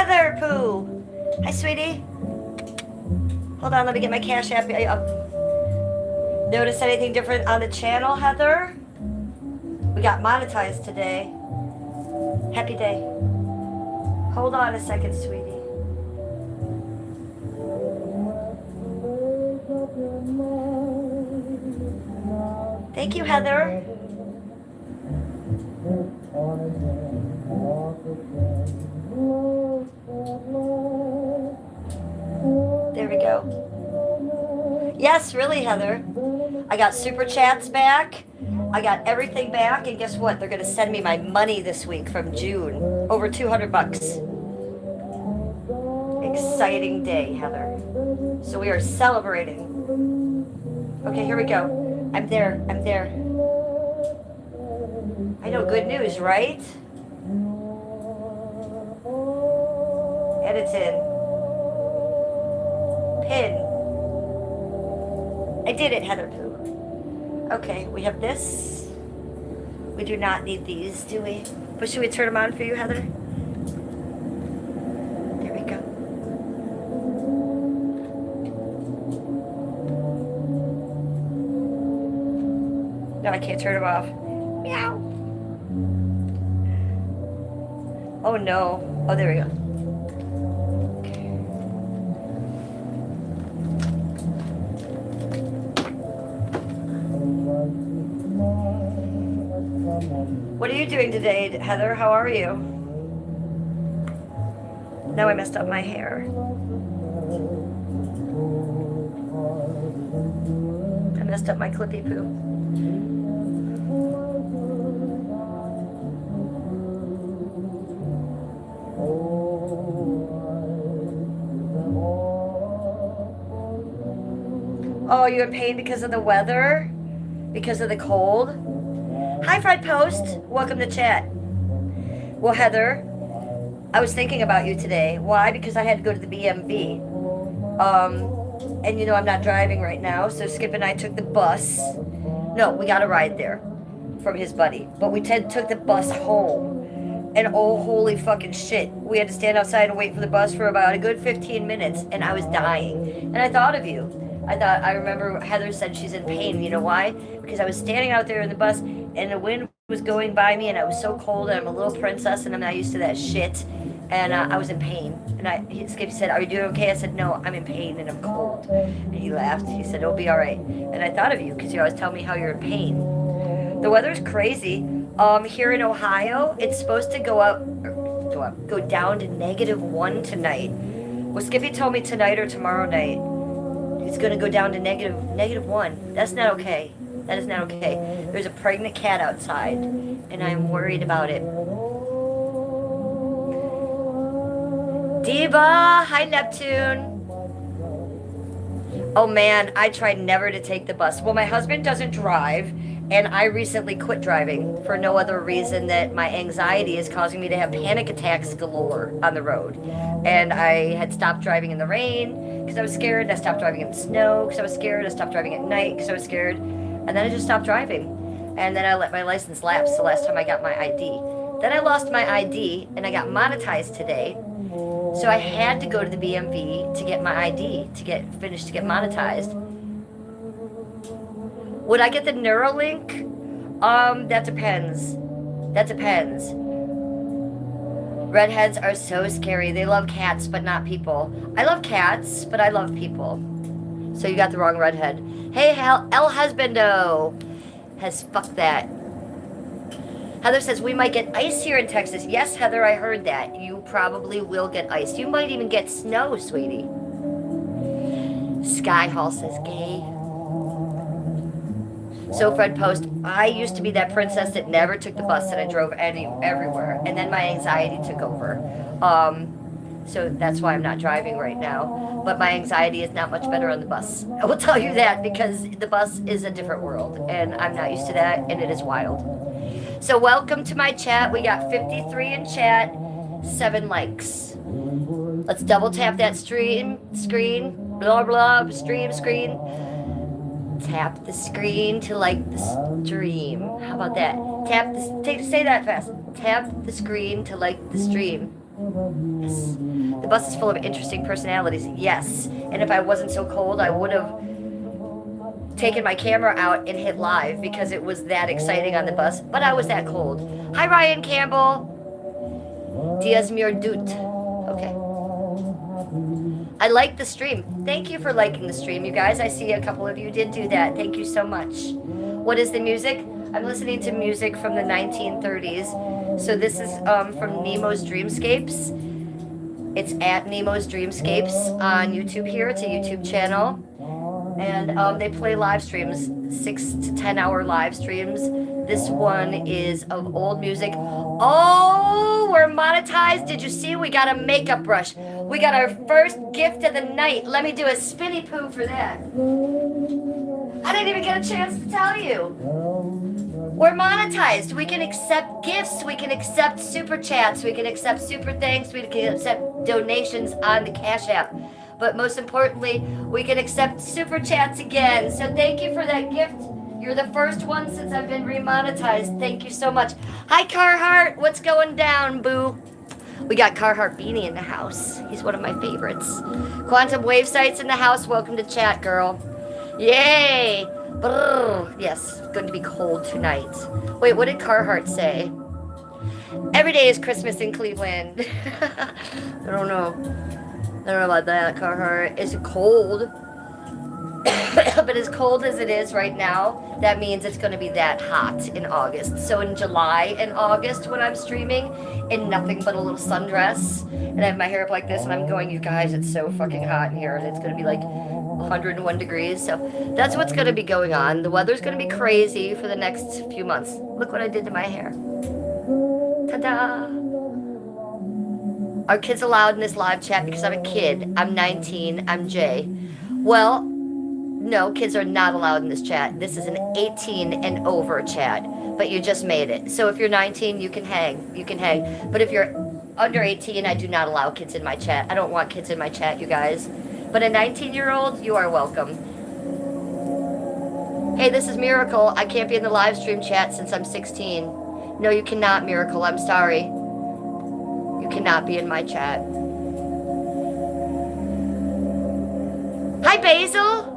Heather Pooh. Hi, sweetie. Hold on, let me get my Cash App up. Notice anything different on the channel, Heather? We got monetized today. Happy day. Hold on a second, sweetie. Thank you, Heather. There we go. Yes, really, Heather. I got super chats back. I got everything back, and guess what? They're going to send me my money this week from June. Over 200 bucks. Exciting day, Heather. So we are celebrating. Okay, here we go. I'm there. I'm there. I know, good news, right? And it's in. Pin. I did it, Heather Pooh. Okay, we have this. We do not need these, do we? But should we turn them on for you, Heather? There we go. No, I can't turn them off. Meow. Oh no. Oh, there we go. What are you doing today, Heather? How are you? Now I messed up my hair. I messed up my clippy poo. Oh, you're in pain because of the weather? Because of the cold? Hi, Fred Post. Welcome to chat. Well, Heather, I was thinking about you today. Why? Because I had to go to the BMV. And you know I'm not driving right now, so Skip and I took the bus. No, we got a ride there from his buddy. But we took the bus home. And oh, holy fucking shit. We had to stand outside and wait for the bus for about a good 15 minutes, and I was dying. And I thought of you. I remember Heather said she's in pain. You know why? Because I was standing out there in the bus, and the wind was going by me, and I was so cold, and I'm a little princess, and I'm not used to that shit, and I was in pain. And Skippy said, "Are you doing okay?" I said, "No, I'm in pain, and I'm cold." And he laughed. He said, "It'll be all right." And I thought of you, because you always tell me how you're in pain. The weather's crazy. Here in Ohio, it's supposed to go down to -1 tonight. Well, Skippy told me tonight or tomorrow night. It's going to go down to -1. That's not okay. That is not okay. There's a pregnant cat outside, and I'm worried about it. Diva, hi Neptune. Oh man, I tried never to take the bus. Well, my husband doesn't drive, and I recently quit driving for no other reason that my anxiety is causing me to have panic attacks galore on the road. And I had stopped driving in the rain because I was scared. I stopped driving in the snow because I was scared. I stopped driving at night because I was scared. And then I just stopped driving. And then I let my license lapse the last time I got my ID. Then I lost my ID, and I got monetized today. So I had to go to the BMV to get my ID, to get monetized. Would I get the Neuralink? That depends. That depends. Redheads are so scary. They love cats, but not people. I love cats, but I love people. So you got the wrong redhead. Hey, El Husbando has fucked that. Heather says, we might get ice here in Texas. Yes, Heather, I heard that. You probably will get ice. You might even get snow, sweetie. Sky Hall says, gay. So Fred Post, I used to be that princess that never took the bus and I drove everywhere. And then my anxiety took over. So that's why I'm not driving right now. But my anxiety is not much better on the bus. I will tell you that, because the bus is a different world. And I'm not used to that, and it is wild. So welcome to my chat. We got 53 in chat, 7 likes. Let's double tap that screen, blah, blah, screen. Tap the screen to like the stream. How about that? Say that fast. Tap the screen to like the stream. Yes. The bus is full of interesting personalities. Yes. And if I wasn't so cold, I would have taken my camera out and hit live because it was that exciting on the bus. But I was that cold. Hi, Ryan Campbell. Diaz Mirdut. Okay. I like the stream. Thank you for liking the stream, you guys. I see a couple of you did do that. Thank you so much. What is the music? I'm listening to music from the 1930s. So this is from Nemo's Dreamscapes. It's at Nemo's Dreamscapes on YouTube here. It's a YouTube channel. And they play live streams, 6 to 10 hour live streams. This one is of old music. Oh, we're monetized. Did you see? We got a makeup brush. We got our first gift of the night. Let me do a spinny poo for that. I didn't even get a chance to tell you. We're monetized. We can accept gifts. We can accept super chats. We can accept super thanks. We can accept donations on the Cash App. But most importantly, we can accept super chats again. So thank you for that gift. You're the first one since I've been remonetized. Thank you so much. Hi, Carhartt. What's going down, boo? We got Carhartt Beanie in the house. He's one of my favorites. Quantum Wave Sites in the house. Welcome to chat, girl. Yay. Brrr. Yes, it's going to be cold tonight. Wait, what did Carhartt say? Every day is Christmas in Cleveland. I don't know. I don't know about that, Carhartt. It's cold. But as cold as it is right now, that means it's going to be that hot in August. So in July and August when I'm streaming in nothing but a little sundress and I have my hair up like this and I'm going, you guys, it's so fucking hot in here and it's going to be like 101 degrees. So that's what's going to be going on. The weather's going to be crazy for the next few months. Look what I did to my hair. Ta-da! Are kids allowed in this live chat? Because I'm a kid. I'm 19. I'm Jay. Well, no, kids are not allowed in this chat. This is an 18 and over chat, but you just made it. So if you're 19, you can hang. You can hang. But if you're under 18, I do not allow kids in my chat. I don't want kids in my chat, you guys. But a 19-year-old, you are welcome. Hey, this is Miracle. I can't be in the live stream chat since I'm 16. No, you cannot, Miracle. I'm sorry. You cannot be in my chat. Hi, Basil.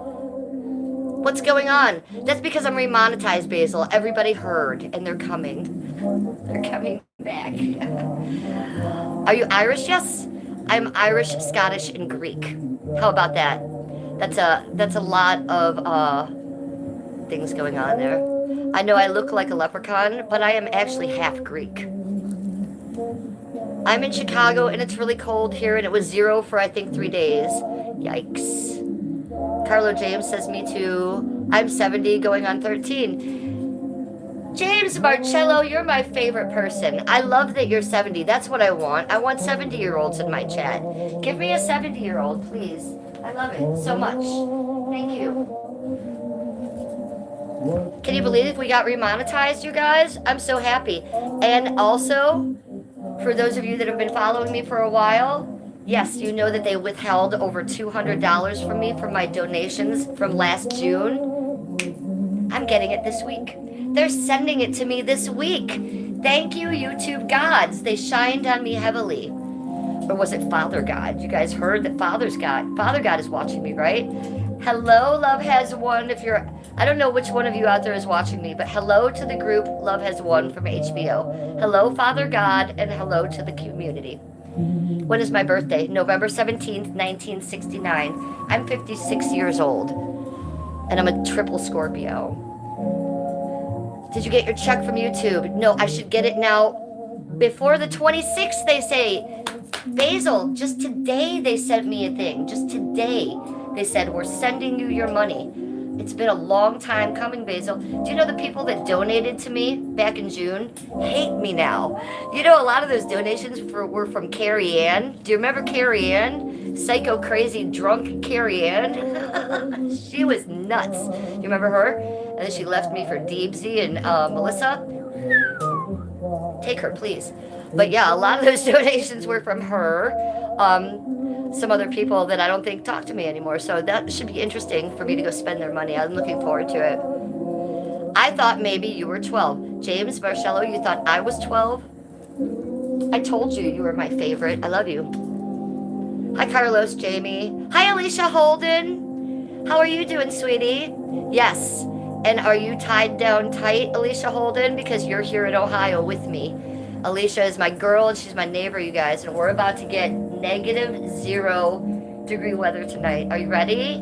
What's going on? That's because I'm remonetized, Basil. Everybody heard, and they're coming. They're coming back. Are you Irish? Yes. I'm Irish, Scottish, and Greek. How about that? That's a lot of things going on there. I know I look like a leprechaun, but I am actually half Greek. I'm in Chicago, and it's really cold here, and it was 0 for, I think, 3 days. Yikes. Carlo James says, me too. I'm 70, going on 13. James Marcello, you're my favorite person. I love that you're 70. That's what I want. I want 70-year-olds in my chat. Give me a 70-year-old, please. I love it so much. Thank you. Can you believe we got remonetized, you guys? I'm so happy. And also, for those of you that have been following me for a while, yes, you know that they withheld over $200 from me for my donations from last June. I'm getting it this week. They're sending it to me this week. Thank you, YouTube gods. They shined on me heavily. Or was it Father God? You guys heard that Father God is watching me, right? Hello, Love Has Won. If you're, I don't know which one of you out there is watching me, but hello to the group Love Has Won from HBO. Hello, Father God, and hello to the community. When is my birthday? November 17th, 1969. I'm 56 years old, and I'm a triple Scorpio. Did you get your check from YouTube? No, I should get it now before the 26th, they say. Basil, just today they sent me a thing. Just today they said, we're sending you your money. It's been a long time coming, Basil. Do you know the people that donated to me back in June hate me now? You know, a lot of those donations were from Carrie Ann. Do you remember Carrie Ann? Psycho, crazy, drunk Carrie Ann. She was nuts. You remember her? And then she left me for Deebsy and Melissa. Take her, please. But yeah, a lot of those donations were from her. Some other people that I don't think talk to me anymore. So that should be interesting for me to go spend their money. I'm looking forward to it. I thought maybe you were 12. James Marcello, you thought I was 12? I told you you were my favorite. I love you. Hi, Carlos, Jamie. Hi, Alicia Holden. How are you doing, sweetie? Yes. And are you tied down tight, Alicia Holden? Because you're here in Ohio with me. Alicia is my girl, and she's my neighbor, you guys. And we're about to get -0-degree weather tonight. Are you ready?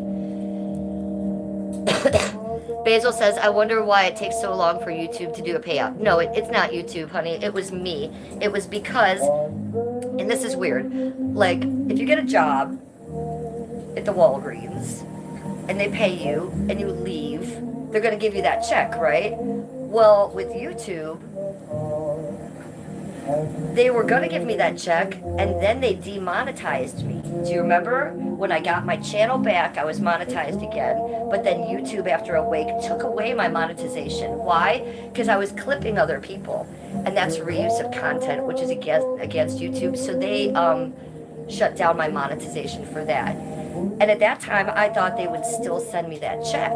Basil says, I wonder why it takes so long for YouTube to do a payout. No, it's not YouTube, honey. It was me. It was because, and this is weird, like, if you get a job at the Walgreens and they pay you and you leave, they're going to give you that check, right? Well, with YouTube, they were going to give me that check, and then they demonetized me. Do you remember? When I got my channel back, I was monetized again, but then YouTube, after a week, took away my monetization. Why? Because I was clipping other people, and that's reuse of content, which is against YouTube, so they shut down my monetization for that. And at that time, I thought they would still send me that check,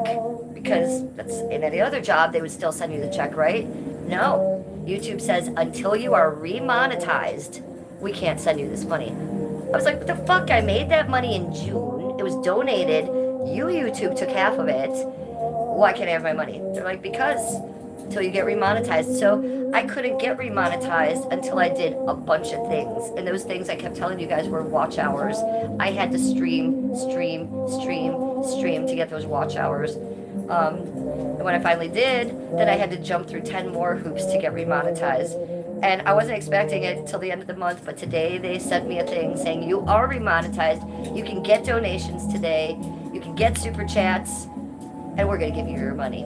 because that's in any other job, they would still send you the check, right? No. YouTube says, until you are remonetized, we can't send you this money. I was like, what the fuck? I made that money in June. It was donated. YouTube took half of it. Why can't I have my money? They're like, because until you get remonetized. So I couldn't get remonetized until I did a bunch of things. And those things I kept telling you guys were watch hours. I had to stream to get those watch hours. And when I finally did, then I had to jump through 10 more hoops to get remonetized. And I wasn't expecting it till the end of the month, but today they sent me a thing saying, you are remonetized, you can get donations today, you can get super chats, and we're going to give you your money.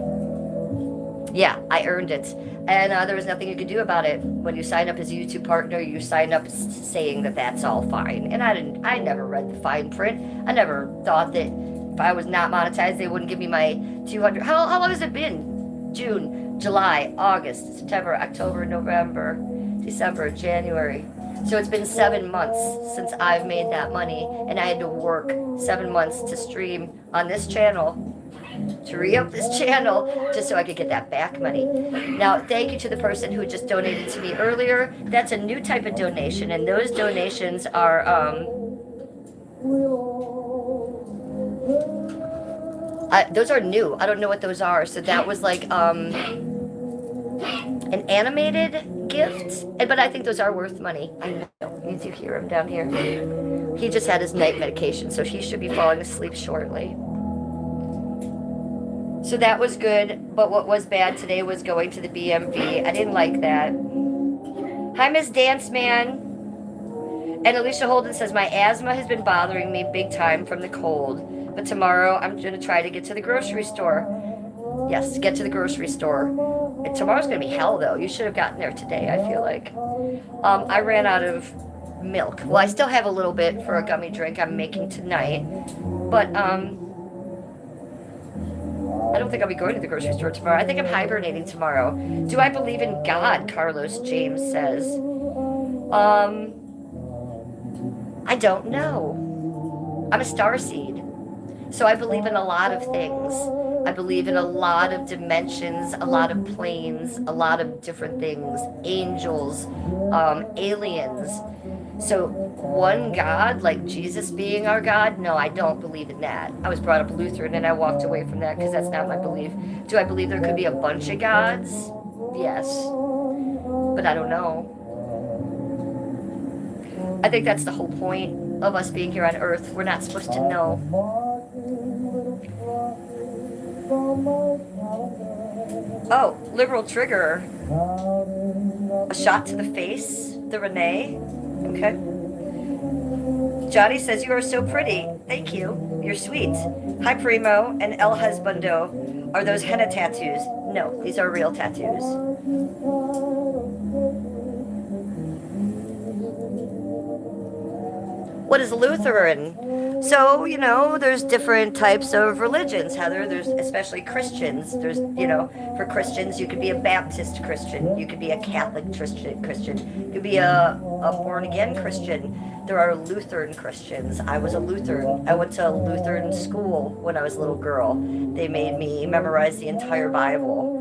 Yeah, I earned it. And there was nothing you could do about it. When you sign up as a YouTube partner, you sign up saying that that's all fine. And I never read the fine print. I never thought that if I was not monetized, they wouldn't give me my 200. How long has it been? June, July, August, September, October, November, December, January. So it's been 7 months since I've made that money, and I had to work 7 months to stream on this channel, to re-up this channel, just so I could get that back money. Now, thank you to the person who just donated to me earlier. That's a new type of donation, and those donations are, those are new. I don't know what those are. So that was like an animated gift. But I think those are worth money. I know. You do hear him down here. He just had his night medication, so he should be falling asleep shortly. So that was good. But what was bad today was going to the BMV. I didn't like that. Hi, Miss Dance Man. And Alicia Holden says, my asthma has been bothering me big time from the cold. But tomorrow I'm going to try to get to the grocery store. Yes, get to the grocery store. And tomorrow's going to be hell, though. You should have gotten there today, I feel like. I ran out of milk. Well, I still have a little bit for a gummy drink I'm making tonight. But I don't think I'll be going to the grocery store tomorrow. I think I'm hibernating tomorrow. Do I believe in God? Carlos James says. I don't know. I'm a starseed. So I believe in a lot of things. I believe in a lot of dimensions, a lot of planes, a lot of different things, angels, aliens. So one God, like Jesus being our God, no, I don't believe in that. I was brought up Lutheran and I walked away from that because that's not my belief. Do I believe there could be a bunch of gods? Yes. But I don't know. I think that's the whole point of us being here on Earth. We're not supposed to know. Oh, liberal trigger. A shot to the face, the Renee. Okay. Johnny says, you are so pretty. Thank you. You're sweet. Hi, Primo and El Husbando. Are those henna tattoos? No, these are real tattoos. What is Lutheran? So, you know, there's different types of religions, Heather. There's especially Christians. There's, you know, for Christians, you could be a Baptist Christian. You could be a Catholic Christian. You could be a born-again Christian. There are Lutheran Christians. I was a Lutheran. I went to a Lutheran school when I was a little girl. They made me memorize the entire Bible.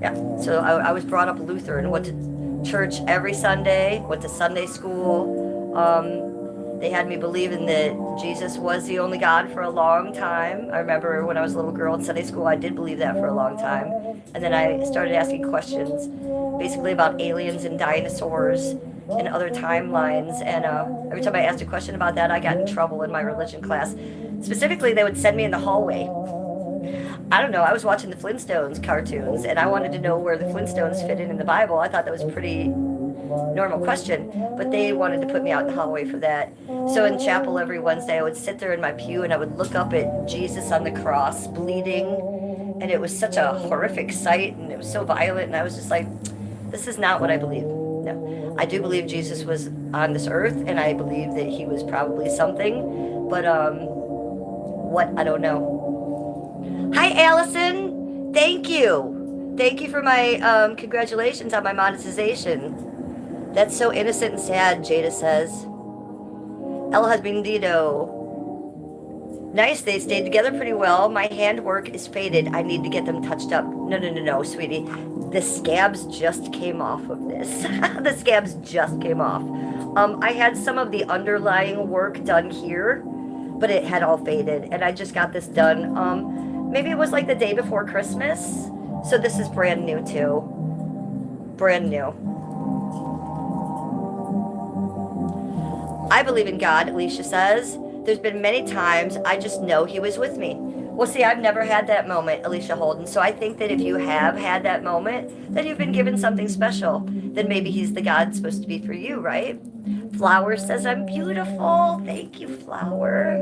Yeah, so I was brought up Lutheran. Went to church every Sunday, went to Sunday school. They had me believing that Jesus was the only God for a long time. I remember when I was a little girl in Sunday school, I did believe that for a long time. And then I started asking questions, basically about aliens and dinosaurs and other timelines. And every time I asked a question about that, I got in trouble in my religion class. Specifically, they would send me in the hallway. I don't know, I was watching the Flintstones cartoons, and I wanted to know where the Flintstones fit in the Bible. I thought that was pretty normal question, but they wanted to put me out in the hallway for that. So in chapel every Wednesday, I would sit there in my pew and I would look up at Jesus on the cross bleeding, and it was such a horrific sight, and it was so violent, and I was just like, this is not what I believe. No, I do believe Jesus was on this earth, and I believe that he was probably something, but what, I don't know. Hi Allison, thank you for my congratulations on my monetization. That's so innocent and sad, Jada says. El has bendido. Nice, they stayed together pretty well. My handwork is faded. I need to get them touched up. No, sweetie. The scabs just came off of this. The scabs just came off. I had some of the underlying work done here, but it had all faded, and I just got this done. Maybe it was like the day before Christmas. So this is brand new too. Brand new. I believe in God, Alicia says. There's been many times I just know he was with me. Well, see, I've never had that moment, Alicia Holden. So I think that if you have had that moment, then you've been given something special. Then maybe he's the God supposed to be for you, right? Flower says, I'm beautiful. Thank you, Flower.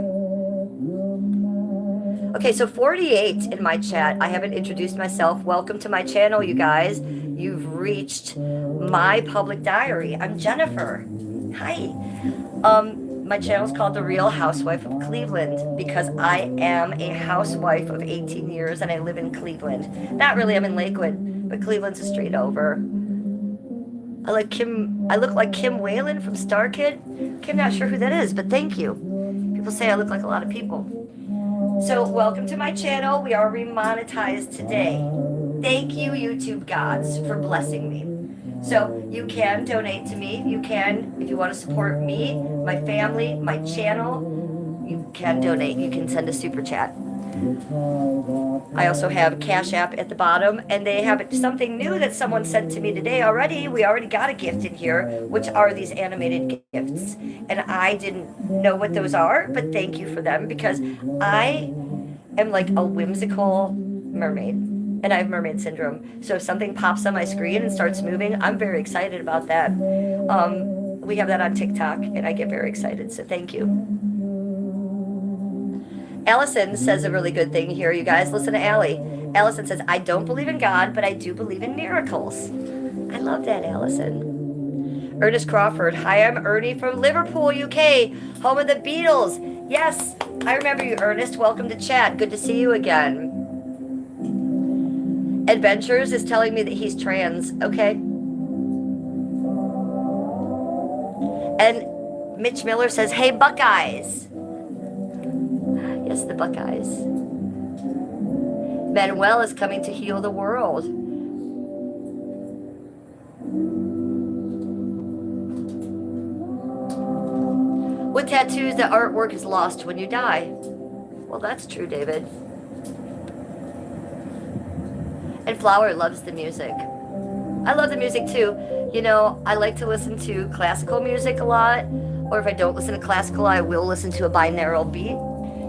Okay, so 48 in my chat. I haven't introduced myself. Welcome to my channel, you guys. You've reached my public diary. I'm Jennifer. Hi. My channel is called The Real Housewife of Cleveland because I am a housewife of 18 years and I live in Cleveland. Not really, I'm in Lakewood, but Cleveland's a street over. I look like Kim Whalen from Star Kid. I'm not sure who that is, but thank you. People say I look like a lot of people. So welcome to my channel. We are remonetized today. Thank you, YouTube gods, for blessing me. So you can donate to me. You can, if you want to support me, my family, my channel, you can donate. You can send a super chat. I also have Cash App at the bottom, and they have something new that someone sent to me today already. We already got a gift in here, which are these animated gifts. And I didn't know what those are, but thank you for them because I am like a whimsical mermaid. And I have mermaid syndrome. So if something pops on my screen and starts moving, I'm very excited about that. We have that on TikTok, and I get very excited, so thank you. Allison says a really good thing here, you guys. Listen to Allie. Allison says, I don't believe in God, but I do believe in miracles. I love that, Allison. Ernest Crawford. Hi, I'm Ernie from Liverpool, UK, home of the Beatles. Yes, I remember you, Ernest. Welcome to chat. Good to see you again. Adventures is telling me that he's trans. Okay. And Mitch Miller says, hey, Buckeyes. Yes, the Buckeyes. Manuel is coming to heal the world. With tattoos, the artwork is lost when you die. Well, that's true, David. And Flower loves the music. I love the music too. You know, I like to listen to classical music a lot, or if I don't listen to classical, I will listen to a binaural beat.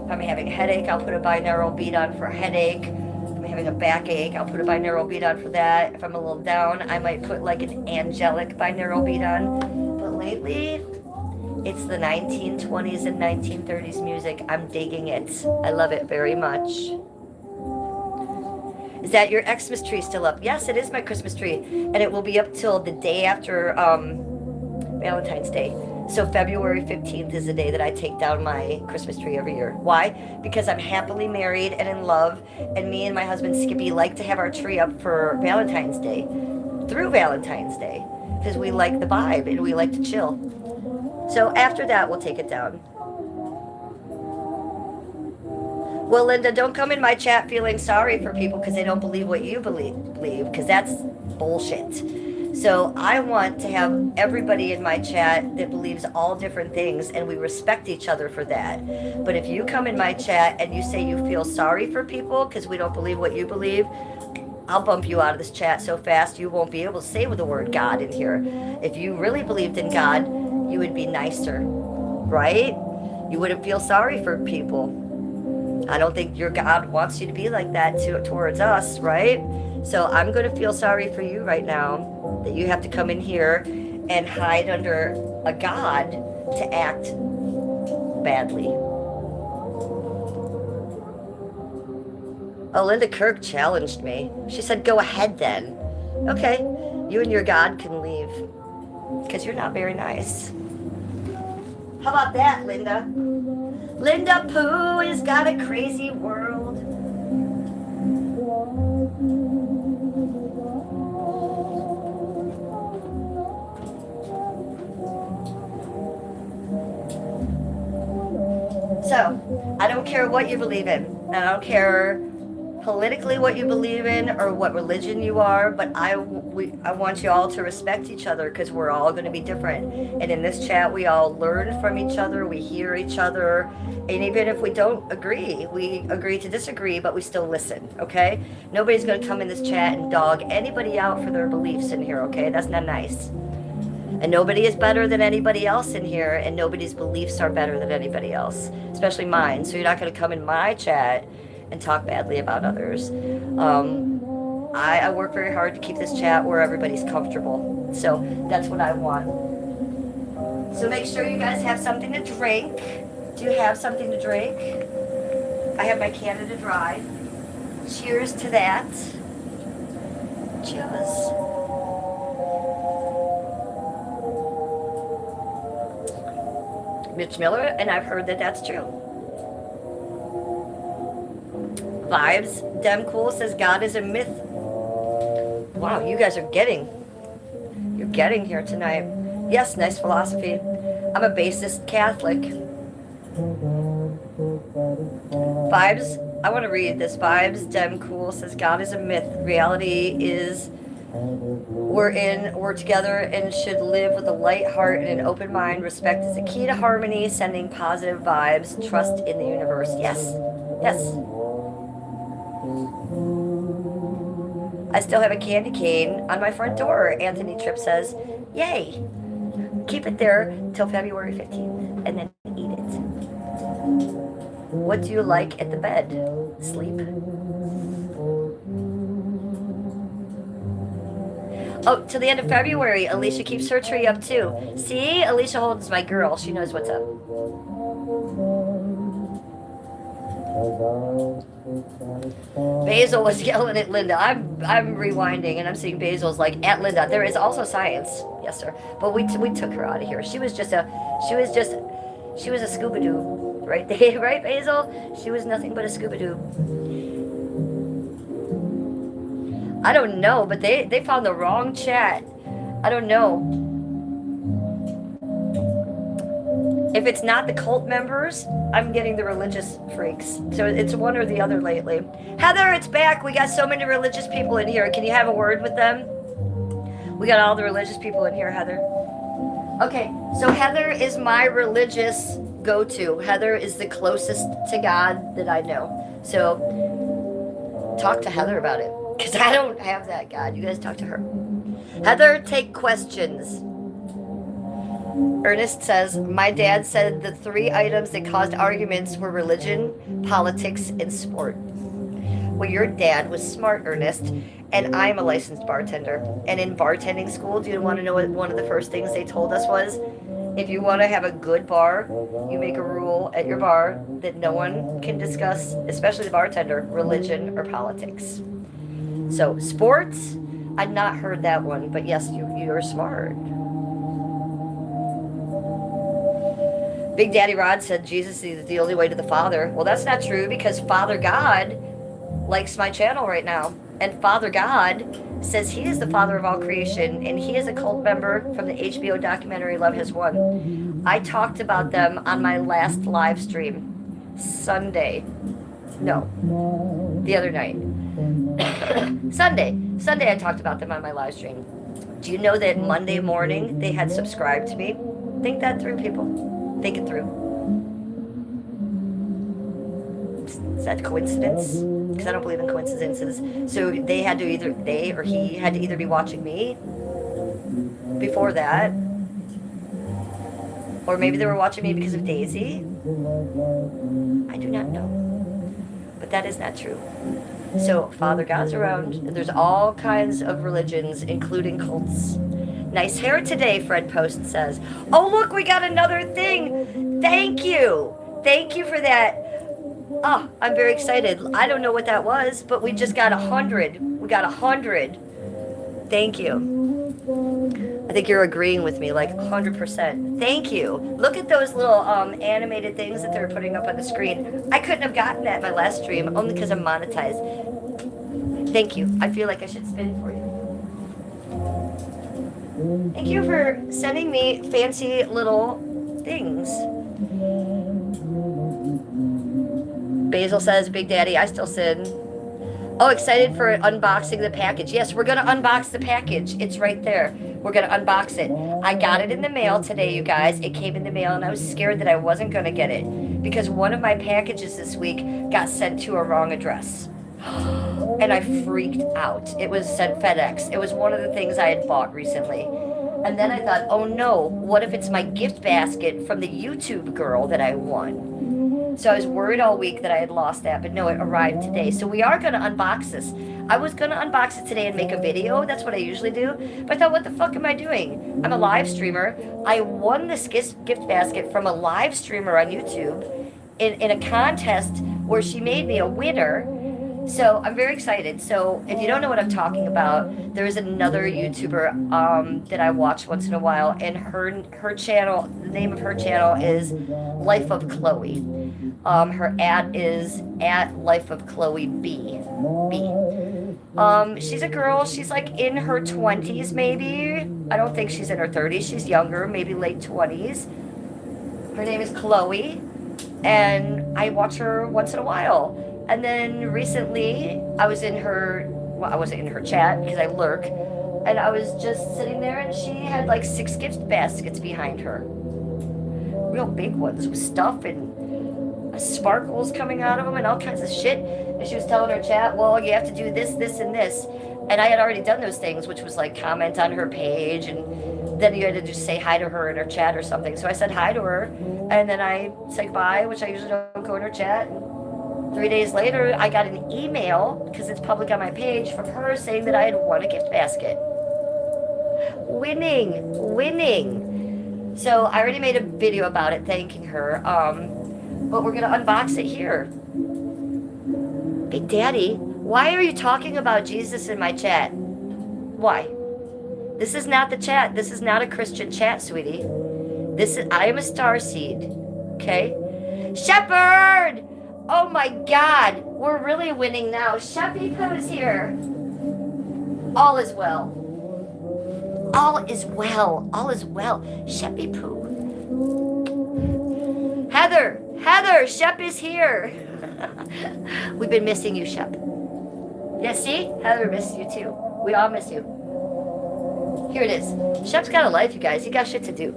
If I'm having a headache, I'll put a binaural beat on for a headache. If I'm having a backache, I'll put a binaural beat on for that. If I'm a little down, I might put like an angelic binaural beat on. But lately, it's the 1920s and 1930s music. I'm digging it. I love it very much. Is that your Xmas tree still up? Yes, it is my Christmas tree. And it will be up till the day after Valentine's Day. So February 15th is the day that I take down my Christmas tree every year. Why? Because I'm happily married and in love. And me and my husband Skippy like to have our tree up for Valentine's Day. Through Valentine's Day. Because we like the vibe and we like to chill. So after that, we'll take it down. Well, Linda, don't come in my chat feeling sorry for people because they don't believe what you believe, because that's bullshit. So I want to have everybody in my chat that believes all different things, and we respect each other for that. But if you come in my chat and you say you feel sorry for people because we don't believe what you believe, I'll bump you out of this chat so fast you won't be able to say the word God in here. If you really believed in God, you would be nicer, right? You wouldn't feel sorry for people. I don't think your God wants you to be like that towards us, right? So I'm going to feel sorry for you right now that you have to come in here and hide under a God to act badly. Oh, Linda Kirk challenged me. She said, go ahead then. Okay, you and your God can leave because you're not very nice. How about that, Linda? Linda Pooh has got a crazy world. So, I don't care what you believe in, and I don't care politically what you believe in or what religion you are, but I want you all to respect each other because we're all going to be different. And in this chat, we all learn from each other, we hear each other, and even if we don't agree, we agree to disagree, but we still listen, okay? Nobody's going to come in this chat and dog anybody out for their beliefs in here, okay? That's not nice. And nobody is better than anybody else in here, and nobody's beliefs are better than anybody else, especially mine. So you're not going to come in my chat and talk badly about others. I work very hard to keep this chat where everybody's comfortable. So that's what I want. So make sure you guys have something to drink. Do you have something to drink? I have my Canada Dry. Cheers to that. Cheers. Mitch Miller, and I've heard that that's true. Vibes, Dem Cool says God is a myth. Wow, you guys are you're getting here tonight. Yes, nice philosophy. I'm a basist Catholic. Vibes, I want to read this. Vibes, Dem Cool says God is a myth. Reality is we're together and should live with a light heart and an open mind. Respect is the key to harmony, sending positive vibes, trust in the universe. Yes, yes. I still have a candy cane on my front door, Anthony Tripp says. Yay! Keep it there till February 15th and then eat it. What do you like at the bed? Sleep? Oh, till the end of February, Alicia keeps her tree up too. See? Alicia Holden's my girl. She knows what's up. Basil was yelling at Linda. I'm rewinding and I'm seeing Basil's like at Linda. There is also science, yes sir. But we took her out of here. She was a Scooby-Doo, right? Right, Basil? She was nothing but a Scooby-Doo. I don't know, but they found the wrong chat. I don't know. If it's not the cult members, I'm getting the religious freaks. So it's one or the other lately. Heather, it's back. We got so many religious people in here. Can you have a word with them? We got all the religious people in here, Heather. Okay, so Heather is my religious go-to. Heather is the closest to God that I know. So talk to Heather about it. Because I don't have that God. You guys talk to her. Heather, take questions. Ernest says, my dad said the 3 items that caused arguments were religion, politics, and sport. Well, your dad was smart, Ernest, and I'm a licensed bartender. And in bartending school, do you want to know what one of the first things they told us was? If you want to have a good bar, you make a rule at your bar that no one can discuss, especially the bartender, religion or politics. So, sports, I've not heard that one, but yes, you're smart. Big Daddy Rod said Jesus is the only way to the Father. Well, that's not true because Father God likes my channel right now. And Father God says he is the father of all creation, and he is a cult member from the HBO documentary Love Has Won. I talked about them on my last live stream, Sunday. No, the other night. Sunday I talked about them on my live stream. Do you know that Monday morning they had subscribed to me? Think that through, people. Think it through. Is that coincidence? Because I don't believe in coincidences. So they had to either, they or he had to either be watching me before that, or maybe they were watching me because of Daisy. I do not know. But that is not true. So Father God's around, and there's all kinds of religions, including cults. Nice hair today, Fred Post says. Oh, look, we got another thing. Thank you. Thank you for that. Oh, I'm very excited. I don't know what that was, but we just got 100. We got 100. Thank you. I think you're agreeing with me, like 100%. Thank you. Look at those little animated things that they're putting up on the screen. I couldn't have gotten that in my last stream, only because I'm monetized. Thank you. I feel like I should spin for you. Thank you for sending me fancy little things. Basil says, Big Daddy, I still sin. Oh, excited for unboxing the package. Yes, we're going to unbox the package. It's right there. We're going to unbox it. I got it in the mail today, you guys. It came in the mail, and I was scared that I wasn't going to get it because one of my packages this week got sent to a wrong address. And I freaked out. It was sent FedEx. It was one of the things I had bought recently. And then I thought, oh no, what if it's my gift basket from the YouTube girl that I won? So I was worried all week that I had lost that, but no, it arrived today. So we are going to unbox this. I was going to unbox it today and make a video. That's what I usually do. But I thought, what the fuck am I doing? I'm a live streamer. I won this gift basket from a live streamer on YouTube in a contest where she made me a winner. So I'm very excited. So if you don't know what I'm talking about, there is another YouTuber that I watch once in a while, and her channel, the name of her channel is Life of Chloe. Her ad is at Life of Chloe B. She's a girl. She's like in her 20s, maybe. I don't think she's in her 30s. She's younger, maybe late 20s. Her name is Chloe, and I watch her once in a while. And then recently, I was in her, well, I wasn't in her chat because I lurk, and I was just sitting there, and she had like 6 gift baskets behind her. Real big ones with stuff and sparkles coming out of them and all kinds of shit. And she was telling her chat, well, you have to do this, this, and this. And I had already done those things, which was like comment on her page, and then you had to just say hi to her in her chat or something. So I said hi to her, and then I said goodbye, which I usually don't go in her chat. And 3 days later, I got an email, because it's public on my page, from her saying that I had won a gift basket. Winning. So I already made a video about it, thanking her. But we're going to unbox it here. Big Daddy, why are you talking about Jesus in my chat? Why? This is not the chat. This is not a Christian chat, sweetie. I am a starseed. Okay? Shepherd! Oh my God, we're really winning now. Sheppy Poo is here. All is well. All is well. All is well. Sheppy Poo. Heather, Shep is here. We've been missing you, Shep. Yeah, see? Heather misses you too. We all miss you. Here it is. Shep's got a life, you guys. He got shit to do.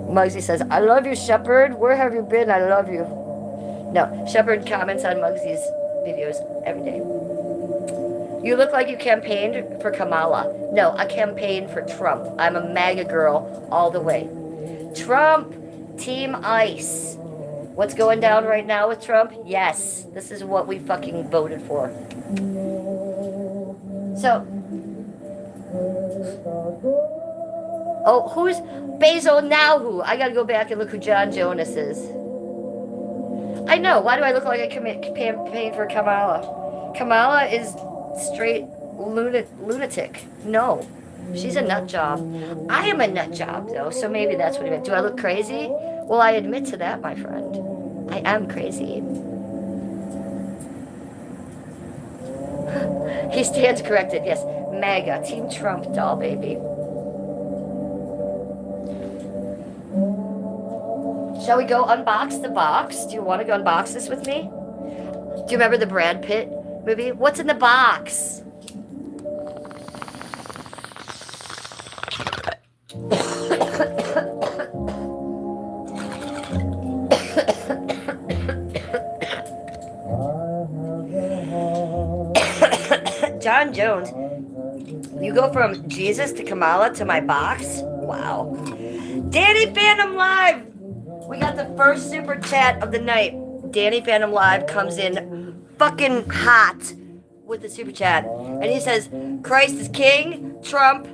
Muggsy says, I love you, Shepherd. Where have you been? I love you. No, Shepherd comments on Muggsy's videos every day. You look like you campaigned for Kamala. No, I campaigned for Trump. I'm a MAGA girl all the way. Trump, Team ICE. What's going down right now with Trump? Yes, this is what we fucking voted for. So, oh, who's Basil now? Who? I gotta go back and look who John Jonas is. I know. Why do I look like I campaign for Kamala? Kamala is straight lunatic. No, she's a nut job. I am a nut job, though, so maybe that's what he meant. Do I look crazy? Well, I admit to that, my friend. I am crazy. He stands corrected. Yes, MAGA, Team Trump doll, baby. Shall we go unbox the box? Do you want to go unbox this with me? Do you remember the Brad Pitt movie? What's in the box? John Jones. You go from Jesus to Kamala to my box? Wow. Danny Phantom Live! We got the first super chat of the night. Danny Phantom Live comes in fucking hot with the super chat. And he says, Christ is king, Trump,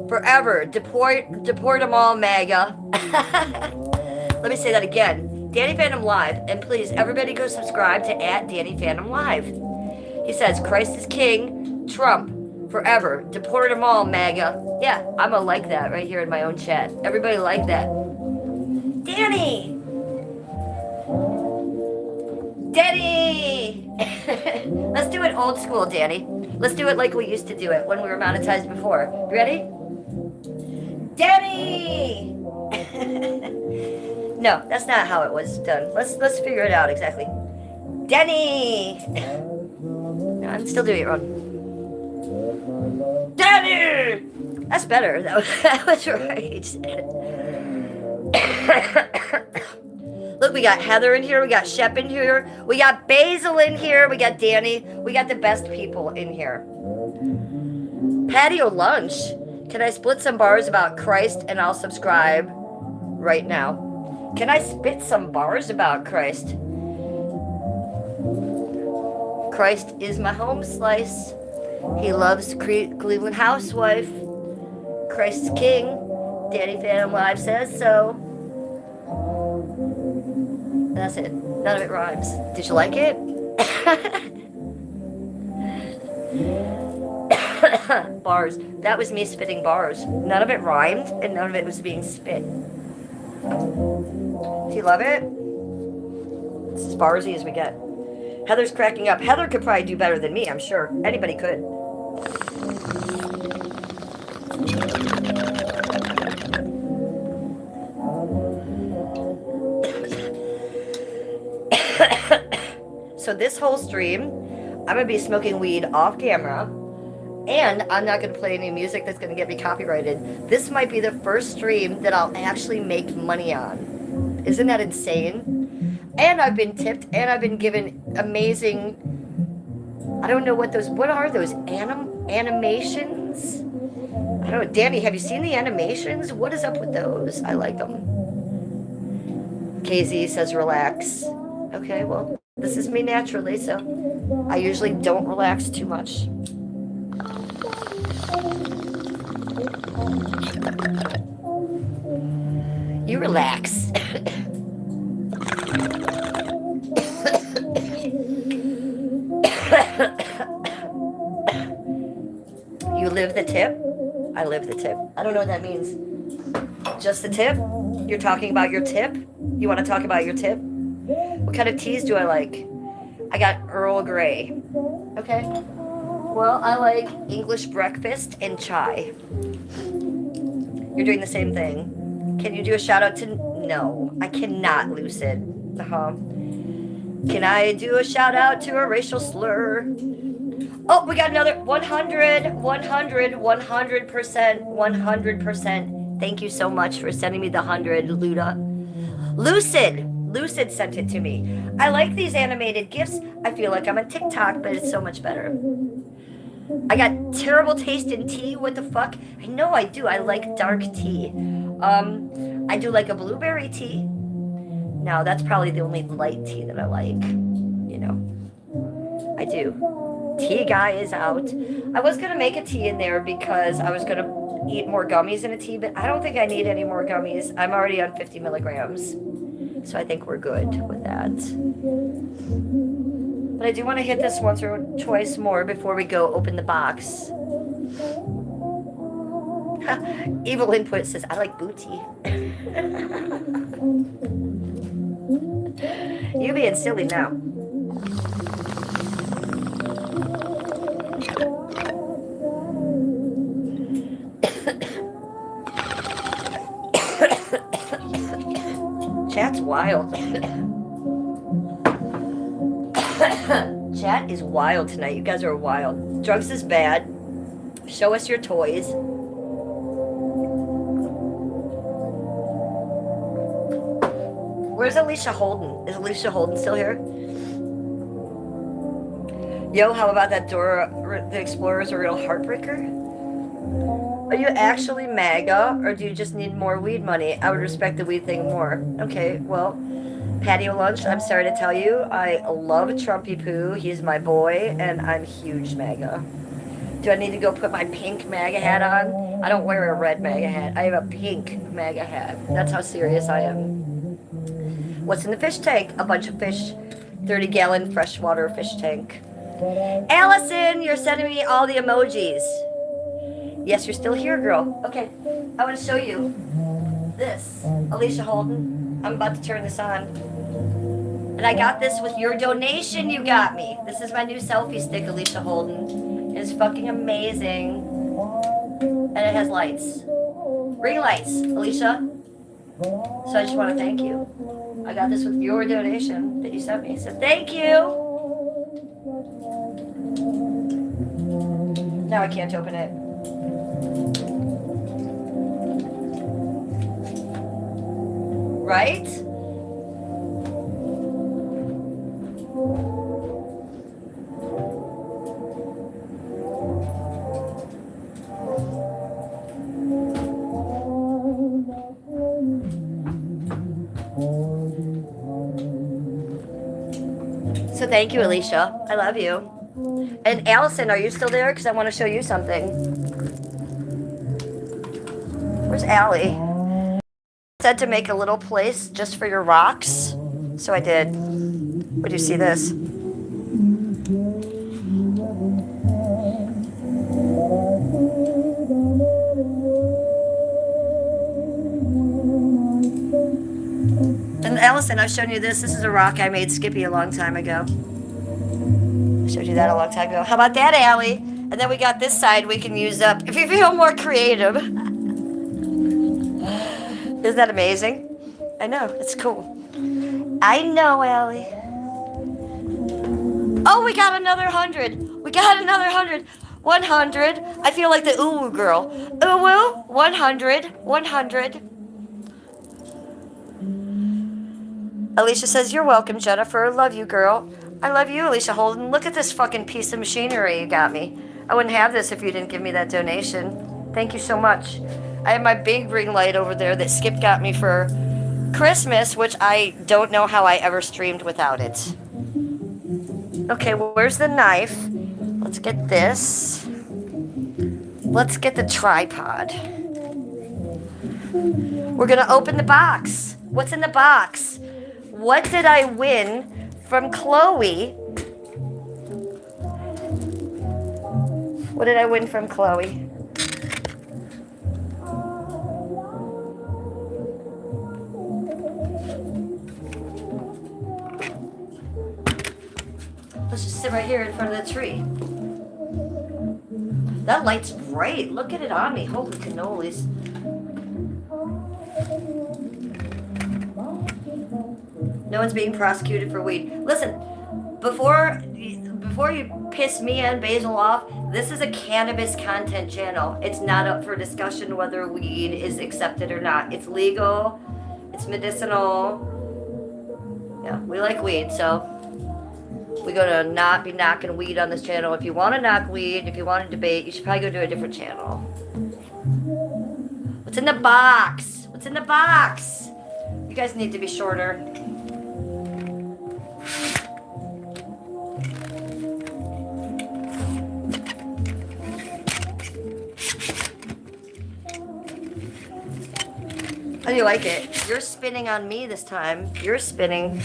forever. Deport them all, MAGA. Let me say that again. Danny Phantom Live. And please, everybody go subscribe to @Danny Phantom Live. He says, Christ is king, Trump, forever. Deport them all, MAGA. Yeah, I'm gonna like that right here in my own chat. Everybody like that. Danny! Danny! Let's do it old school, Danny. Let's do it like we used to do it when we were monetized before. You ready? Danny! No, that's not how it was done. Let's figure it out exactly. Danny! No, I'm still doing it wrong. Danny! That's better. That was right. Look, we got Heather in here. We got Shep in here. We got Basil in here. We got Danny. We got the best people in here. Patio lunch. Can I split some bars about Christ and I'll subscribe right now? Can I spit some bars about Christ? Christ is my home slice. He loves Cleveland Housewife. Christ's king. Danny Phantom Live says so. That's it. None of it rhymes. Did you like it? Bars. That was me spitting bars. None of it rhymed and none of it was being spit. Do you love it? It's as barsy as we get. Heather's cracking up. Heather could probably do better than me, I'm sure. Anybody could. So this whole stream, I'm going to be smoking weed off camera, and I'm not going to play any music that's going to get me copyrighted. This might be the first stream that I'll actually make money on. Isn't that insane? And I've been tipped, and I've been given amazing, I don't know what are those, animations? I don't know. Danny, have you seen the animations? What is up with those? I like them. KZ says relax. Okay, well, this is me naturally, so I usually don't relax too much. You relax. You live the tip? I live the tip. I don't know what that means. Just the tip? You're talking about your tip? You want to talk about your tip? What kind of teas do I like? I got Earl Grey. Okay. Well, I like English breakfast and chai. You're doing the same thing. Can you do a shout out to... No, I cannot, Lucid. Can I do a shout out to a racial slur? Oh, we got another 100%, 100%. Thank you so much for sending me the 100, Luda. Lucid sent it to me. I like these animated GIFs. I feel like I'm on TikTok, but it's so much better. I got terrible taste in tea. What the fuck? I know I do. I like dark tea. I do like a blueberry tea. Now, that's probably the only light tea that I like. You know. I do. Tea guy is out. I was going to make a tea in there because I was going to eat more gummies in a tea, but I don't think I need any more gummies. I'm already on 50 milligrams. So I think we're good with that. But I do want to hit this once or twice more before we go open the box. Evil Input says, I like booty. You being silly now. Chat's wild. Chat is wild tonight. You guys are wild. Drugs is bad. Show us your toys. Where's Alicia Holden? Is Alicia Holden still here? Yo, how about that Dora the Explorer's a real heartbreaker? Are you actually MAGA, or do you just need more weed money? I would respect the weed thing more. Okay, well, patio lunch, I'm sorry to tell you, I love Trumpy Poo. He's my boy, and I'm huge MAGA. Do I need to go put my pink MAGA hat on? I don't wear a red MAGA hat. I have a pink MAGA hat. That's how serious I am. What's in the fish tank? A bunch of fish. 30-gallon freshwater fish tank. Allison, you're sending me all the emojis. Yes, you're still here, girl. Okay, I want to show you this. Alicia Holden. I'm about to turn this on. And I got this with your donation you got me. This is my new selfie stick, Alicia Holden. It's fucking amazing. And it has lights. Ring lights, Alicia. So I just want to thank you. I got this with your donation that you sent me. So thank you. Now I can't open it. Right? So thank you, Alicia. I love you. And Allison, are you still there? Because I want to show you something. Where's Allie? Said to make a little place just for your rocks. So I did. Would you see this? And Allison, I've shown you this. This is a rock I made Skippy a long time ago. I showed you that a long time ago. How about that, Allie? And then we got this side we can use up if you feel more creative. Isn't that amazing? I know, it's cool. I know, Allie. Oh, we got another 100. We got another 100. 100. I feel like the ooh girl. Ooh, 100. 100. Alicia says, you're welcome, Jennifer. Love you, girl. I love you, Alicia Holden. Look at this fucking piece of machinery you got me. I wouldn't have this if you didn't give me that donation. Thank you so much. I have my big ring light over there that Skip got me for Christmas, which I don't know how I ever streamed without it. Okay, well, where's the knife? Let's get this. Let's get the tripod. We're gonna open the box. What's in the box? What did I win from Chloe? What did I win from Chloe? Let's just sit right here in front of the tree. That light's bright. Look at it on me. Holy cannolis. No one's being prosecuted for weed. Listen, before you piss me and Basil off, this is a cannabis content channel. It's not up for discussion whether weed is accepted or not. It's legal. It's medicinal. Yeah, we like weed, so we're gonna not be knocking weed on this channel. If you want to knock weed, if you want to debate, you should probably go to a different channel. What's in the box? What's in the box? You guys need to be shorter. How do you like it? You're spinning on me this time. You're spinning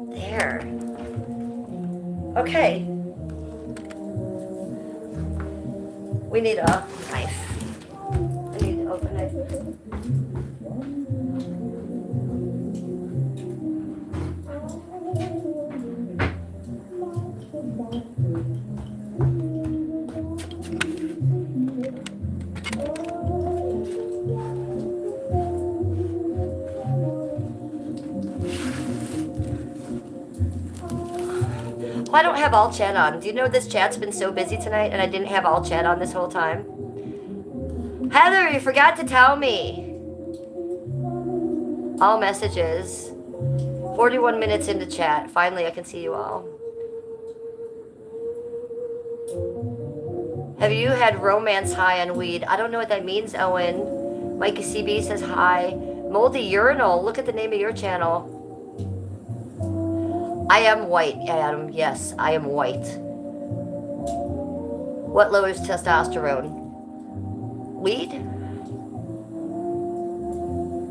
there. Okay. We need a knife. I need to open it. Well, I don't have all chat on. Do you know this chat's been so busy tonight and I didn't have all chat on this whole time? Heather, you forgot to tell me. All messages. 41 minutes into chat. Finally, I can see you all. Have you had romance high on weed? I don't know what that means, Owen. Mikey CB says hi. Moldy Urinal. Look at the name of your channel. I am white, Adam. Yes, I am white. What lowers testosterone? Weed?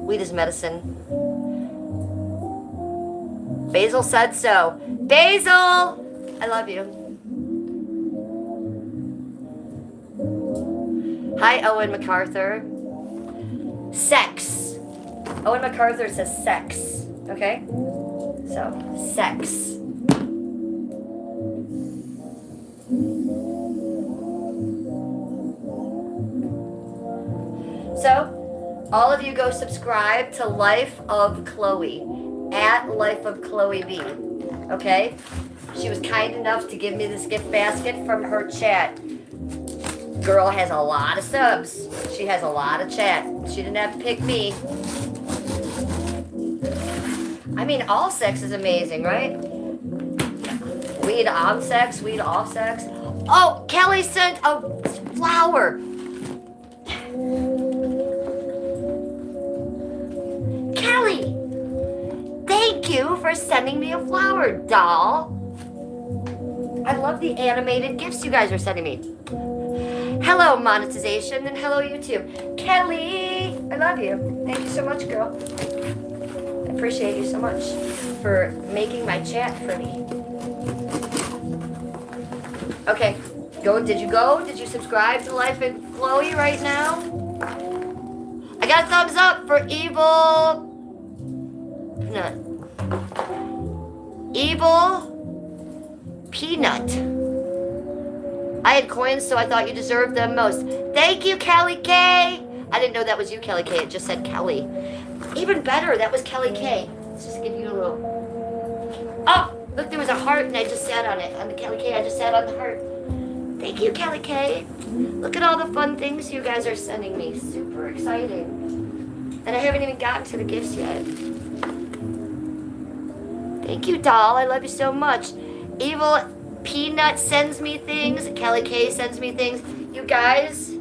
Weed is medicine. Basil said so. Basil! I love you. Hi, Owen MacArthur. Sex. Owen MacArthur says sex. Okay? So, sex. So, all of you go subscribe to Life of Chloe at Life of Chloe B. Okay? She was kind enough to give me this gift basket from her chat. Girl has a lot of subs. She has a lot of chat. She didn't have to pick me. I mean, all sex is amazing, right? Weed on sex, weed off sex. Oh, Kelly sent a flower. Kelly, thank you for sending me a flower, doll. I love the animated gifts you guys are sending me. Hello, monetization, and hello, YouTube. Kelly, I love you. Thank you so much, girl. I appreciate you so much for making my chat pretty. Okay, go. Did you go? Did you subscribe to Life of Chloe right now? I got a thumbs up for Evil. Peanut. Evil Peanut. I had coins, so I thought you deserved them most. Thank you, Kelly K. I didn't know that was you, Kelly K. It just said Kelly. Even better, that was Kelly K. Let's just give you a little. Oh, look, there was a heart, and I just sat on it. On the Kelly K, I just sat on the heart. Thank you, Kelly K. Look at all the fun things you guys are sending me. Super exciting. And I haven't even gotten to the gifts yet. Thank you, doll. I love you so much. Evil Peanut sends me things. Kelly K sends me things. You guys,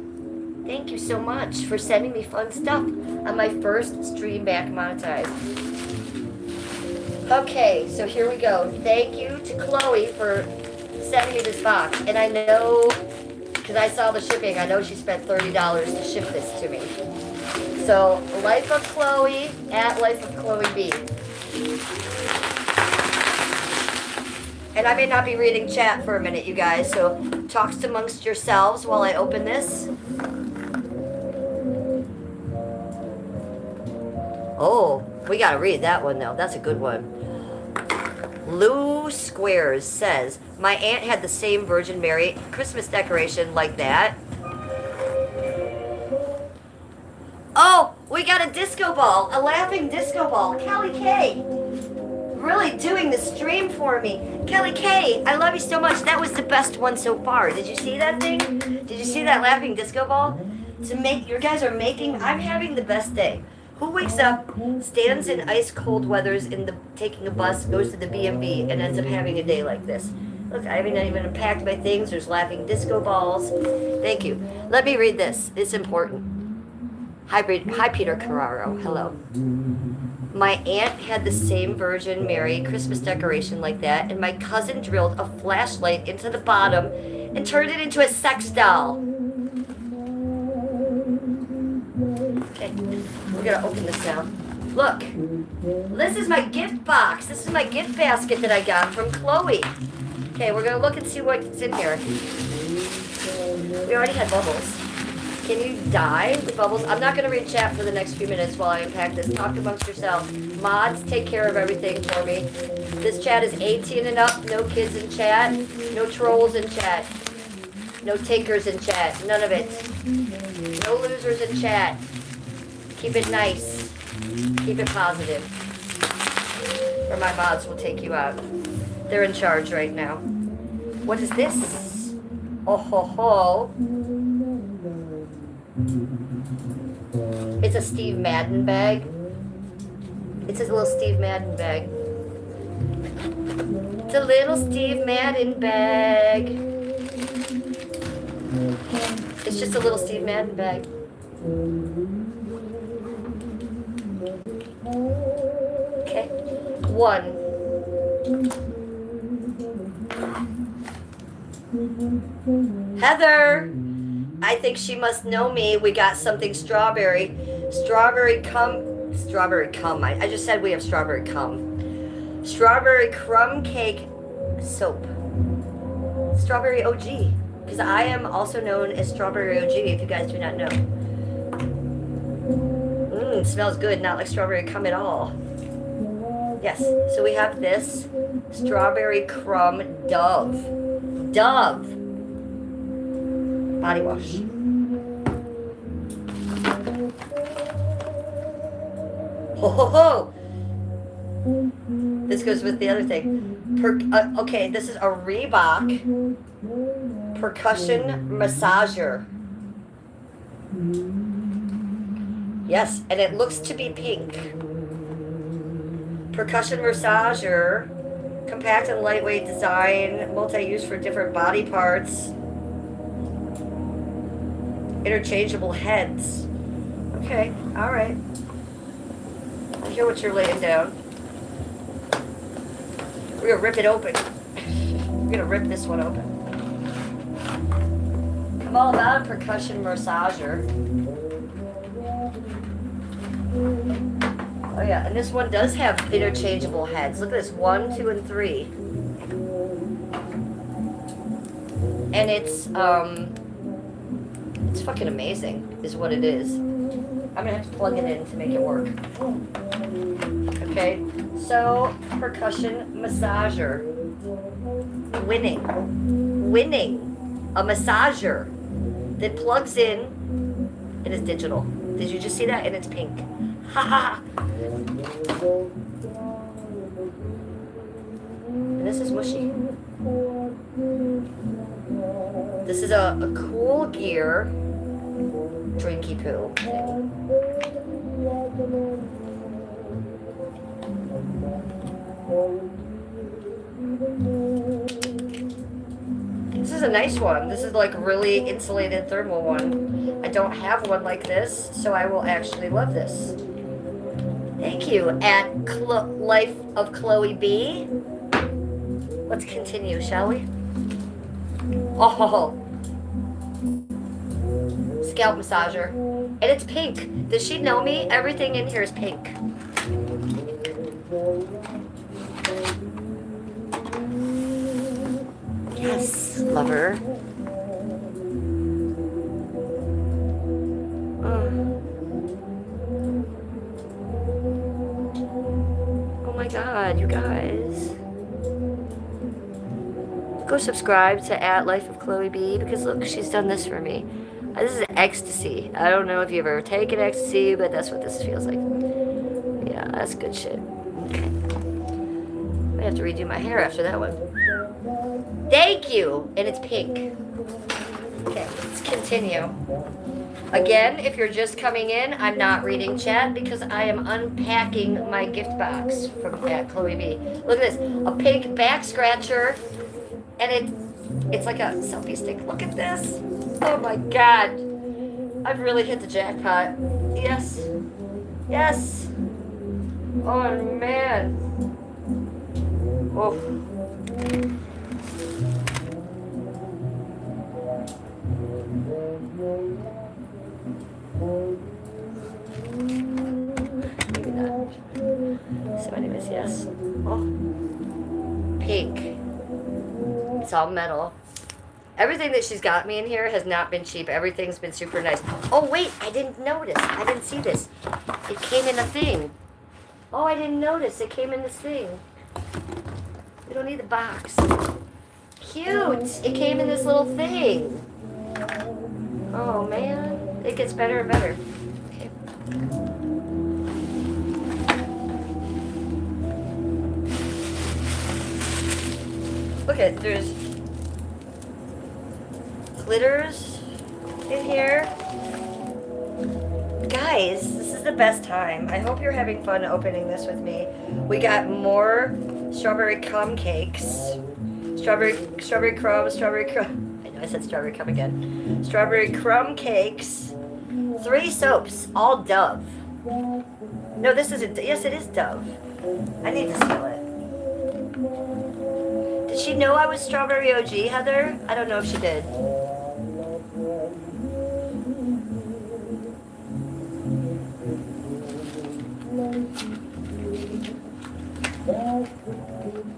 thank you so much for sending me fun stuff on my first stream back monetized. Okay, so here we go. Thank you to Chloe for sending me this box. And I know, because I saw the shipping, I know she spent $30 to ship this to me. So, Life of Chloe at Life of Chloe B. And I may not be reading chat for a minute, you guys, so talk amongst yourselves while I open this. Oh, we gotta read that one, though. That's a good one. Lou Squares says, my aunt had the same Virgin Mary Christmas decoration like that. Oh, we got a disco ball, a laughing disco ball. Kelly K. Really doing the stream for me. Kelly K, I love you so much. That was the best one so far. Did you see that thing? Did you see that laughing disco ball? You guys are making, I'm having the best day. Who wakes up, stands in ice cold weathers taking a bus, goes to the B&B, and ends up having a day like this? Look, I haven't even unpacked my things. There's laughing disco balls. Thank you. Let me read this. It's important. Hi, Peter Carraro. Hello. My aunt had the same Virgin Mary Christmas decoration like that, and my cousin drilled a flashlight into the bottom and turned it into a sex doll. Okay, we're gonna open this now. Look, this is my gift box. This is my gift basket that I got from Chloe. Okay, we're gonna look and see what's in here. We already had bubbles. Can you die with bubbles? I'm not going to read chat for the next few minutes while I unpack this. Talk amongst yourself. Mods, take care of everything for me. This chat is 18 and up. No kids in chat. No trolls in chat. No takers in chat. None of it. No losers in chat. Keep it nice. Keep it positive. Or my mods will take you out. They're in charge right now. What is this? Oh ho ho. It's a Steve Madden bag. It's a little Steve Madden bag. It's a little Steve Madden bag. It's just a little Steve Madden bag. Okay. 1. Heather! I think she must know me. We got something strawberry. Strawberry cum. I just said we have strawberry cum. Strawberry crumb cake soap. Strawberry OG. Because I am also known as Strawberry OG, if you guys do not know. Mmm, smells good. Not like strawberry cum at all. Yes, so we have this Strawberry Crumb Dove body wash. Ho ho ho! This goes with the other thing. Okay, this is a Reebok percussion massager. Yes, and it looks to be pink. Percussion massager, compact and lightweight design, multi-use for different body parts, interchangeable heads. Okay, all right. I hear what you're laying down. We're gonna rip it open. We're gonna rip this one open. I'm all about a percussion massager. Oh yeah, and this one does have interchangeable heads. Look at this, 1, 2, and 3. And it's fucking amazing, is what it is. I'm gonna have to plug it in to make it work. Okay, so percussion massager. Winning. A massager that plugs in and is digital. Did you just see that? And it's pink. Ha ha! And this is mushy. This is a cool gear drinky poo thing. This is a nice one. This is like really insulated thermal one. I don't have one like this, so I will actually love this. Thank you. At Life of Chloe B. Let's continue, shall we? Oh, scalp massager. And it's pink. Does she know me? Everything in here is pink. Yes, lover. Oh my God, you guys. Go subscribe to at Life of Chloe B, because look, she's done this for me. This is ecstasy. I don't know if you've ever taken ecstasy, but that's what this feels like. Yeah, that's good shit. Okay. I have to redo my hair after that one. Thank you! And it's pink. Okay, let's continue. Again, if you're just coming in, I'm not reading chat because I am unpacking my gift box from at Chloe B. Look at this. A pink back scratcher. And it's like a selfie stick. Look at this. Oh my God. I've really hit the jackpot. Yes. Yes. Oh man. Oh. Maybe not. Somebody miss yes. Oh. Pink. It's all metal. Everything that she's got me in here has not been cheap. Everything's been super nice. Oh, wait. I didn't notice. I didn't see this. It came in a thing. Oh, I didn't notice. It came in this thing. We don't need the box. Cute. It came in this little thing. Oh, man. It gets better and better. Okay. Look at, there's glitters in here. Guys, this is the best time. I hope you're having fun opening this with me. We got more strawberry crumb cakes. Strawberry crumb. I I said strawberry crumb again. Strawberry crumb cakes. 3 soaps, all Dove. No, this isn't. Yes, it is Dove. I need to smell it. Did she know I was Strawberry OG, Heather? I don't know if she did.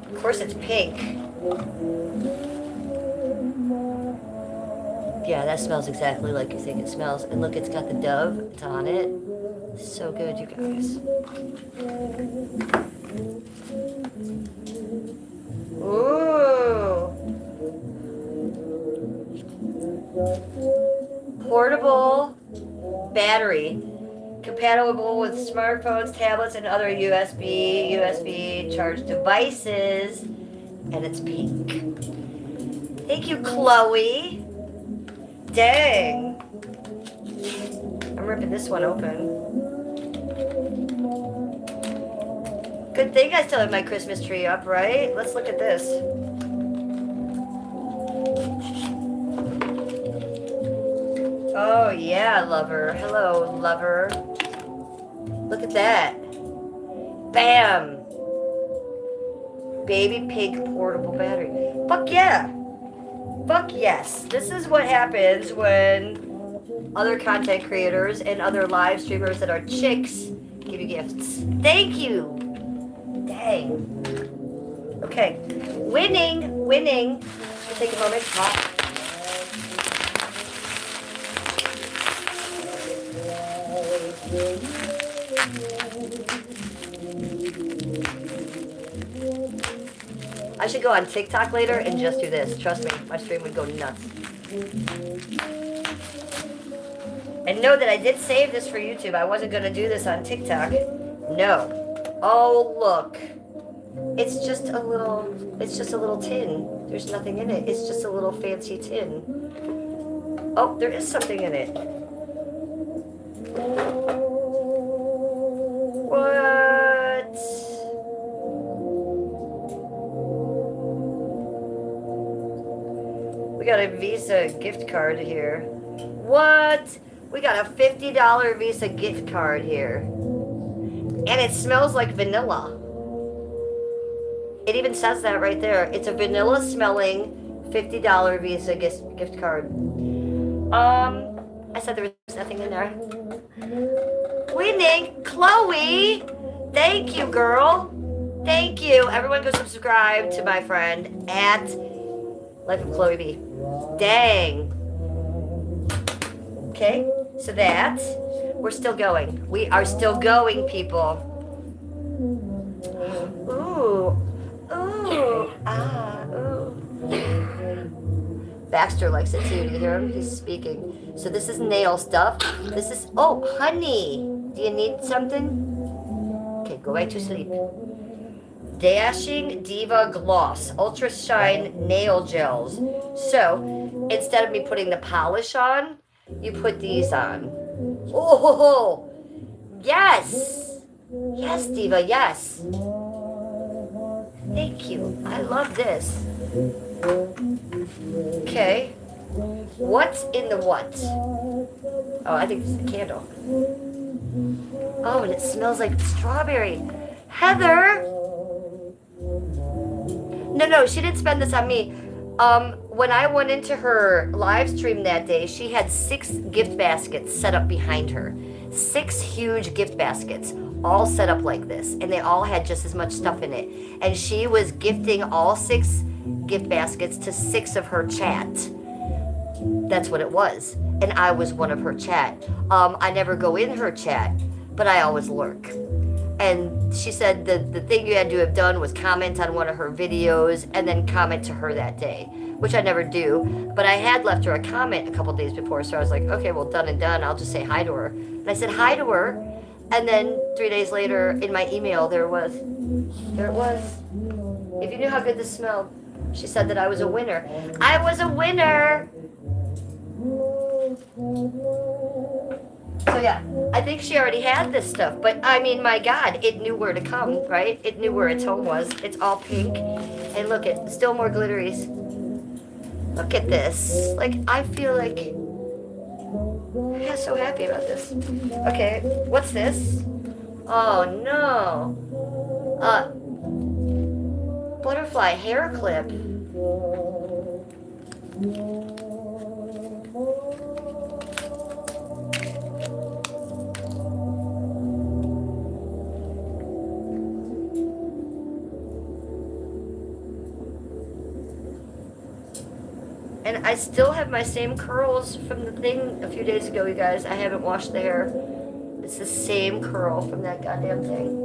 Of course, it's pink. Yeah, that smells exactly like you think it smells. And look, it's got the Dove. It's on it. So good, you guys. Ooh. Portable battery. Compatible with smartphones, tablets, and other USB charged devices. And it's pink. Thank you, Chloe. Dang. I'm ripping this one open. Good thing I still have my Christmas tree up, right? Let's look at this. Oh, yeah, lover. Hello, lover. Look at that. Bam. Baby pink portable battery. Fuck yeah. Fuck yes. This is what happens when other content creators and other live streamers that are chicks give you gifts. Thank you. Dang. Okay. Winning. Take a moment. Pop. I should go on TikTok later and just do this. Trust me, my stream would go nuts. And know that I did save this for YouTube. I wasn't going to do this on TikTok. No. Oh, look. It's just a little tin. There's nothing in it. It's just a little fancy tin. Oh, there is something in it. What? We got a Visa gift card here. What? We got a $50 Visa gift card here. And it smells like vanilla. It even says that right there. It's a vanilla smelling $50 Visa gift card. I said there was nothing in there. Winning, Chloe. Thank you, girl. Thank you. Everyone go subscribe to my friend at Life of Chloe B. Dang. Okay, so that we're still going. We are still going, people. Ooh. Baxter likes it too. Do you hear him? He's speaking. So this is nail stuff. This is, oh, honey. Do you need something? Okay, go back to sleep. Dashing Diva Gloss Ultra Shine Nail Gels. So, instead of me putting the polish on, you put these on. Oh, yes. Yes, Diva, yes. Thank you. I love this. Okay. What's in the what? Oh, I think it's the candle. Oh, and it smells like strawberry. Heather! No, she didn't spend this on me. When I went into her live stream that day, she had 6 gift baskets set up behind her. 6 huge gift baskets, all set up like this. And they all had just as much stuff in it. And she was gifting all 6 gift baskets to 6 of her chat. That's what it was. And I was one of her chat. I never go in her chat, but I always lurk. And she said the thing you had to have done was comment on one of her videos and then comment to her that day, which I never do. But I had left her a comment a couple days before, so I was like, okay, well, done and done. I'll just say hi to her. And I said hi to her. And then 3 days later in my email, there it was. If you knew how good this smelled. She said that I was a winner. I was a winner! So yeah, I think she already had this stuff. But I mean, my God, it knew where to come, right? It knew where its home was. It's all pink. And look, it's still more glitteries. Look at this. Like, I feel like I'm so happy about this. Okay, what's this? Oh no. Butterfly hair clip. And I still have my same curls from the thing a few days ago, you guys. I haven't washed the hair. It's the same curl from that goddamn thing.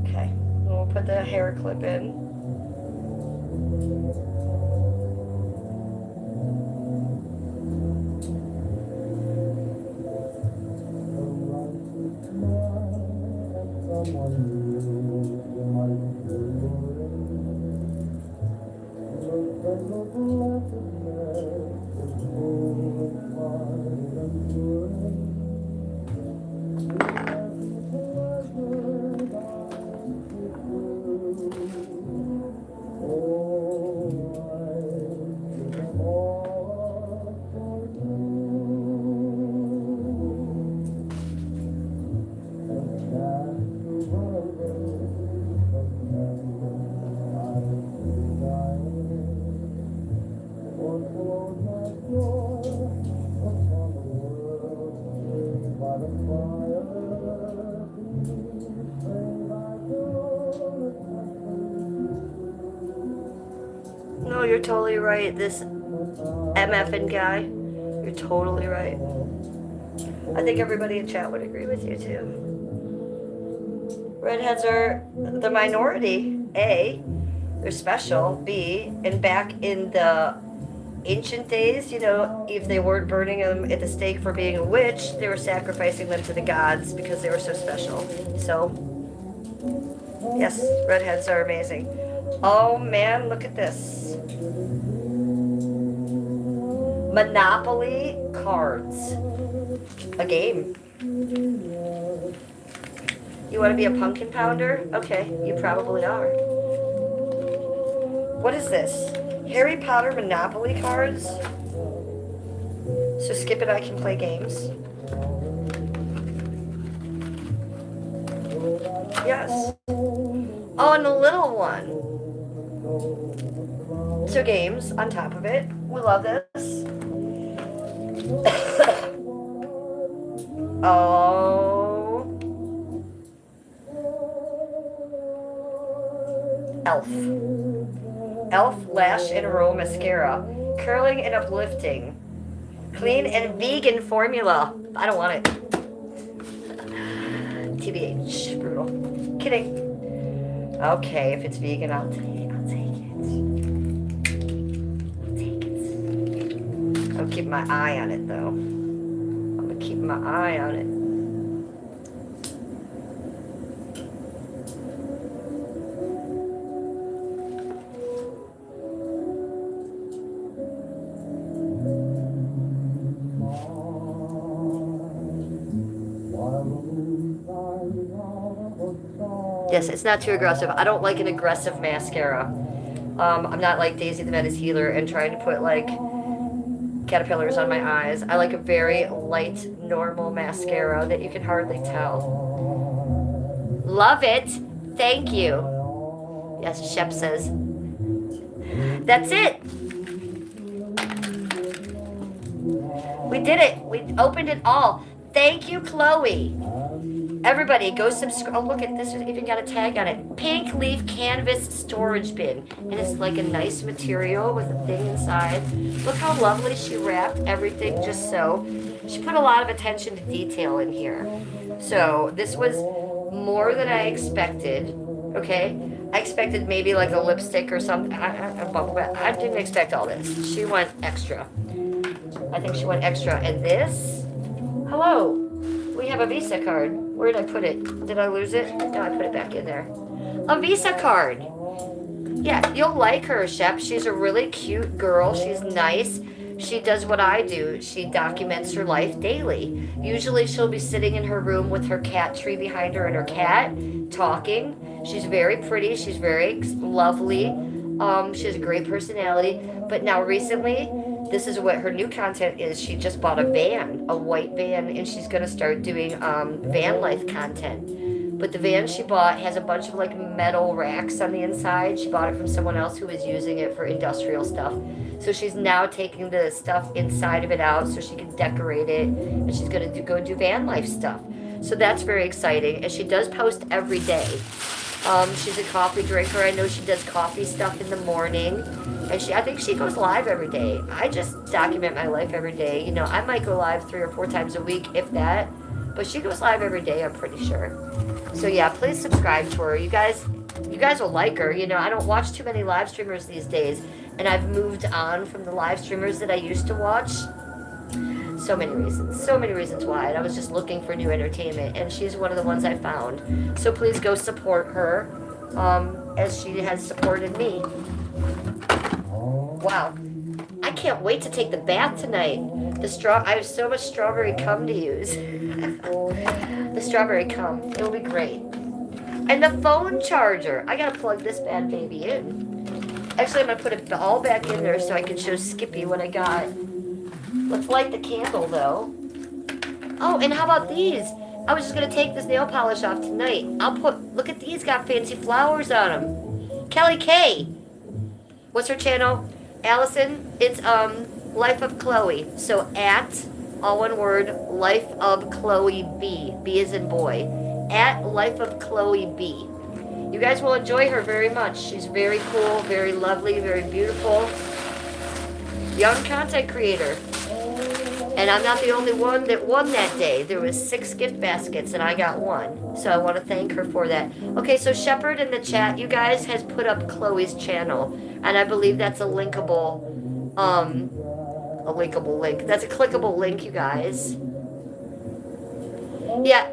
Okay, we'll put the hair clip in. No, you're totally right. This MFing guy, you're totally right. I think everybody in chat would agree with you too. Redheads are the minority, A. They're special, B. And back in the ancient days, you know, if they weren't burning them at the stake for being a witch, they were sacrificing them to the gods because they were so special. So, yes, redheads are amazing. Oh man, look at this. Monopoly cards. A game. You want to be a pumpkin pounder? Okay, you probably are. What is this? Harry Potter Monopoly cards? So Skip and I can play games? Yes. Oh, and the little one. So games on top of it. We love this. Oh. Elf. Elf Lash and Roll Mascara. Curling and uplifting. Clean and vegan formula. I don't want it. TBH. Brutal. Kidding. Okay, if it's vegan, I'll take it. I'll take it. I'll keep my eye on it, though. I'm going to keep my eye on it. Yes, it's not too aggressive. I don't like an aggressive mascara. I'm not like Daisy the Venice Healer and trying to put like caterpillars on my eyes. I like a very light, normal mascara that you can hardly tell. Love it. Thank you. Yes, Shep says. That's it. We did it. We opened it all. Thank you, Chloe. Everybody, go subscribe. Oh, look at this. It's even got a tag on it. Pink leaf canvas storage bin. And it's like a nice material with a thing inside. Look how lovely she wrapped everything just so. She put a lot of attention to detail in here. So this was more than I expected. Okay? I expected maybe like a lipstick or something. I didn't expect all this. She went extra. I think she went extra. And this? Hello. We have a Visa card. Where did I put it? Did I lose it? No, I put it back in there. A Visa card. Yeah, you'll like her, Shep. She's a really cute girl. She's nice. she does what I do. She documents her life daily. Usually she'll be sitting in her room with her cat tree behind her and her cat talking. She's very pretty. She's very lovely. She has a great personality. But now recently, this is what her new content is. She just bought a van, a white van, and she's going to start doing van life content. But the van she bought has a bunch of like metal racks on the inside. She bought it from someone else who was using it for industrial stuff. So she's now taking the stuff inside of it out so she can decorate it, and she's going to go do van life stuff. So that's very exciting, and she does post every day. She's a coffee drinker. I know she does coffee stuff in the morning, and I think she goes live every day. I just document my life every day. You know, I might go live 3 or 4 times a week, if that, but she goes live every day, I'm pretty sure. So yeah, please subscribe to her. You guys will like her. You know, I don't watch too many live streamers these days, and I've moved on from the live streamers that I used to watch. So many reasons why. And I was just looking for new entertainment, and she's one of the ones I found. So please go support her, as she has supported me. Wow. I can't wait to take the bath tonight. I have so much strawberry cum to use. The strawberry cum. It'll be great. And the phone charger. I gotta plug this bad baby in. Actually, I'm gonna put it all back in there so I can show Skippy what I got. Let's light the candle, though. Oh, and how about these? I was just going to take this nail polish off tonight. Look at these, got fancy flowers on them. Kelly K. What's her channel? Allison, it's Life of Chloe. So at, all one word, Life of Chloe B. B as in boy. At Life of Chloe B. You guys will enjoy her very much. She's very cool, very lovely, very beautiful. Young content creator. And I'm not the only one that won that day. There was 6 gift baskets and I got 1. So I want to thank her for that. Okay, so Shepherd in the chat, you guys, has put up Chloe's channel. And I believe that's a linkable link. That's a clickable link, you guys. Yeah.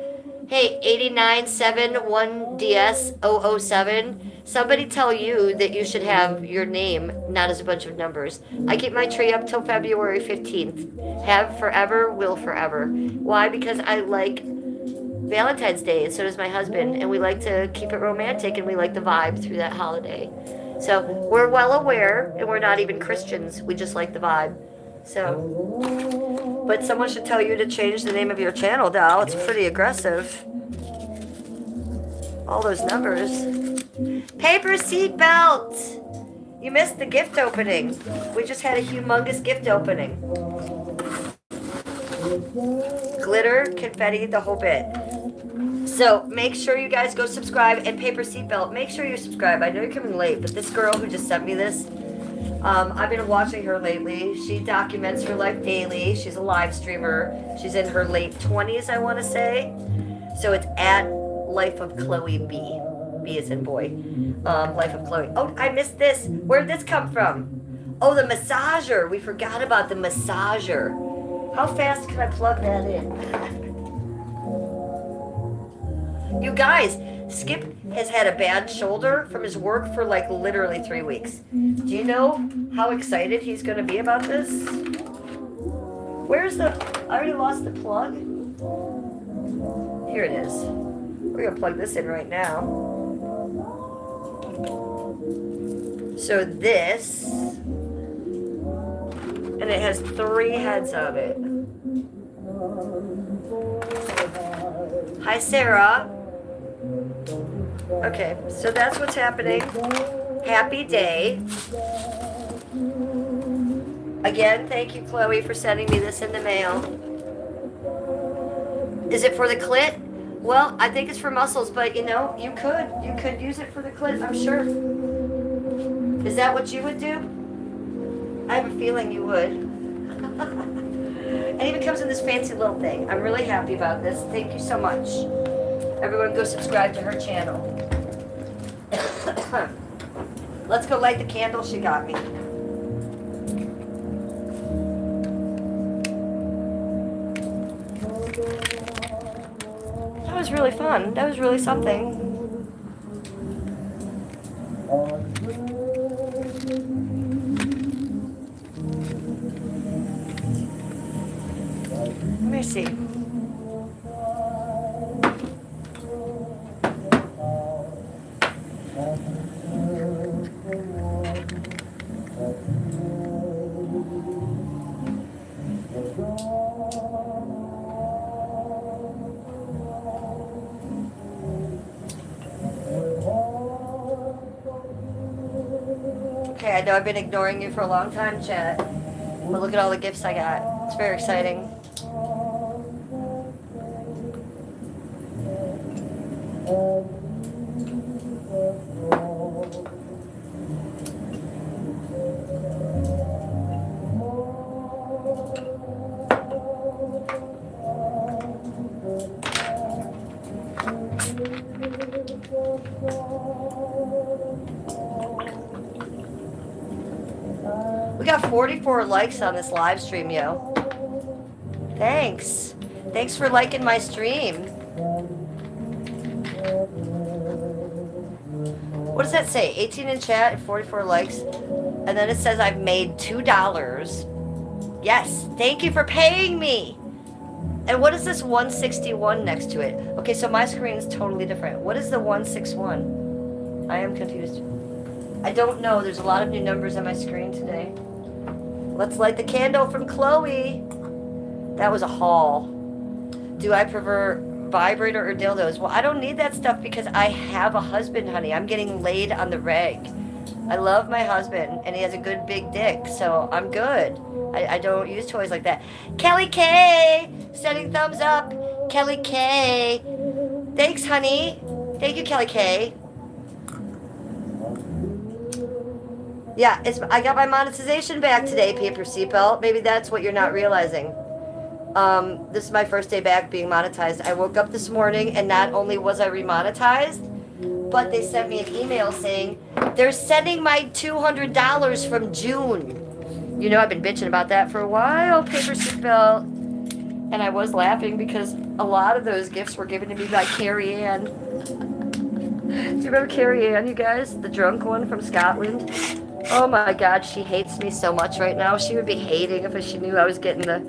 Hey, 897-1DS-007. Somebody tell you that you should have your name, not as a bunch of numbers. I keep my tree up till February 15th. Have forever, will forever. Why? Because I like Valentine's Day, and so does my husband, and we like to keep it romantic, and we like the vibe through that holiday. So we're well aware, and we're not even Christians. We just like the vibe. So, but someone should tell you to change the name of your channel, doll. It's pretty aggressive. All those numbers. Paper seat belt. You missed the gift opening. We just had a humongous gift opening. Glitter, confetti, the whole bit. So make sure you guys go subscribe, and Paper Seatbelt, make sure you subscribe. I know you're coming late, but this girl who just sent me this, I've been watching her lately. She documents her life daily. She's a live streamer. She's in her late 20s, I want to say. So it's at Life of Chloe B. B as in boy. Life of Chloe. Oh, I missed this. Where did this come from? Oh, the massager. We forgot about the massager. How fast can I plug that in? You guys, Skip has had a bad shoulder from his work for like literally 3 weeks. Do you know how excited he's going to be about this? Where's I already lost the plug. Here it is. We're going to plug this in right now. So this, and it has 3 heads of it. Hi, Sarah. Okay, so that's what's happening. Happy day. Again, thank you, Chloe, for sending me this in the mail. Is it for the clit? Well, I think it's for muscles, but you know, you could use it for the clit, I'm sure. Is that what you would do? I have a feeling you would. And it even comes in this fancy little thing. I'm really happy about this. Thank you so much. Everyone go subscribe to her channel. Let's go light the candle she got me. That was really fun. That was really something. me see. Okay, I know I've been ignoring you for a long time, chat. But look at all the gifts I got. It's very exciting. We got 44 likes on this live stream, yo. Thanks. Thanks for liking my stream. What does that say? 18 in chat and 44 likes. And then it says I've made $2. Yes. Thank you for paying me. And what is this 161 next to it? Okay, so my screen is totally different. What is the 161? I am confused. I don't know. There's a lot of new numbers on my screen today. Let's light the candle from Chloe. That was a haul. Do I prefer vibrator or dildos? Well, I don't need that stuff because I have a husband, honey. I'm getting laid on the reg. I love my husband, and he has a good big dick, so I'm good. I don't use toys like that. Kelly K, sending thumbs up. Kelly K. Thanks, honey. Thank you, Kelly K. Yeah, I got my monetization back today, paper seatbelt. Maybe that's what you're not realizing. This is my first day back being monetized. I woke up this morning and not only was I remonetized, but they sent me an email saying they're sending my $200 from June. You know, I've been bitching about that for a while, paper seatbelt. And I was laughing because a lot of those gifts were given to me by Carrie Ann. Do you remember Carrie Ann, you guys? The drunk one from Scotland? Oh my God, she hates me so much right now. She would be hating if she knew I was getting her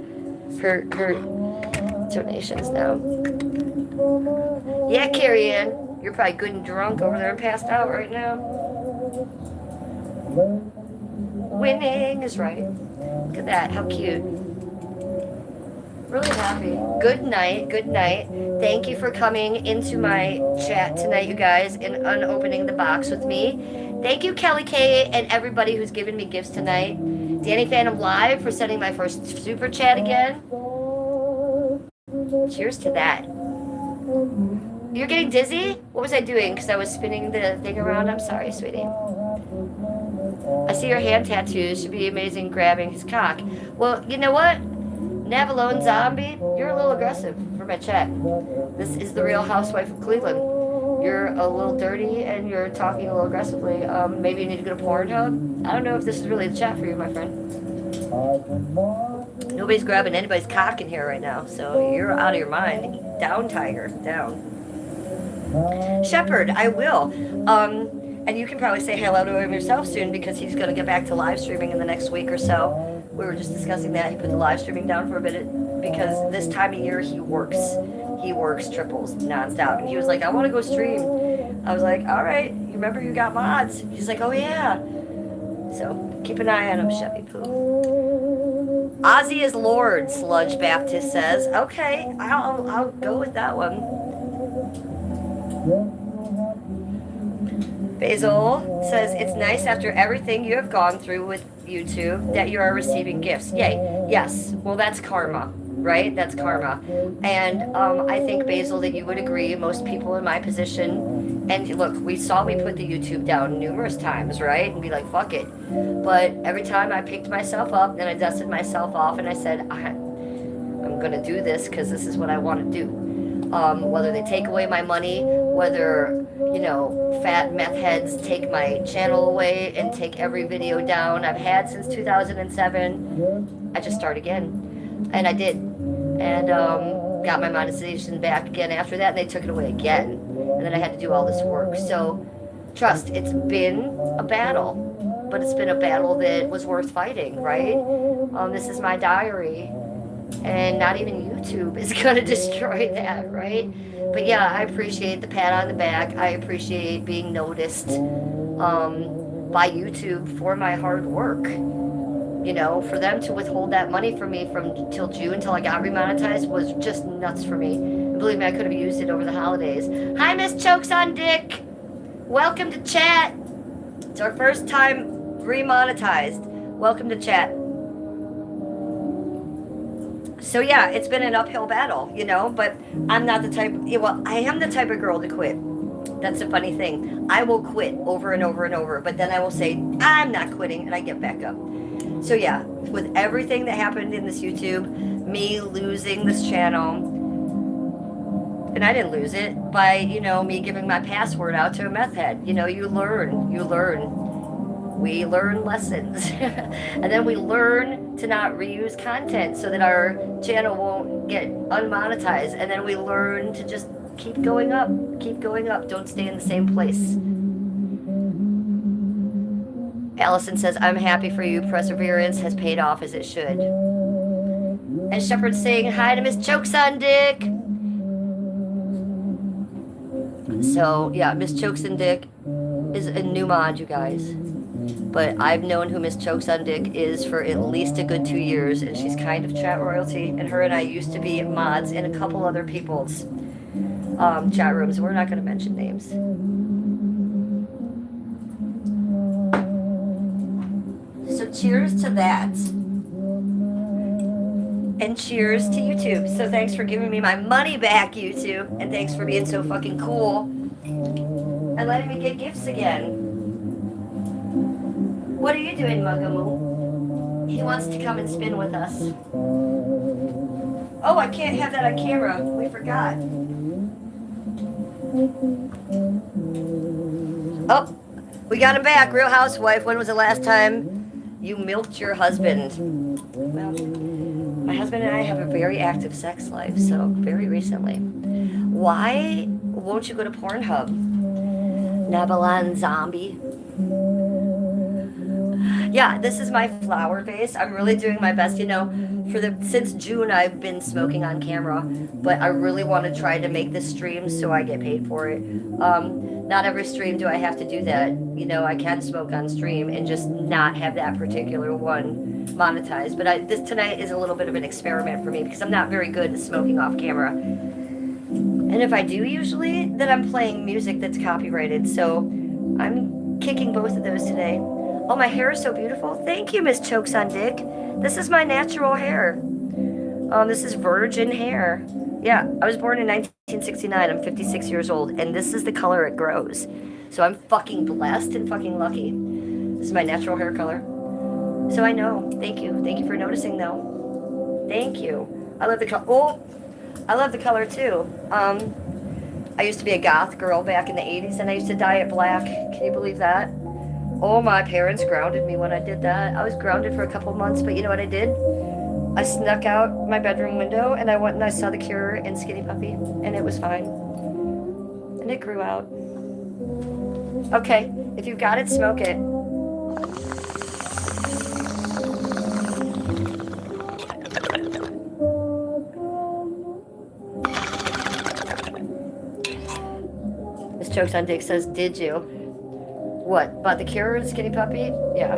donations now. Yeah, Carrie Ann, you're probably good and drunk over there and passed out right now. Winning is right. Look at that, how cute. Really happy. Good night, good night. Thank you for coming into my chat tonight, you guys, and unopening the box with me. Thank you, Kelly K, and everybody who's given me gifts tonight. Danny Phantom Live for sending my first super chat again. Cheers to that. You're getting dizzy? What was I doing? Because I was spinning the thing around. I'm sorry, sweetie. I see your hand tattoos. Should be amazing grabbing his cock. Well, you know what? Navalone Zombie, you're a little aggressive for my chat. This is the Real Housewife of Cleveland. You're a little dirty and you're talking a little aggressively. Maybe you need to go to Pornhub. I don't know if this is really the chat for you, my friend. Nobody's grabbing anybody's cock in here right now, so you're out of your mind. Down, Tiger, down. Shepherd, I will. And you can probably say hello to him yourself soon because he's going to get back to live streaming in the next week or so. We were just discussing that. He put the live streaming down for a bit because this time of year he works. He works triples nonstop. And he was like, I want to go stream. I was like, all right. You remember you got mods? He's like, oh yeah. So keep an eye on him, Chevy Poo. Ozzy is Lord, Sludge Baptist says. Okay, I'll go with that one. Basil says, it's nice after everything you have gone through with YouTube that you are receiving gifts. Yay. Yes. Well, that's karma, right? That's karma. And I think, Basil, that you would agree, most people in my position, and look, we put the YouTube down numerous times, right? And be like, fuck it. But every time I picked myself up, then I dusted myself off and I said, I'm going to do this because this is what I want to do. Whether they take away my money, whether, you know, fat meth heads take my channel away and take every video down I've had since 2007, I just start again. And I did. And got my monetization back again after that, and they took it away again. And then I had to do all this work. So, trust, it's been a battle. But it's been a battle that was worth fighting, right? This is my diary. And not even YouTube is going to destroy that, right? But yeah, I appreciate the pat on the back. I appreciate being noticed by YouTube for my hard work. You know, for them to withhold that money from me from till June till I got remonetized was just nuts for me. And believe me, I could have used it over the holidays. Hi, Miss Chokes on Dick. Welcome to chat. It's our first time remonetized. Welcome to chat. So yeah, it's been an uphill battle, you know, but I'm not the type, well, I am the type of girl to quit. That's the funny thing. I will quit over and over and over, but then I will say, I'm not quitting, and I get back up. So yeah, with everything that happened in this YouTube, me losing this channel, and I didn't lose it by, you know, me giving my password out to a meth head. You know, you learn. We learn lessons. And then we learn to not reuse content so that our channel won't get unmonetized. And then we learn to just keep going up, don't stay in the same place. Allison says, I'm happy for you. Perseverance has paid off as it should. And Shepard's saying hi to Miss Chokes on Dick. So, yeah, Miss Chokes on Dick is a new mod, you guys. But I've known who Miss Chokes on Dick is for at least a good 2 years, and she's kind of chat royalty. And her and I used to be mods in a couple other people's chat rooms. We're not going to mention names. So cheers to that. And cheers to YouTube. So thanks for giving me my money back, YouTube. And thanks for being so fucking cool. And letting me get gifts again. What are you doing, Mugamoo? He wants to come and spin with us. Oh, I can't have that on camera. We forgot. Oh, we got him back. Real Housewife. When was the last time you milked your husband? Well, my husband and I have a very active sex life, so very recently. Why won't you go to Pornhub? Nabalan Zombie. Yeah, this is my flower vase. I'm really doing my best, you know, since June I've been smoking on camera, but I really want to try to make this stream so I get paid for it. Not every stream do I have to do that. You know, I can smoke on stream and just not have that particular one monetized. But this tonight is a little bit of an experiment for me because I'm not very good at smoking off camera. And if I do usually, then I'm playing music that's copyrighted. So I'm kicking both of those today. Oh, my hair is so beautiful. Thank you, Miss Chokes on Dick. This is my natural hair. This is virgin hair. Yeah, I was born in 1969. I'm 56 years old, and this is the color it grows. So I'm fucking blessed and fucking lucky. This is my natural hair color. So I know. Thank you. Thank you for noticing, though. Thank you. I love the color. Oh, I love the color, too. I used to be a goth girl back in the 80s, and I used to dye it black. Can you believe that? Oh, my parents grounded me when I did that. I was grounded for a couple months, but you know what I did? I snuck out my bedroom window, and I went and I saw The Cure and Skinny Puppy, and it was fine. And it grew out. Okay, if you've got it, smoke it. Miss Chokes on Dick says, did you? What, about The Cure and Skinny Puppy? Yeah.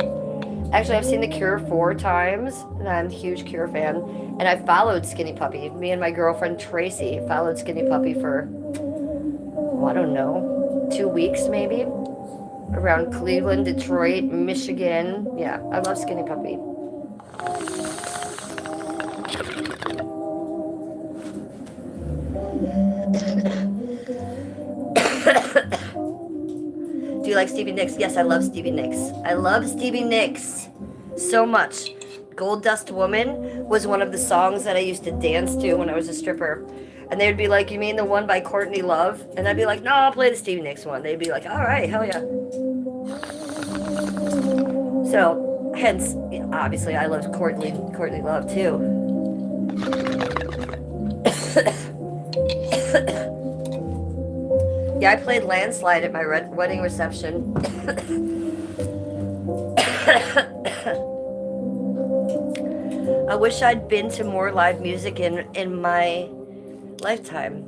Actually, I've seen The Cure 4 times, and I'm a huge Cure fan. And I followed Skinny Puppy. Me and my girlfriend Tracy followed Skinny Puppy for, oh, I don't know, 2 weeks maybe? Around Cleveland, Detroit, Michigan. Yeah, I love Skinny Puppy. Do you like Stevie Nicks? Yes, I love Stevie Nicks. I love Stevie Nicks so much. Gold Dust Woman was one of the songs that I used to dance to when I was a stripper. And they would be like, you mean the one by Courtney Love? And I'd be like, no, I'll play the Stevie Nicks one. They'd be like, all right, hell yeah. So, hence, obviously, I loved Courtney Love too. Yeah, I played Landslide at my wedding reception. I wish I'd been to more live music in my lifetime.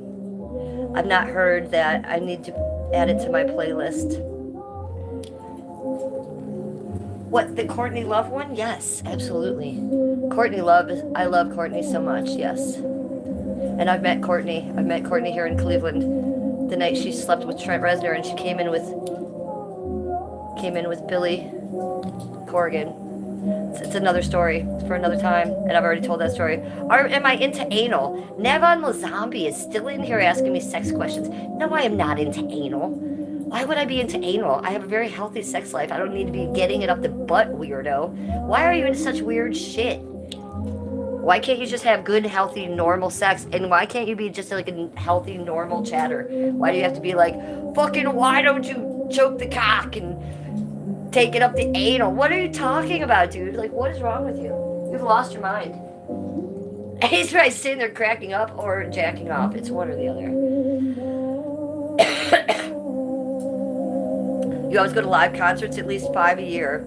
I've not heard that. I need to add it to my playlist. What, the Courtney Love one? Yes, absolutely. Courtney Love, I love Courtney so much, yes. And I've met Courtney. I've met Courtney here in Cleveland the night she slept with Trent Reznor, and she came in with Billy Corrigan. It's another story for another time, and I've already told that story. Am I into anal? Navon Lazambi is still in here asking me sex questions. No, I am not into anal. Why would I be into anal? I have a very healthy sex life. I don't need to be getting it up the butt, weirdo. Why are you into such weird shit? Why can't you just have good, healthy, normal sex? And why can't you be just like a healthy, normal chatter? Why do you have to be like, fucking, why don't you choke the cock and take it up the anal? What are you talking about, dude? Like, what is wrong with you? You've lost your mind. He's probably sitting there cracking up or jacking off. It's one or the other. You always go to live concerts, at least 5 a year.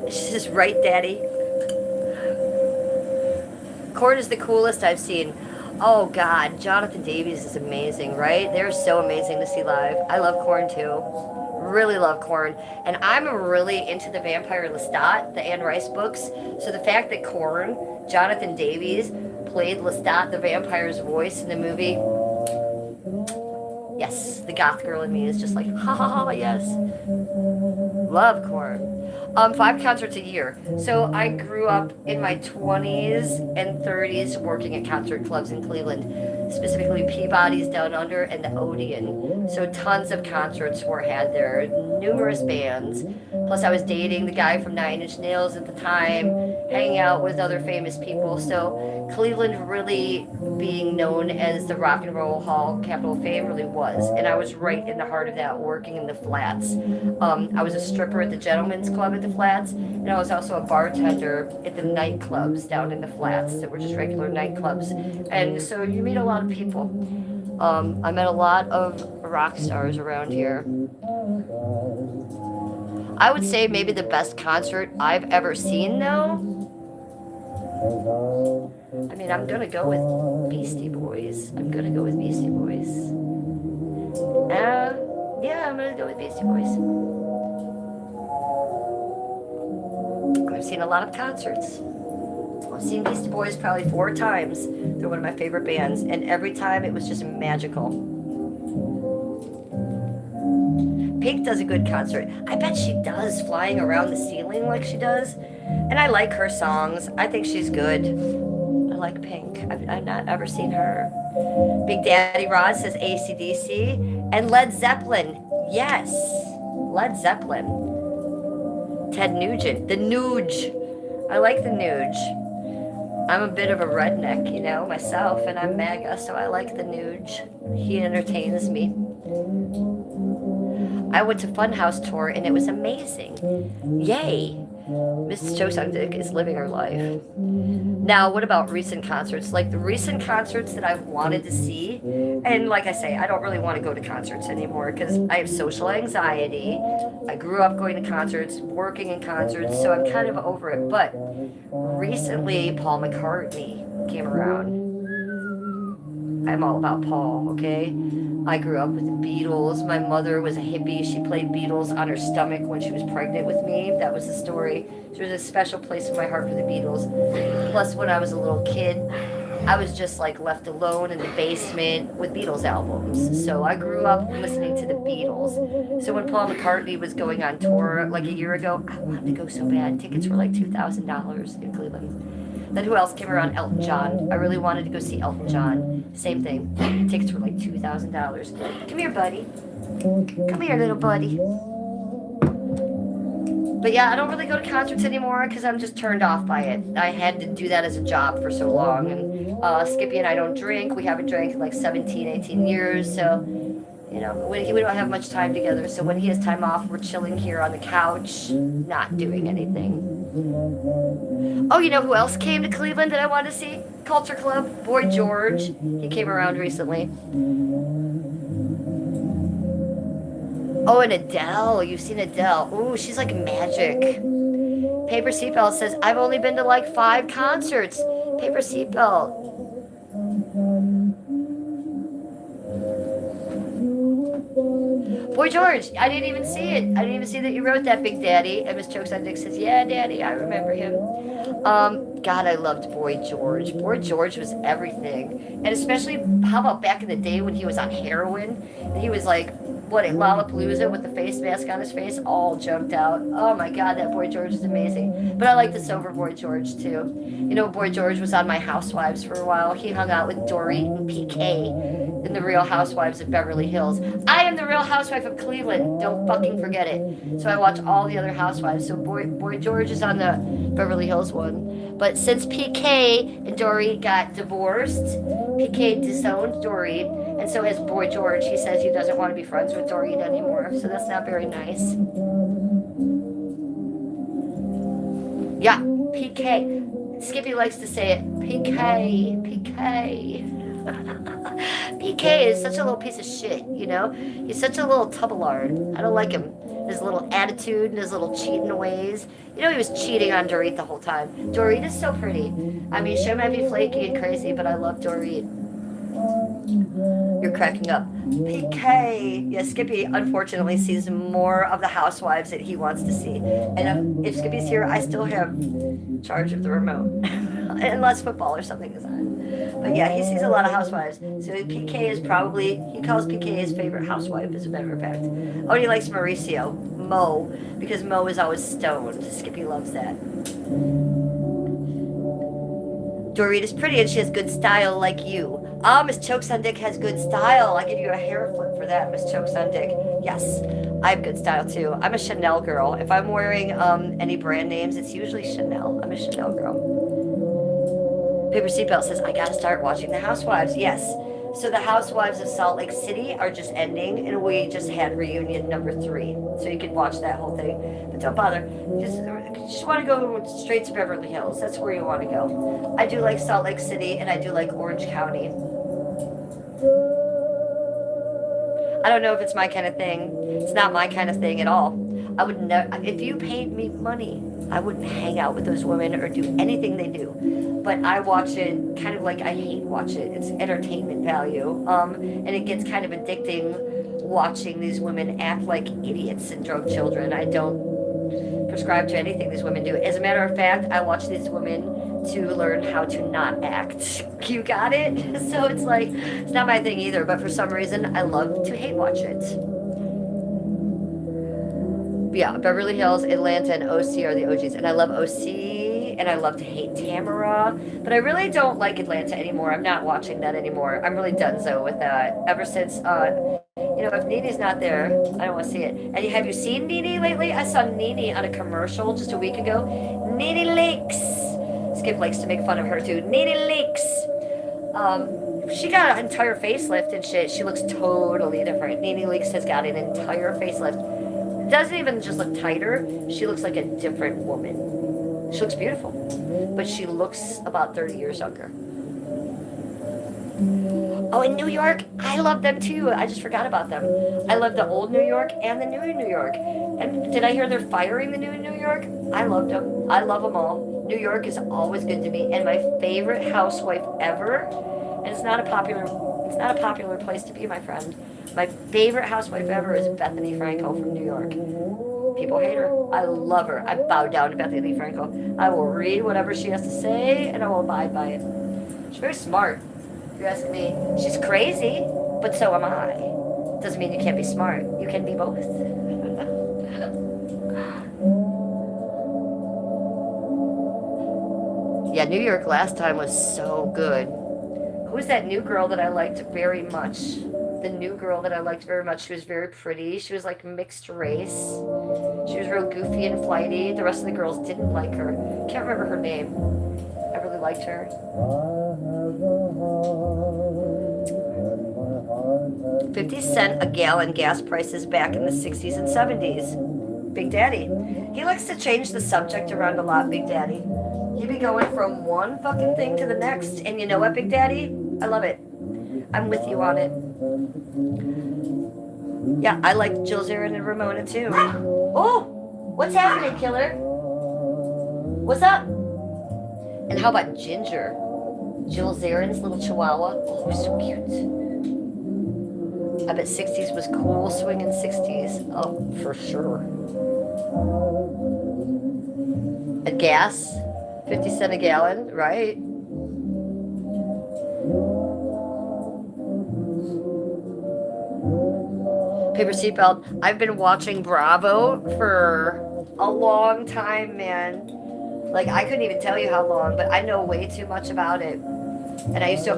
She says, right, Daddy? Korn is the coolest I've seen. Oh, God. Jonathan Davies is amazing, right? They're so amazing to see live. I love Korn, too. Really love Korn. And I'm really into the Vampire Lestat, the Anne Rice books. So the fact that Korn, Jonathan Davies, played Lestat, the vampire's voice in the movie... Yes, the goth girl in me is just like, ha ha ha, yes. Love Korn. 5 concerts a year. So I grew up in my 20s and 30s working at concert clubs in Cleveland, specifically Peabody's Down Under and the Odeon. So tons of concerts were had there, numerous bands. Plus I was dating the guy from 9 Inch Nails at the time, hanging out with other famous people. So Cleveland really being known as the Rock and Roll Hall Capital of Fame really was. And I was right in the heart of that, working in the Flats. I was a stripper at the Gentlemen's Club at the Flats, and I was also a bartender at the nightclubs down in the Flats that were just regular nightclubs. And so you meet a lot of people. I met a lot of rock stars around here. I would say maybe the best concert I've ever seen, though. I mean, I'm gonna go with Beastie Boys. Yeah, I'm gonna go with Beastie Boys. I've seen a lot of concerts. I've seen Beastie Boys probably 4 times. They're one of my favorite bands, and every time it was just magical. Pink does a good concert. I bet she does, flying around the ceiling like she does. And I like her songs. I think she's good. I like Pink. I've not ever seen her. Big Daddy Rod says AC/DC. And Led Zeppelin. Yes. Led Zeppelin. Ted Nugent. The Nuge. I like the Nuge. I'm a bit of a redneck, you know, myself, and I'm MAGA, so I like the Nuge. He entertains me. I went to Funhouse tour, and it was amazing. Yay! Mrs. Chosung is living her life. Now, what about recent concerts? Like the recent concerts that I've wanted to see, and like I say, I don't really want to go to concerts anymore because I have social anxiety. I grew up going to concerts, working in concerts, so I'm kind of over it. But recently, Paul McCartney came around. I'm all about Paul, okay? I grew up with the Beatles. My mother was a hippie. She played Beatles on her stomach when she was pregnant with me. That was the story. There was a special place in my heart for the Beatles. Plus, when I was a little kid, I was just like left alone in the basement with Beatles albums. So I grew up listening to the Beatles. So when Paul McCartney was going on tour like a year ago, I wanted to go so bad. Tickets were like $2,000 in Cleveland. Then who else came around? Elton John. I really wanted to go see Elton John. Same thing. Tickets were like $2,000. Come here, buddy. Come here, little buddy. But yeah, I don't really go to concerts anymore because I'm just turned off by it. I had to do that as a job for so long. And Skippy and I don't drink. We haven't drank in like 17, 18 years. So, you know, we don't have much time together. So when he has time off, we're chilling here on the couch, not doing anything. Oh, you know who else came to Cleveland that I wanted to see? Culture Club. Boy George. He came around recently. Oh, and Adele. You've seen Adele. Ooh, she's like magic. Paper Seatbelt says, I've only been to like 5 concerts. Paper Seatbelt. Boy George, I didn't even see it. I didn't even see that you wrote that, Big Daddy. And Miss Chokes on Dick says, yeah, Daddy, I remember him. God, I loved Boy George. Boy George was everything. And especially, how about back in the day when he was on heroin? And he was like, what, at Lollapalooza with the face mask on his face, all jumped out. Oh my God, that Boy George is amazing. But I like the sober Boy George too. You know, Boy George was on my Housewives for a while. He hung out with Dorit and PK in the Real Housewives of Beverly Hills. I am the Real Housewife of Cleveland. Don't fucking forget it. So I watch all the other Housewives. So Boy George is on the Beverly Hills one. But since PK and Dorit got divorced, PK disowned Dorit. And so has Boy George. He says he doesn't want to be friends with Dorit anymore. So that's not very nice. Yeah, PK. Skippy likes to say it. PK. PK is such a little piece of shit, you know? He's such a little tubalard. I don't like him. His little attitude and his little cheating ways. You know, he was cheating on Dorit the whole time. Dorit is so pretty. I mean, she might be flaky and crazy, but I love Dorit. You're cracking up. PK. Yeah, Skippy unfortunately sees more of the Housewives that he wants to see. And if Skippy's here, I still have charge of the remote. Unless football or something is on. But yeah, he sees a lot of Housewives. So PK is probably, he calls PK his favorite housewife, as a matter of fact. Oh, and he likes Mauricio, Mo, because Mo is always stoned. Skippy loves that. Dorit is pretty and she has good style like you. Ah, Miss Chokes on Dick has good style. I give you a hair flip for that, Miss Chokes on Dick. Yes, I have good style too. I'm a Chanel girl. If I'm wearing any brand names, it's usually Chanel. I'm a Chanel girl. Paper Seatbelt says, I gotta start watching The Housewives. Yes. So The Housewives of Salt Lake City are just ending, and we just had reunion number 3. So you can watch that whole thing. But don't bother. Just want to go straight to Beverly Hills. That's where you want to go. I do like Salt Lake City, and I do like Orange County. I don't know if it's my kind of thing. It's not my kind of thing at all. I would never, if you paid me money, I wouldn't hang out with those women or do anything they do. But I watch it kind of like I hate watch it. It's entertainment value. And it gets kind of addicting watching these women act like idiots and drug children. I don't prescribe to anything these women do. As a matter of fact, I watch these women to learn how to not act. You got it? So it's like, it's not my thing either, but for some reason, I love to hate watch it. Yeah, Beverly Hills, Atlanta, and OC are the OGs. And I love OC, and I love to hate Tamara. But I really don't like Atlanta anymore. I'm not watching that anymore. I'm really donezo with that. Ever since, you know, if Nene's not there, I don't want to see it. And have you seen Nene lately? I saw Nene on a commercial just a week ago. Nene Leaks. Skip likes to make fun of her too. Nene Leaks. She got an entire facelift and shit. She looks totally different. Nene Leaks has got an entire facelift. Doesn't even just look tighter. She looks like a different woman. She looks beautiful, but she looks about 30 years younger. Oh, in New York, I love them too. I just forgot about them. I love the old New York and the new New York. And did I hear they're firing the new New York? I loved them. I love them all. New York is always good to me. And my favorite housewife ever, and it's not a popular place to be, my friend. My favorite housewife ever is Bethany Frankel from New York. People hate her. I love her. I bow down to Bethany Frankel. I will read whatever she has to say, and I will abide by it. She's very smart. If you ask me, she's crazy, but so am I. Doesn't mean you can't be smart. You can be both. Yeah, New York last time was so good. Who was that new girl that I liked very much? The new girl that I liked very much. She was very pretty. She was like mixed race. She was real goofy and flighty. The rest of the girls didn't like her. Can't remember her name. I really liked her. 50 cent a gallon gas prices back in the 60s and 70s. Big Daddy. He likes to change the subject around a lot, Big Daddy. He'd be going from one fucking thing to the next. And you know what, Big Daddy? I love it. I'm with you on it. Yeah, I like Jill Zarin and Ramona too. Oh, what's happening, killer? What's up? And how about Ginger? Jill Zarin's little chihuahua. Oh, so cute. I bet 60s was cool, swinging 60s. Oh, for sure. A gas, 50 cents a gallon, right? Paper seatbelt. I've been watching Bravo for a long time, man. Like, I couldn't even tell you how long, but I know way too much about it. And I used to,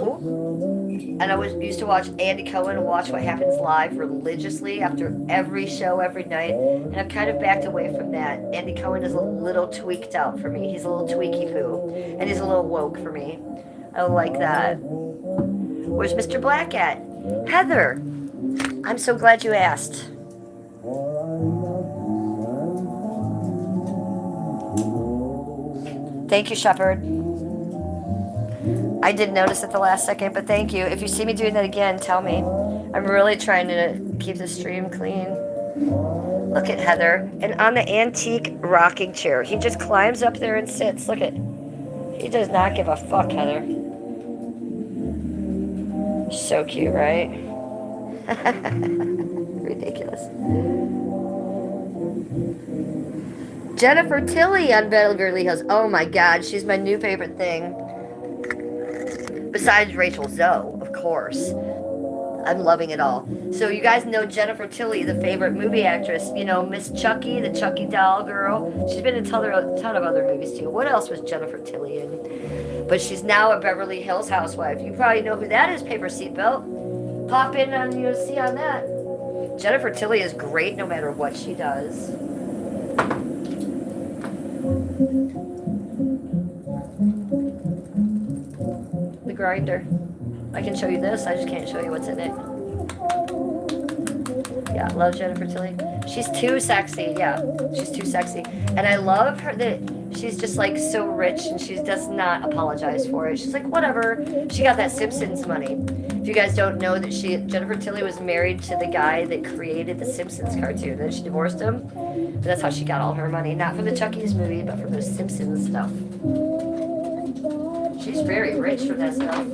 used to watch Andy Cohen Watch What Happens Live religiously after every show, every night. And I've kind of backed away from that. Andy Cohen is a little tweaked out for me. He's a little tweaky poo. And he's a little woke for me. I don't like that. Where's Mr. Black at? Heather, I'm so glad you asked. Thank you, Shepard. I did notice at the last second, but thank you. If you see me doing that again, tell me. I'm really trying to keep the stream clean. Look at Heather. And on the antique rocking chair, he just climbs up there and sits. Look at, he does not give a fuck, Heather. So cute, right? Ridiculous. Jennifer Tilly on Beverly Hills. Oh my God, she's my new favorite thing. Besides Rachel Zoe, of course. I'm loving it all. So you guys know Jennifer Tilly, the favorite movie actress. You know, Miss Chucky, the Chucky doll girl. She's been in a ton of other movies too. What else was Jennifer Tilly in? But she's now a Beverly Hills housewife. You probably know who that is, Paper Seatbelt. Pop in on see on that. Jennifer Tilly is great no matter what she does. The grinder. I can show you this, I just can't show you what's in it. Yeah, love Jennifer Tilly. She's too sexy, yeah. She's too sexy. And I love her that she's just like so rich and she does not apologize for it. She's like, whatever. She got that Simpsons money. If you guys don't know that Jennifer Tilly was married to the guy that created the Simpsons cartoon. Then she divorced him. But that's how she got all her money. Not from the Chucky's movie, but from the Simpsons stuff. She's very rich for that stuff.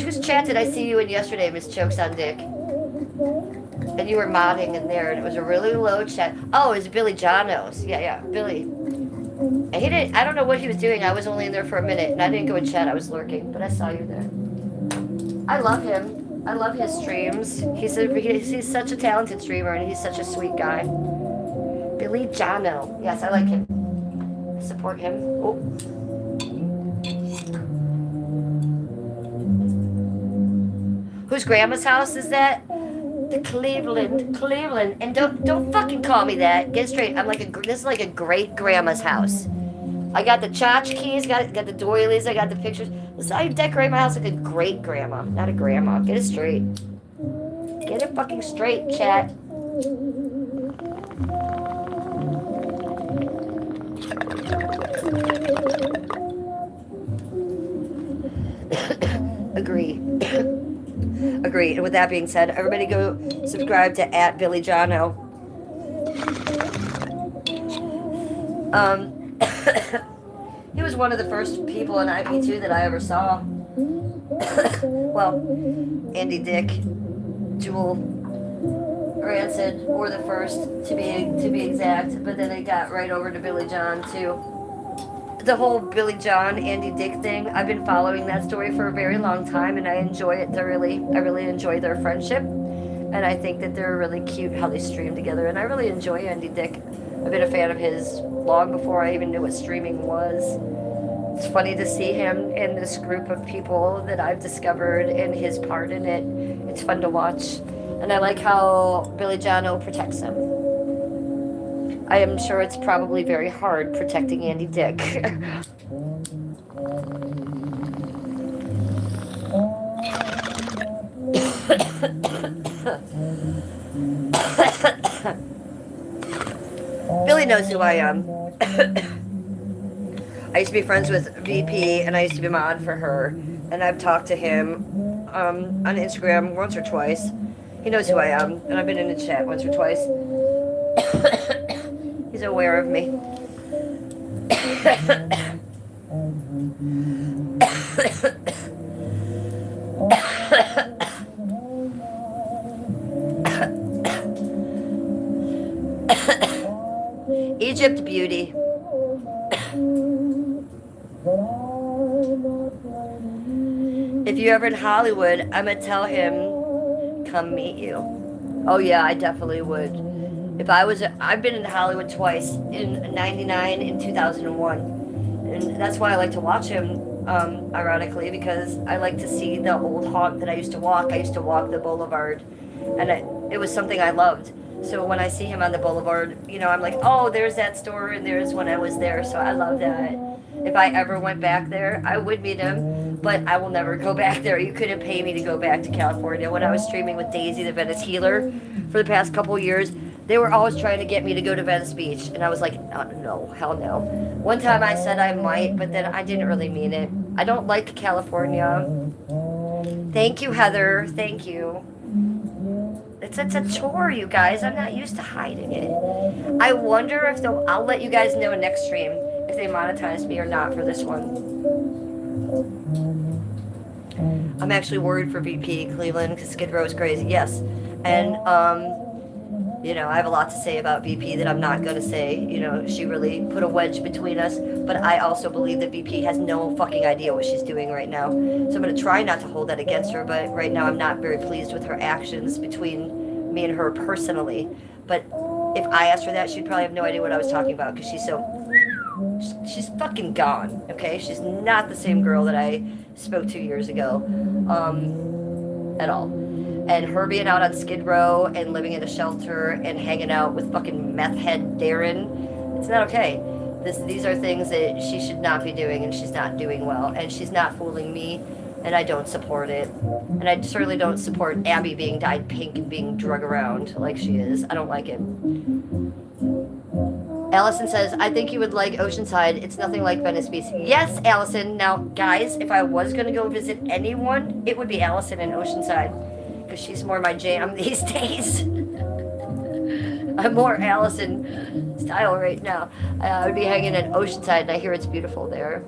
Whose chat did I see you in yesterday, Miss Chokes on Dick? And you were modding in there, and it was a really low chat. Oh, it was Billy Jonos. Yeah, Billy. And he didn't, I don't know what he was doing. I was only in there for a minute, and I didn't go in chat. I was lurking, but I saw you there. I love him. I love his streams. He's such a talented streamer, and he's such a sweet guy. Billy Jono. Yes, I like him. I support him. Oh. Whose grandma's house is that? The Cleveland. And don't fucking call me that. Get it straight. This is like a great grandma's house. I got the tchotchkes, got the doilies, I got the pictures. I decorate my house like a great grandma, not a grandma. Get it straight. Get it fucking straight, chat. Agree. Agree. And with that being said, everybody go subscribe to @BillyJohno. He was one of the first people in IP2 that I ever saw. Well, Andy Dick, Jewel, Rancid were the first to be exact, but then it got right over to Billy John too. The whole Billy John, Andy Dick thing, I've been following that story for a very long time, and I enjoy it thoroughly. I really enjoy their friendship, and I think that they're really cute how they stream together, and I really enjoy Andy Dick. I've been a fan of his long before I even knew what streaming was. It's funny to see him in this group of people that I've discovered and his part in it. It's fun to watch, and I like how Billy Jono protects him. I am sure it's probably very hard protecting Andy Dick. Billy knows who I am. I used to be friends with VP, and I used to be mod for her. And I've talked to him on Instagram once or twice. He knows who I am, and I've been in the chat once or twice. He's aware of me. Egypt beauty. If you're ever in Hollywood, I'm gonna tell him, come meet you. Oh yeah, I definitely would. If I was, I've been in Hollywood twice, in 99 and 2001. And that's why I like to watch him, ironically, because I like to see the old haunt that I used to walk. I used to walk the boulevard, and it was something I loved. So when I see him on the boulevard, you know, I'm like, oh, there's that store, and there's when I was there. So I love that. If I ever went back there, I would meet him, but I will never go back there. You couldn't pay me to go back to California. When I was streaming with Daisy, the Venice healer, for the past couple years, they were always trying to get me to go to Venice Beach, and I was like, no, hell no. One time I said I might, but then I didn't really mean it. I don't like California. Thank you, Heather. Thank you. It's a chore, you guys. I'm not used to hiding it. I wonder if I'll let you guys know next stream if they monetized me or not for this one. I'm actually worried for VP Cleveland because Skid Row is crazy. Yes. And, you know, I have a lot to say about VP that I'm not going to say. You know, she really put a wedge between us. But I also believe that VP has no fucking idea what she's doing right now. So I'm going to try not to hold that against her. But right now I'm not very pleased with her actions between me and her personally. But if I asked her that, she'd probably have no idea what I was talking about because she's fucking gone, okay? She's not the same girl that I spoke 2 years ago at all. And her being out on Skid Row and living in a shelter and hanging out with fucking meth head Darren, it's not okay. These are things that she should not be doing, and she's not doing well. And she's not fooling me, and I don't support it. And I certainly don't support Abby being dyed pink and being drug around like she is. I don't like it. Allison says, I think you would like Oceanside. It's nothing like Venice Beach. Yes, Allison. Now, guys, if I was going to go visit anyone, it would be Allison in Oceanside. Because she's more my jam these days. I'm more Allison style right now. I would be hanging in Oceanside, and I hear it's beautiful there.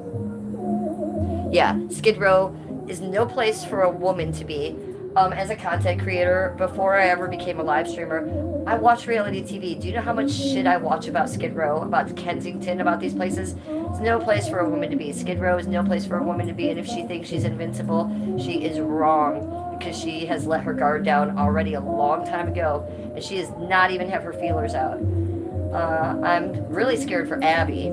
Yeah, Skid Row is no place for a woman to be. As a content creator, before I ever became a live streamer, I watch reality TV. Do you know how much shit I watch about Skid Row, about Kensington, about these places? It's no place for a woman to be. Skid Row is no place for a woman to be, and if she thinks she's invincible, she is wrong, because she has let her guard down already a long time ago, and she does not even have her feelers out. I'm really scared for Abby.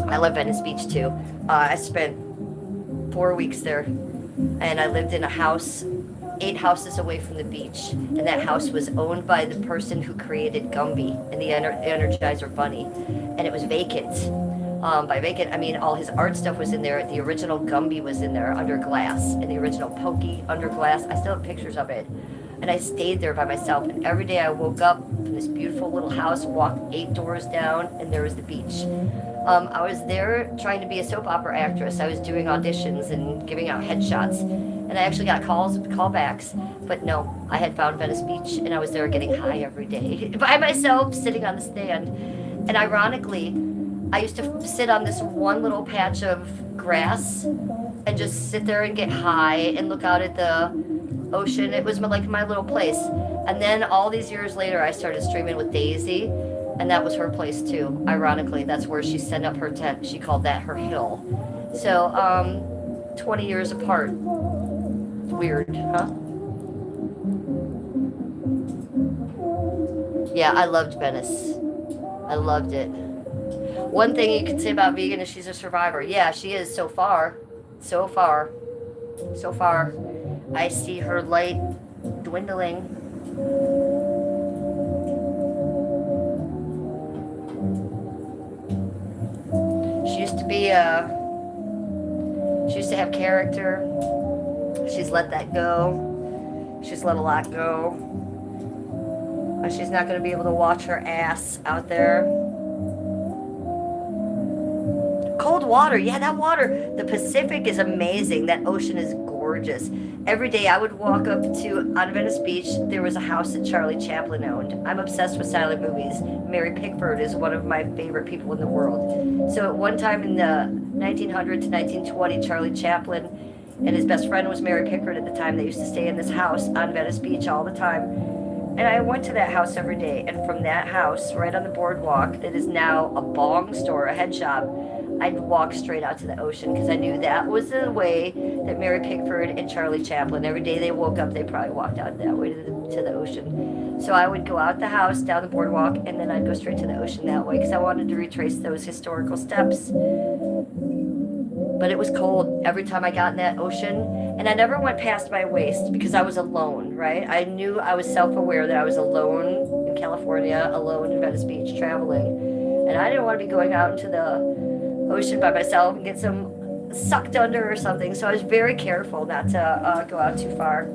I love Venice Beach too. I spent 4 weeks there, and I lived in a house 8 houses away from the beach, and that house was owned by the person who created Gumby and the Energizer Bunny, and it was vacant. By vacant, I mean all his art stuff was in there. The original Gumby was in there under glass, and the original Pokey under glass. I still have pictures of it. And I stayed there by myself, and every day I woke up from this beautiful little house, walked 8 doors down, and there was the beach. I was there trying to be a soap opera actress. I was doing auditions and giving out headshots, and I actually got callbacks. But no, I had found Venice Beach, and I was there getting high every day by myself, sitting on the stand. And ironically, I used to sit on this one little patch of grass and just sit there and get high and look out at the ocean. It was like my little place. And then all these years later, I started streaming with Daisy, and that was her place too. Ironically, that's where she set up her tent. She called that her hill. So, 20 years apart. Weird, huh? Yeah, I loved Venice. I loved it. One thing you could say about Vegan is she's a survivor. Yeah, she is so far. So far. So far. I see her light dwindling. She used to be she used to have character. She's let that go. She's let a lot go. She's not going to be able to watch her ass out there. Cold water. Yeah, that water. The Pacific is amazing. That ocean is gorgeous. Every day I would walk up to, on Venice Beach, there was a house that Charlie Chaplin owned. I'm obsessed with silent movies. Mary Pickford is one of my favorite people in the world. So at one time in the 1900 to 1920, Charlie Chaplin and his best friend was Mary Pickford at the time. They used to stay in this house on Venice Beach all the time. And I went to that house every day. And from that house, right on the boardwalk, that is now a bong store, a head shop, I'd walk straight out to the ocean because I knew that was the way that Mary Pickford and Charlie Chaplin, every day they woke up, they probably walked out that way to the ocean. So I would go out the house, down the boardwalk, and then I'd go straight to the ocean that way because I wanted to retrace those historical steps. But it was cold every time I got in that ocean, and I never went past my waist because I was alone, right? I knew I was self-aware that I was alone in California, alone in Venice Beach, traveling, and I didn't want to be going out into the ocean by myself and get some sucked under or something, so I was very careful not to go out too far.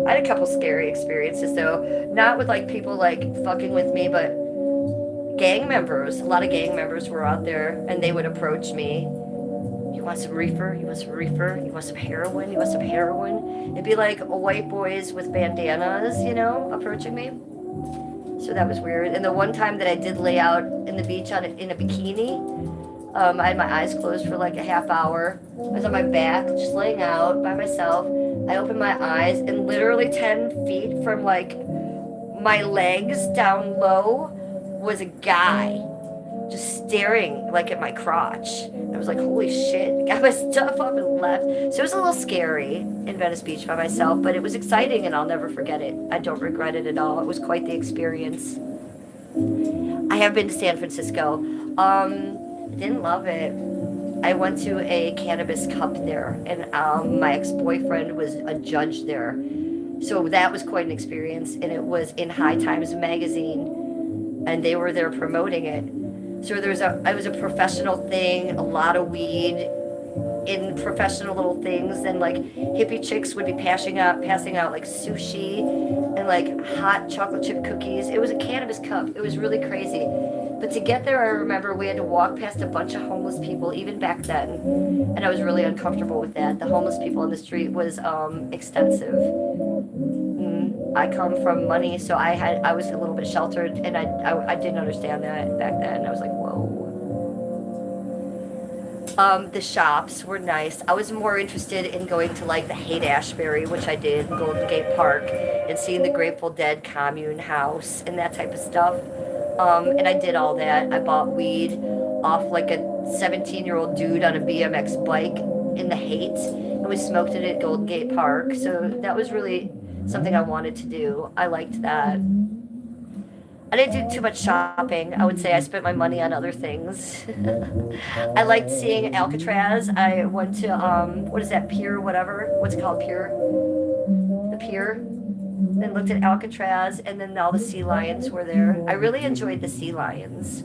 I had a couple scary experiences though, not with like people like fucking with me, but gang members. A lot of gang members were out there and they would approach me. You want some reefer? You want some reefer? You want some heroin? You want some heroin? It'd be like white boys with bandanas, you know, approaching me. So that was weird. And the one time that I did lay out in the beach in a bikini, I had my eyes closed for like a half hour. I was on my back, just laying out by myself. I opened my eyes, and literally 10 feet from like my legs down low was a guy just staring like at my crotch. I was like, holy shit. Got my stuff up and left. So it was a little scary in Venice Beach by myself, but it was exciting and I'll never forget it. I don't regret it at all. It was quite the experience. I have been to San Francisco. Didn't love it. I went to a cannabis cup there, and my ex-boyfriend was a judge there. So that was quite an experience, and it was in High Times magazine, and they were there promoting it. So it was a professional thing, a lot of weed in professional little things, and like hippie chicks would be passing out like sushi and like hot chocolate chip cookies. It was a cannabis cup. It was really crazy. But to get there, I remember we had to walk past a bunch of homeless people, even back then, and I was really uncomfortable with that. The homeless people on the street was extensive. I come from money, so I was a little bit sheltered, and I didn't understand that back then. I was like, whoa. The shops were nice. I was more interested in going to like the Haight-Ashbury, which I did, Golden Gate Park, and seeing the Grateful Dead commune house and that type of stuff. And I did all that. I bought weed off like a 17-year-old dude on a BMX bike in the Haight, and we smoked it at Golden Gate Park. So that was really something I wanted to do. I liked that. I didn't do too much shopping. I would say I spent my money on other things. I liked seeing Alcatraz. I went to, what is that, Pier, whatever? What's it called, Pier? The Pier? Then looked at Alcatraz, and then all the sea lions were there. I really enjoyed the sea lions.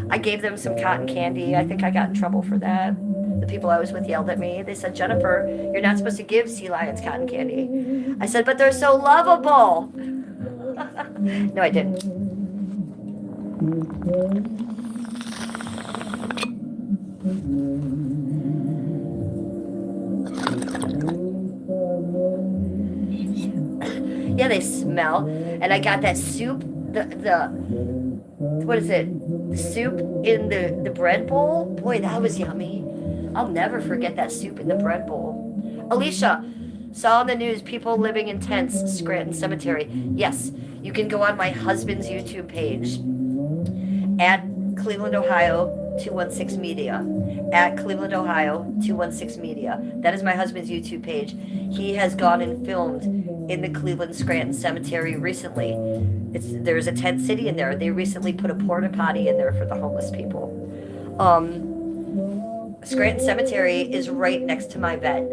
I gave them some cotton candy. I think I got in trouble for that. The people I was with yelled at me. They said, Jennifer, you're not supposed to give sea lions cotton candy. I said, but they're so lovable. No, I didn't. Yeah, they smell. And I got that soup, what is it? The soup in the bread bowl? Boy, that was yummy. I'll never forget that soup in the bread bowl. Alicia, saw on the news people living in tents, Scranton Cemetery. Yes, you can go on my husband's YouTube page at Cleveland, Ohio 216 Media. At Cleveland, Ohio 216 Media. That is my husband's YouTube page. He has gone and filmed in the Cleveland Scranton Cemetery recently. There's a tent city in there. They recently put a porta potty in there for the homeless people. Scranton Cemetery is right next to my vet.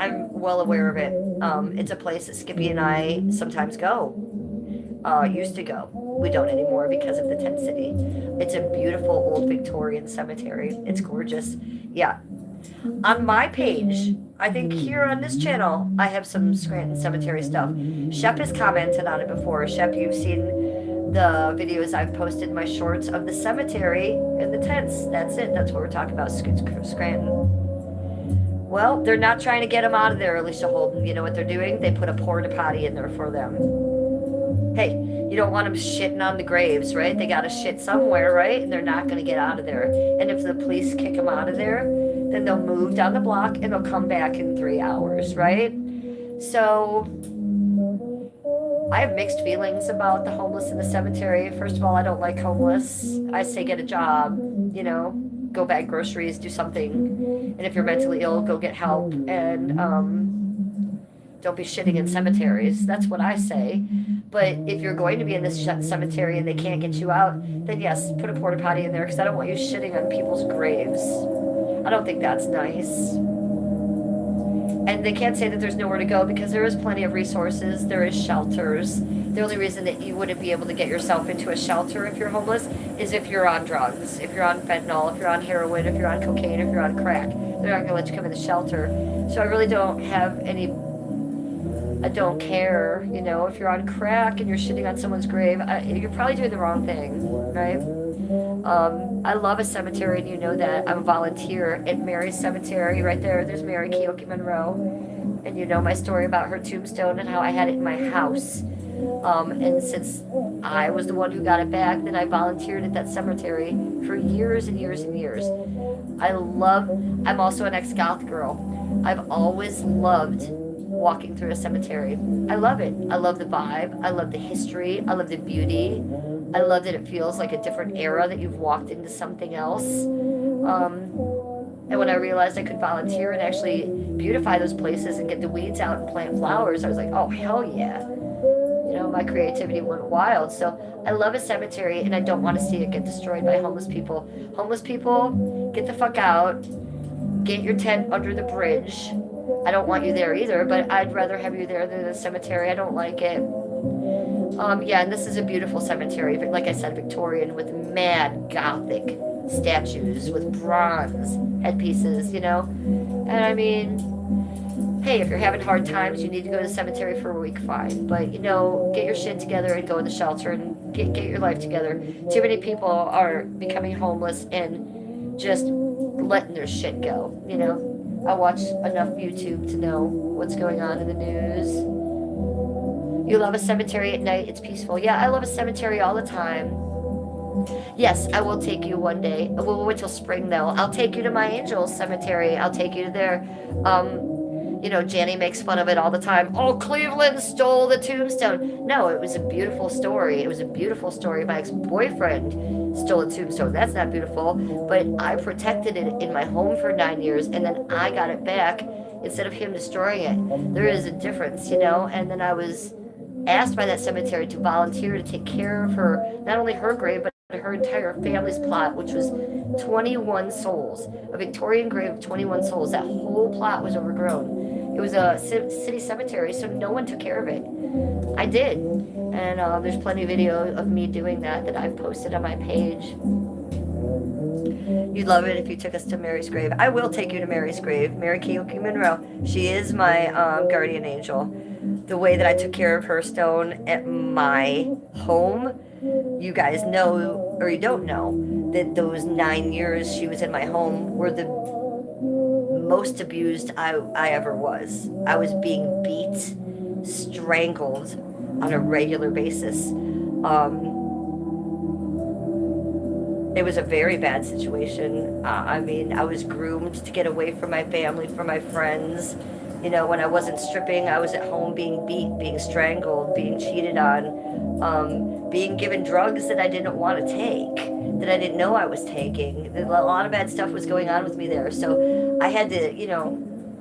I'm well aware of it. It's a place that Skippy and I sometimes go. Used to go. We don't anymore because of the tent city. It's a beautiful old Victorian cemetery. It's gorgeous. Yeah. On my page, I think here on this channel, I have some Scranton Cemetery stuff. Shep has commented on it before. Shep, you've seen the videos I've posted, my shorts of the cemetery and the tents. That's it. That's what we're talking about, Scranton. Well, they're not trying to get them out of there, Alicia Holden. You know what they're doing? They put a porta potty in there for them. Hey, you don't want them shitting on the graves, right? They got to shit somewhere, right? And they're not going to get out of there. And if the police kick them out of there, then they'll move down the block and they'll come back in 3 hours, right? So I have mixed feelings about the homeless in the cemetery. First of all, I don't like homeless. I say get a job, you know, go bag groceries, do something. And if you're mentally ill, go get help. And don't be shitting in cemeteries. That's what I say. But if you're going to be in this cemetery and they can't get you out, then yes, put a porta potty in there because I don't want you shitting on people's graves. I don't think that's nice. And they can't say that there's nowhere to go because there is plenty of resources. There is shelters. The only reason that you wouldn't be able to get yourself into a shelter if you're homeless is if you're on drugs, if you're on fentanyl, if you're on heroin, if you're on cocaine, if you're on crack. They're not going to let you come in the shelter. So I really don't have any... I don't care, you know, if you're on crack and you're shitting on someone's grave, you're probably doing the wrong thing, right? I love a cemetery, and you know that. I'm a volunteer at Mary's Cemetery right there. There's Mary Keoki Monroe, and you know my story about her tombstone and how I had it in my house. And since I was the one who got it back, then I volunteered at that cemetery for years and years and years. I'm also an ex-goth girl. I've always loved walking through a cemetery. I love it. I love the vibe. I love the history. I love the beauty. I love that it feels like a different era, that you've walked into something else. And when I realized I could volunteer and actually beautify those places and get the weeds out and plant flowers, I was like, oh, hell yeah. You know, my creativity went wild. So I love a cemetery, and I don't want to see it get destroyed by homeless people. Homeless people, get the fuck out. Get your tent under the bridge. I don't want you there either, but I'd rather have you there than the cemetery. I don't like it. Yeah, and this is a beautiful cemetery. Like I said, Victorian, with mad Gothic statues, with bronze headpieces, you know? And I mean, hey, if you're having hard times, you need to go to the cemetery for a week, fine. But, you know, get your shit together and go in the shelter and get your life together. Too many people are becoming homeless and just letting their shit go, you know? I watch enough YouTube to know what's going on in the news. You love a cemetery at night, it's peaceful. Yeah, I love a cemetery all the time. Yes, I will take you one day. We'll wait till spring though. I'll take you to my Angels Cemetery. I'll take you to there. You know, Janny makes fun of it all the time. Oh, Cleveland stole the tombstone. No, it was a beautiful story. It was a beautiful story. My ex-boyfriend stole a tombstone. That's not beautiful. But I protected it in my home for 9 years, and then I got it back instead of him destroying it. There is a difference, you know? And then I was asked by that cemetery to volunteer to take care of her, not only her grave, but her entire family's plot, which was 21 souls. A Victorian grave of 21 souls. That whole plot was overgrown. It was a city cemetery, so no one took care of it. I did. And there's plenty of video of me doing that I've posted on my page. You'd love it if you took us to Mary's grave. I will take you to Mary's grave. Mary Keoki Monroe. She is my guardian angel. The way that I took care of her stone at my home, you guys know, or you don't know, that those 9 years she was in my home were the most abused I ever was. I was being beat, strangled on a regular basis. It was a very bad situation. I mean, I was groomed to get away from my family, from my friends. You know, when I wasn't stripping, I was at home being beat, being strangled, being cheated on, being given drugs that I didn't want to take, that I didn't know I was taking. A lot of bad stuff was going on with me there. So I had to, you know,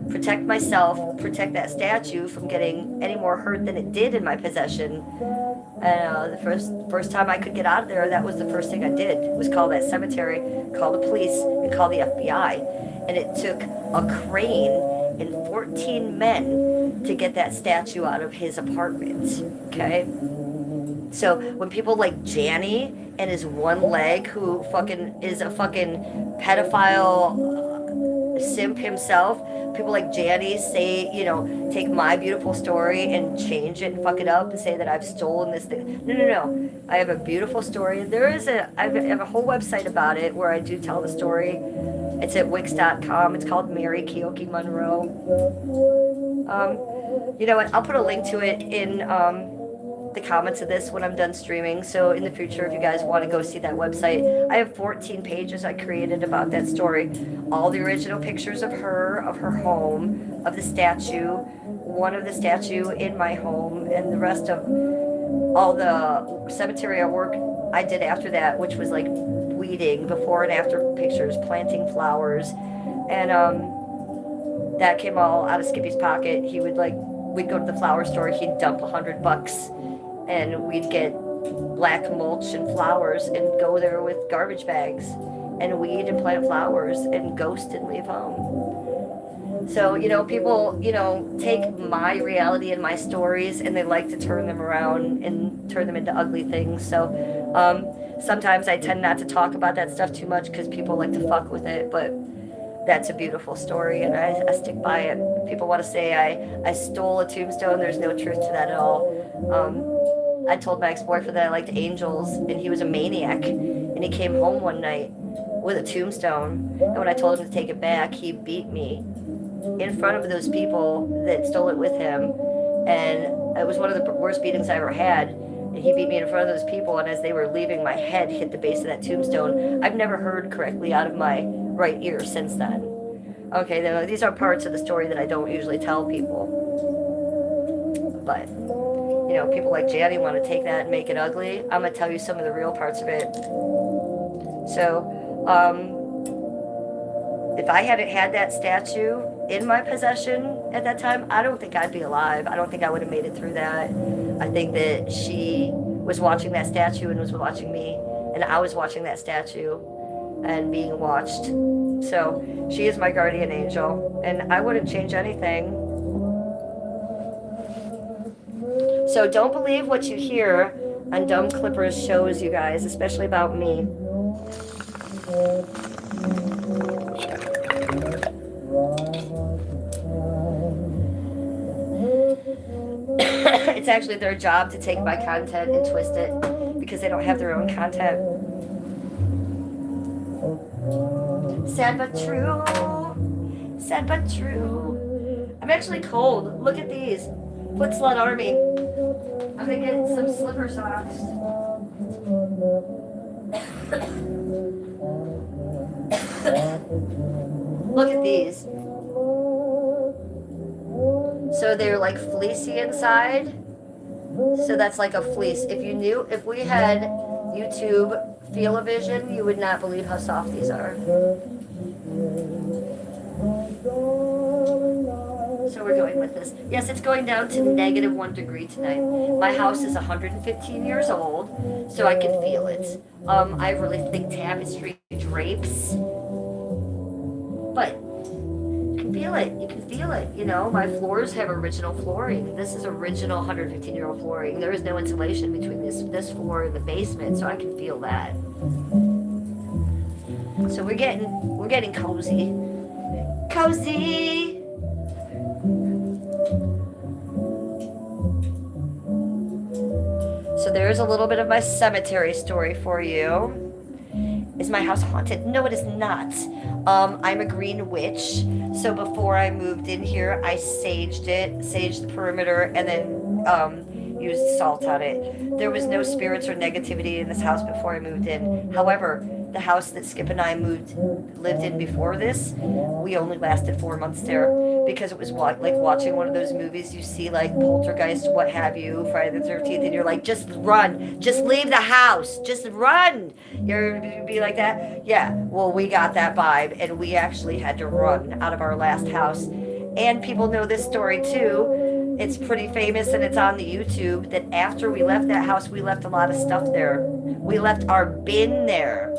protect myself, protect that statue from getting any more hurt than it did in my possession. And the first time I could get out of there, that was the first thing I did, was call that cemetery, call the police, and call the FBI. And it took a crane and 14 men to get that statue out of his apartment, okay? So when people like Janny and his one leg, who fucking is a fucking pedophile simp himself. People like Janny say, you know, take my beautiful story and change it and fuck it up and say that I've stolen this thing. No, no, no. I have a beautiful story. I have a whole website about it where I do tell the story. It's at wix.com. It's called Mary Keoki Monroe. You know what? I'll put a link to it in the comments of this when I'm done streaming. So in the future, if you guys want to go see that website, I have 14 pages I created about that story. All the original pictures of her home, of the statue, one of the statue in my home, and the rest of all the cemetery artwork I did after that, which was like weeding, before and after pictures, planting flowers. And that came all out of Skippy's pocket. We'd go to the flower store, he'd dump $100 and we'd get black mulch and flowers and go there with garbage bags and weed and plant flowers and ghost and leave home. So, you know, people, you know, take my reality and my stories and they like to turn them around and turn them into ugly things. So sometimes I tend not to talk about that stuff too much because people like to fuck with it, but that's a beautiful story and I stick by it. If people want to say I stole a tombstone, there's no truth to that at all. I told my ex-boyfriend that I liked angels, and he was a maniac, and he came home one night with a tombstone, and when I told him to take it back, he beat me in front of those people that stole it with him, and it was one of the worst beatings I ever had, and he beat me in front of those people, and as they were leaving, my head hit the base of that tombstone. I've never heard correctly out of my right ear since then. Okay, now these are parts of the story that I don't usually tell people, but you know, people like Janny want to take that and make it ugly. I'm going to tell you some of the real parts of it. So, if I hadn't had that statue in my possession at that time, I don't think I'd be alive. I don't think I would have made it through that. I think that she was watching that statue and was watching me, and I was watching that statue and being watched. So, she is my guardian angel, and I wouldn't change anything. So don't believe what you hear on Dumb Clippers shows, you guys, especially about me. It's actually their job to take my content and twist it because they don't have their own content. Sad but true. Sad but true. I'm actually cold. Look at these. Foot Slut Army. I'm gonna get some slipper socks. Look at these. So they're like fleecy inside. So that's like a fleece. If we had YouTube Feel-O-Vision, you would not believe how soft these are. So we're going with this. Yes, it's going down to -1 degree tonight. My house is 115 years old, so I can feel it. I have really thick tapestry drapes, but you can feel it. You can feel it. You know, my floors have original flooring. This is original 115-year-old flooring. There is no insulation between this floor and the basement, so I can feel that. So we're getting cozy. Cozy. So there's a little bit of my cemetery story for you. Is my house haunted? No, it is not. I'm a green witch. So before I moved in here, I saged the perimeter, and then used salt on it. There was no spirits or negativity in this house before I moved in. However, the house that Skip and I lived in before this, we only lasted 4 months there because it was like watching one of those movies you see, like Poltergeist, what have you, Friday the 13th, and you're like, just run, just leave the house, just run. You'd be like that? Yeah, well, we got that vibe, and we actually had to run out of our last house. And people know this story too. It's pretty famous, and it's on the YouTube, that after we left that house, we left a lot of stuff there. We left our bin there.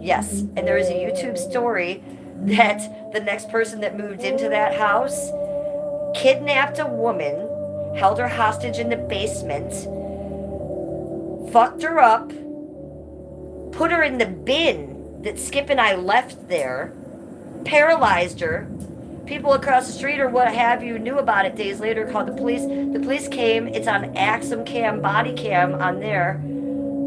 Yes, and there is a YouTube story that the next person that moved into that house kidnapped a woman, held her hostage in the basement, fucked her up, put her in the bin that Skip and I left there, paralyzed her. People across the street or what have you knew about it days later, called the police. The police came. It's on Axum Cam, body cam on there,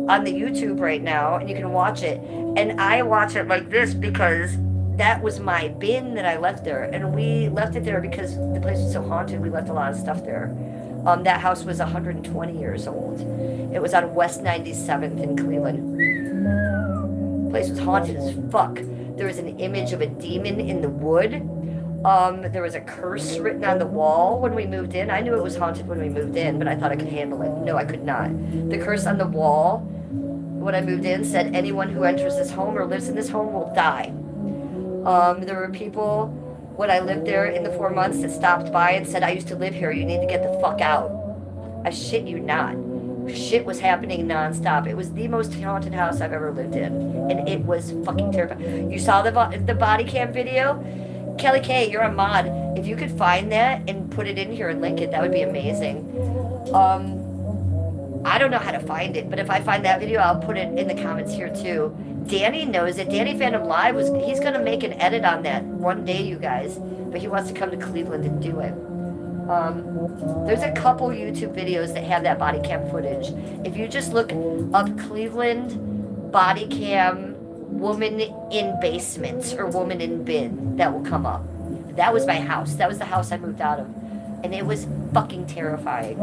on the YouTube right now, and you can watch it. And I watch it like this because that was my bin that I left there. And we left it there because the place was so haunted. We left a lot of stuff there. That house was 120 years old. It was on West 97th in Cleveland. The place was haunted as fuck. There was an image of a demon in the wood. There was a curse written on the wall when we moved in. I knew it was haunted when we moved in, but I thought I could handle it. No, I could not. The curse on the wall when I moved in said anyone who enters this home or lives in this home will die. There were people when I lived there in the 4 months that stopped by and said, I used to live here. You need to get the fuck out. I shit you not. Shit was happening nonstop. It was the most haunted house I've ever lived in. And it was fucking terrifying. You saw the body cam video? Kelly K, you're a mod. If you could find that and put it in here and link it, that would be amazing. I don't know how to find it, but if I find that video, I'll put it in the comments here too. Danny knows it. Danny Phantom Live he's gonna make an edit on that one day, you guys. But he wants to come to Cleveland and do it. There's a couple YouTube videos that have that body cam footage. If you just look up Cleveland body cam woman in basement or woman in bin, that will come up. That was my house. That was the house I moved out of. And it was fucking terrifying.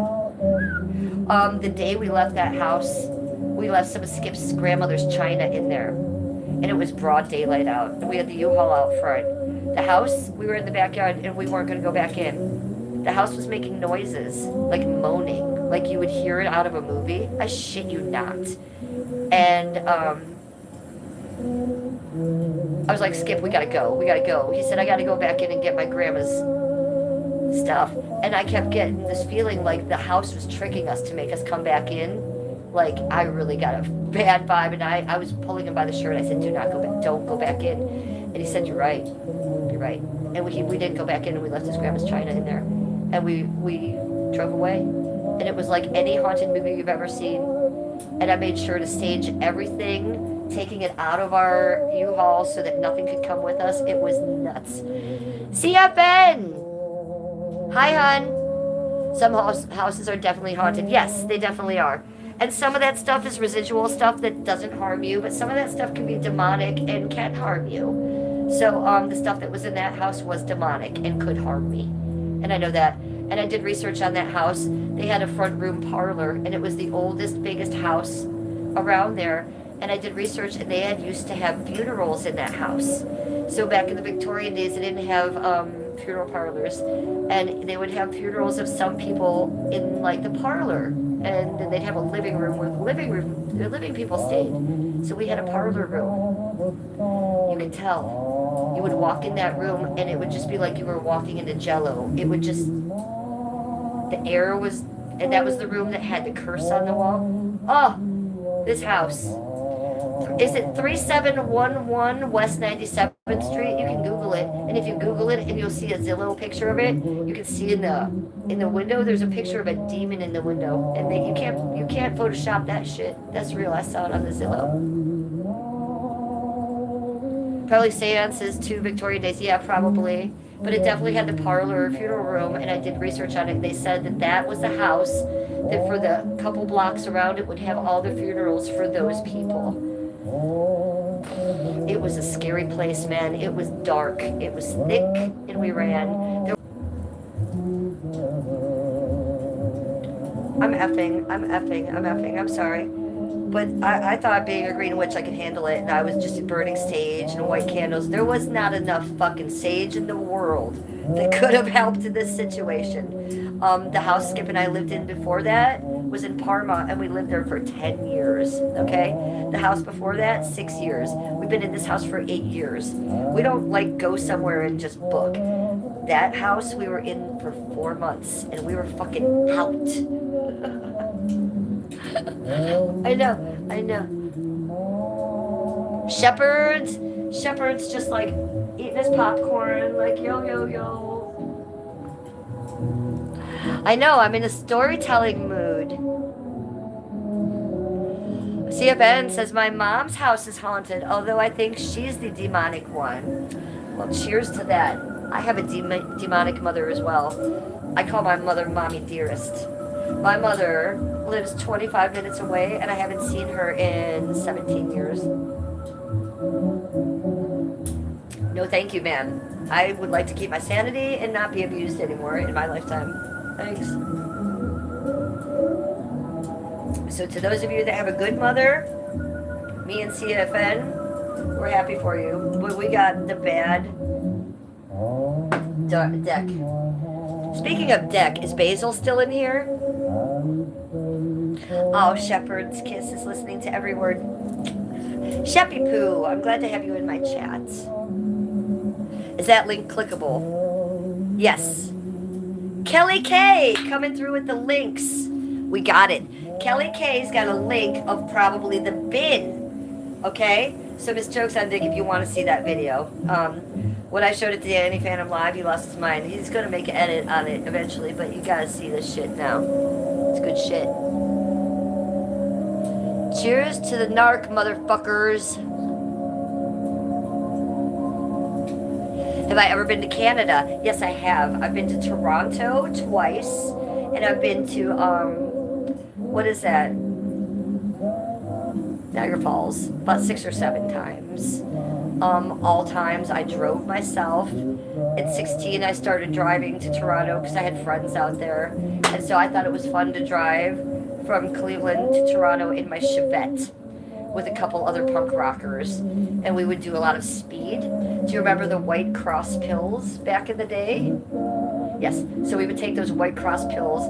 The day we left that house, we left some of Skip's grandmother's china in there. And it was broad daylight out. And we had the U-Haul out front. The house, we were in the backyard and we weren't going to go back in. The house was making noises, like moaning, like you would hear it out of a movie. I shit you not. And I was like, Skip, we gotta go. We gotta go. He said, I gotta go back in and get my grandma's stuff. And I kept getting this feeling like the house was tricking us to make us come back in. Like, I really got a bad vibe. And I was pulling him by the shirt. I said, do not go back. Don't go back in. And he said, you're right. You're right. And we didn't go back in, and we left his grandma's china in there. And we drove away. And it was like any haunted movie you've ever seen. And I made sure to stage everything, taking it out of our U-Haul so that nothing could come with us. It was nuts. CFN! Hi, hon. Some houses are definitely haunted. Yes, they definitely are. And some of that stuff is residual stuff that doesn't harm you, but some of that stuff can be demonic and can harm you. So the stuff that was in that house was demonic and could harm me. And I know that. And I did research on that house. They had a front room parlor, and it was the oldest, biggest house around there. And I did research, and they had used to have funerals in that house. So back in the Victorian days, they didn't have funeral parlors. And they would have funerals of some people in, like, the parlor. And then they'd have a living room where the living people stayed. So we had a parlor room. You could tell. You would walk in that room, and it would just be like you were walking into Jell-O. It would just... The air was... And that was the room that had the curse on the wall. Oh! This house. Is it 3711 West 97th Street? You can Google it. And if you Google it and you'll see a Zillow picture of it, you can see in the window there's a picture of a demon in the window. And you can't Photoshop that shit. That's real. I saw it on the Zillow. Probably seances too, Victorian days. Yeah, probably. But it definitely had the parlor funeral room, and I did research on it. They said that was the house that for the couple blocks around it would have all the funerals for those people. It was a scary place, man. It was dark. It was thick, and we ran. I'm sorry. But I thought being a green witch, I could handle it, and I was just burning sage and white candles. There was not enough fucking sage in the world that could have helped in this situation. The house Skip and I lived in before that was in Parma, and we lived there for 10 years, okay? The house before that, 6 years. We've been in this house for 8 years. We don't, like, go somewhere and just book. That house we were in for 4 months, and we were fucking out. I know. Shepherd's just like eating his popcorn, like yo. I know, I'm in a storytelling mood. CFN says my mom's house is haunted, although I think she's the demonic one. Well, cheers to that. I have a demonic mother as well. I call my mother Mommy Dearest. My mother lives 25 minutes away, and I haven't seen her in 17 years. No, thank you, man. I would like to keep my sanity and not be abused anymore in my lifetime. Thanks. So to those of you that have a good mother, me and CFN, we're happy for you. But we got the bad deck. Speaking of deck, is Basil still in here? Oh, Shepherd's Kiss is listening to every word. Sheppy Poo, I'm glad to have you in my chat. Is that link clickable? Yes. Kelly K coming through with the links. We got it. Kelly K's got a link of probably the bin. Okay? So Miss Jokes on Dick, if you want to see that video. When I showed it to Danny Phantom Live, he lost his mind. He's going to make an edit on it eventually, but you got to see this shit now. It's good shit. Cheers to the narc, motherfuckers. Have I ever been to Canada? Yes, I have. I've been to Toronto twice, and I've been to, what is that? Niagara Falls, about 6 or 7 times. All times I drove myself. At 16, I started driving to Toronto because I had friends out there. And so I thought it was fun to drive from Cleveland to Toronto in my Chevette with a couple other punk rockers. And we would do a lot of speed. Do you remember the White Cross pills back in the day? Yes. So we would take those White Cross pills.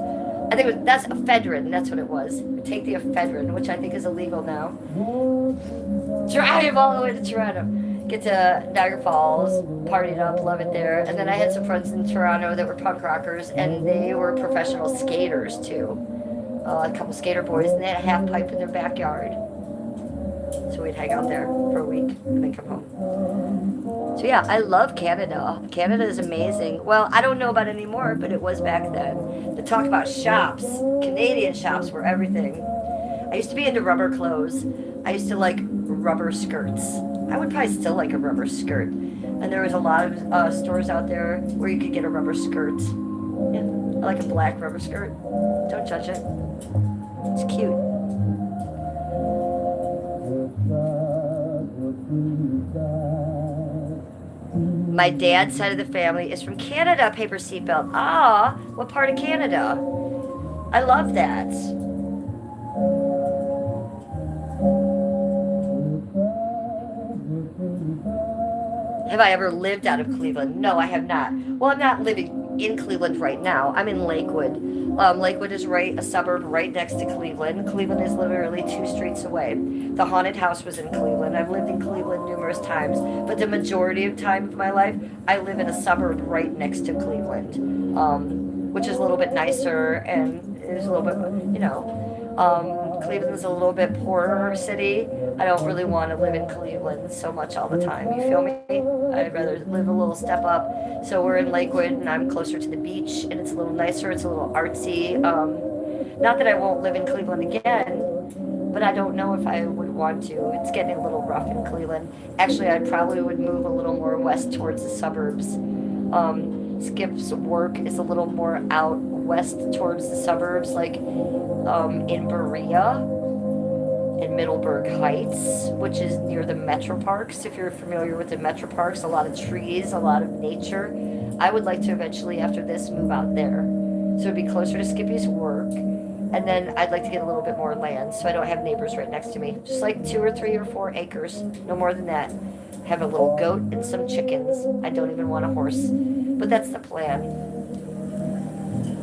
I think that's ephedrine. That's what it was. We take the ephedrine, which I think is illegal now. Drive all the way to Toronto. Get to Niagara Falls, partied up, love it there. And then I had some friends in Toronto that were punk rockers, and they were professional skaters too. A couple skater boys, and they had a half pipe in their backyard. So we'd hang out there for a week and then come home. So yeah, I love Canada. Canada is amazing. Well, I don't know about it anymore, but it was back then. To talk about shops, Canadian shops were everything. I used to be into rubber clothes. I used to like rubber skirts. I would probably still like a rubber skirt. And there was a lot of stores out there where you could get a rubber skirt. Yeah, I like a black rubber skirt. Don't judge it. It's cute. My dad's side of the family is from Canada, paper seatbelt. Ah, what part of Canada? I love that. Have I ever lived out of Cleveland? No, I have not. Well, I'm not living in Cleveland right now. I'm in Lakewood. Lakewood is a suburb right next to Cleveland. Cleveland is literally 2 streets away. The haunted house was in Cleveland. I've lived in Cleveland numerous times, but the majority of time of my life, I live in a suburb right next to Cleveland, which is a little bit nicer and is a little bit, Cleveland's a little bit poorer city. I don't really want to live in Cleveland so much all the time. You feel me? I'd rather live a little step up. So we're in Lakewood, and I'm closer to the beach, and it's a little nicer. It's a little artsy. Not that I won't live in Cleveland again, but I don't know if I would want to. It's getting a little rough in Cleveland. Actually, I probably would move a little more west towards the suburbs. Skip's work is a little more out west towards the suburbs, like in Berea and Middleburg Heights, which is near the Metro Parks. If you're familiar with the Metro Parks, a lot of trees, a lot of nature. I would like to eventually, after this, move out there. So it'd be closer to Skippy's work. And then I'd like to get a little bit more land so I don't have neighbors right next to me. Just like 2 or 3 or 4 acres, no more than that. Have a little goat and some chickens. I don't even want a horse. But that's the plan.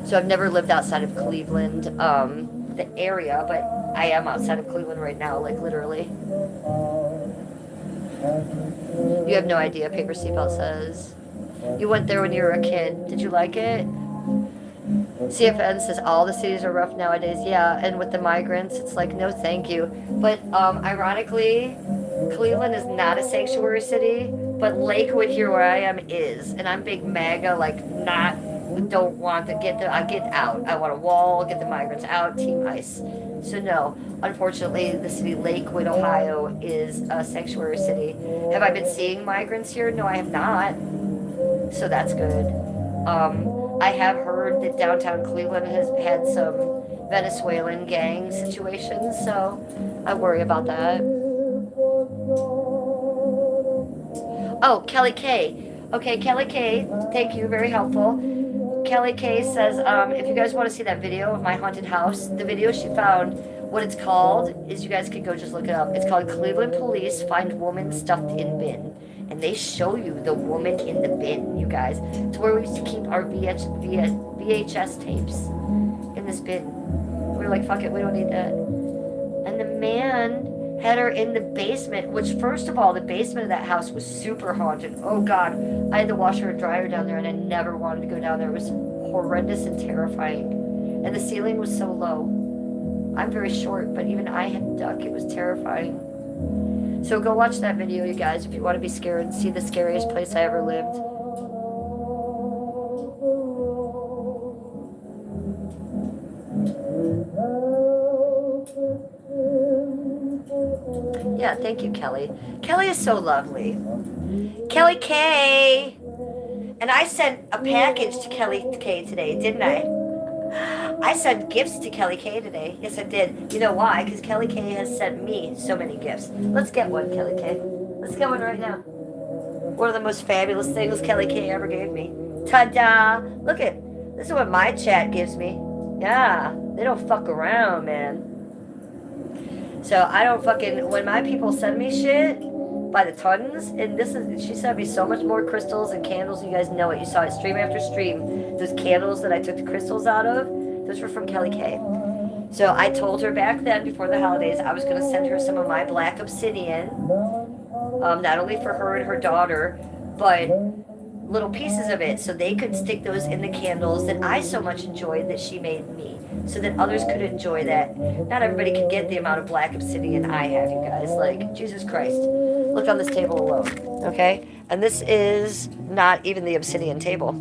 So I've never lived outside of Cleveland, the area, but I am outside of Cleveland right now, like literally. You have no idea, Paper Seatbelt says. You went there when you were a kid. Did you like it? CFN says all the cities are rough nowadays. Yeah, and with the migrants, it's like, no thank you. But ironically, Cleveland is not a sanctuary city But Lakewood here where I am is, and I'm big MAGA, like not, don't want to get out. I want a wall, get the migrants out, Team ICE. So no, unfortunately, the city Lakewood, Ohio is a sanctuary city. Have I been seeing migrants here? No, I have not. So that's good. I have heard that downtown Cleveland has had some Venezuelan gang situations, so I worry about that. Oh, Kelly K. Okay, Kelly K. Thank you, very helpful. Kelly K says, if you guys want to see that video of my haunted house, the video she found, what it's called is, you guys can go just look it up. It's called Cleveland Police Find Woman Stuffed in Bin. And they show you the woman in the bin, you guys. It's where we used to keep our VHS tapes, in this bin. We were like, fuck it, we don't need that. And the man had her in the basement, which, first of all, the basement of that house was super haunted. Oh God, I had the washer and dryer down there, and I never wanted to go down there. It was horrendous and terrifying. And the ceiling was so low. I'm very short, but even I had to duck. It was terrifying. So go watch that video, you guys, if you want to be scared and see the scariest place I ever lived. Yeah, thank you, Kelly. Kelly is so lovely. Kelly K. And I sent a package to Kelly K today, didn't I? I sent gifts to Kelly K today. Yes, I did. You know why? Because Kelly K has sent me so many gifts. Let's get one, Kelly K. Let's get one right now. One of the most fabulous things Kelly K ever gave me. Ta-da! Look at, this is what my chat gives me. Yeah, they don't fuck around, man. So I don't fucking, when my people send me shit by the tons, and this is, she sent me so much more crystals and candles. You guys know it. You saw it stream after stream. Those candles that I took the crystals out of, those were from Kelly K. So I told her back then, before the holidays, I was going to send her some of my black obsidian, not only for her and her daughter, but little pieces of it, so they could stick those in the candles that I so much enjoyed that she made me, so that others could enjoy that. Not everybody could get the amount of black obsidian I have, you guys. Like, Jesus Christ. Look on this table alone, okay? And this is not even the obsidian table.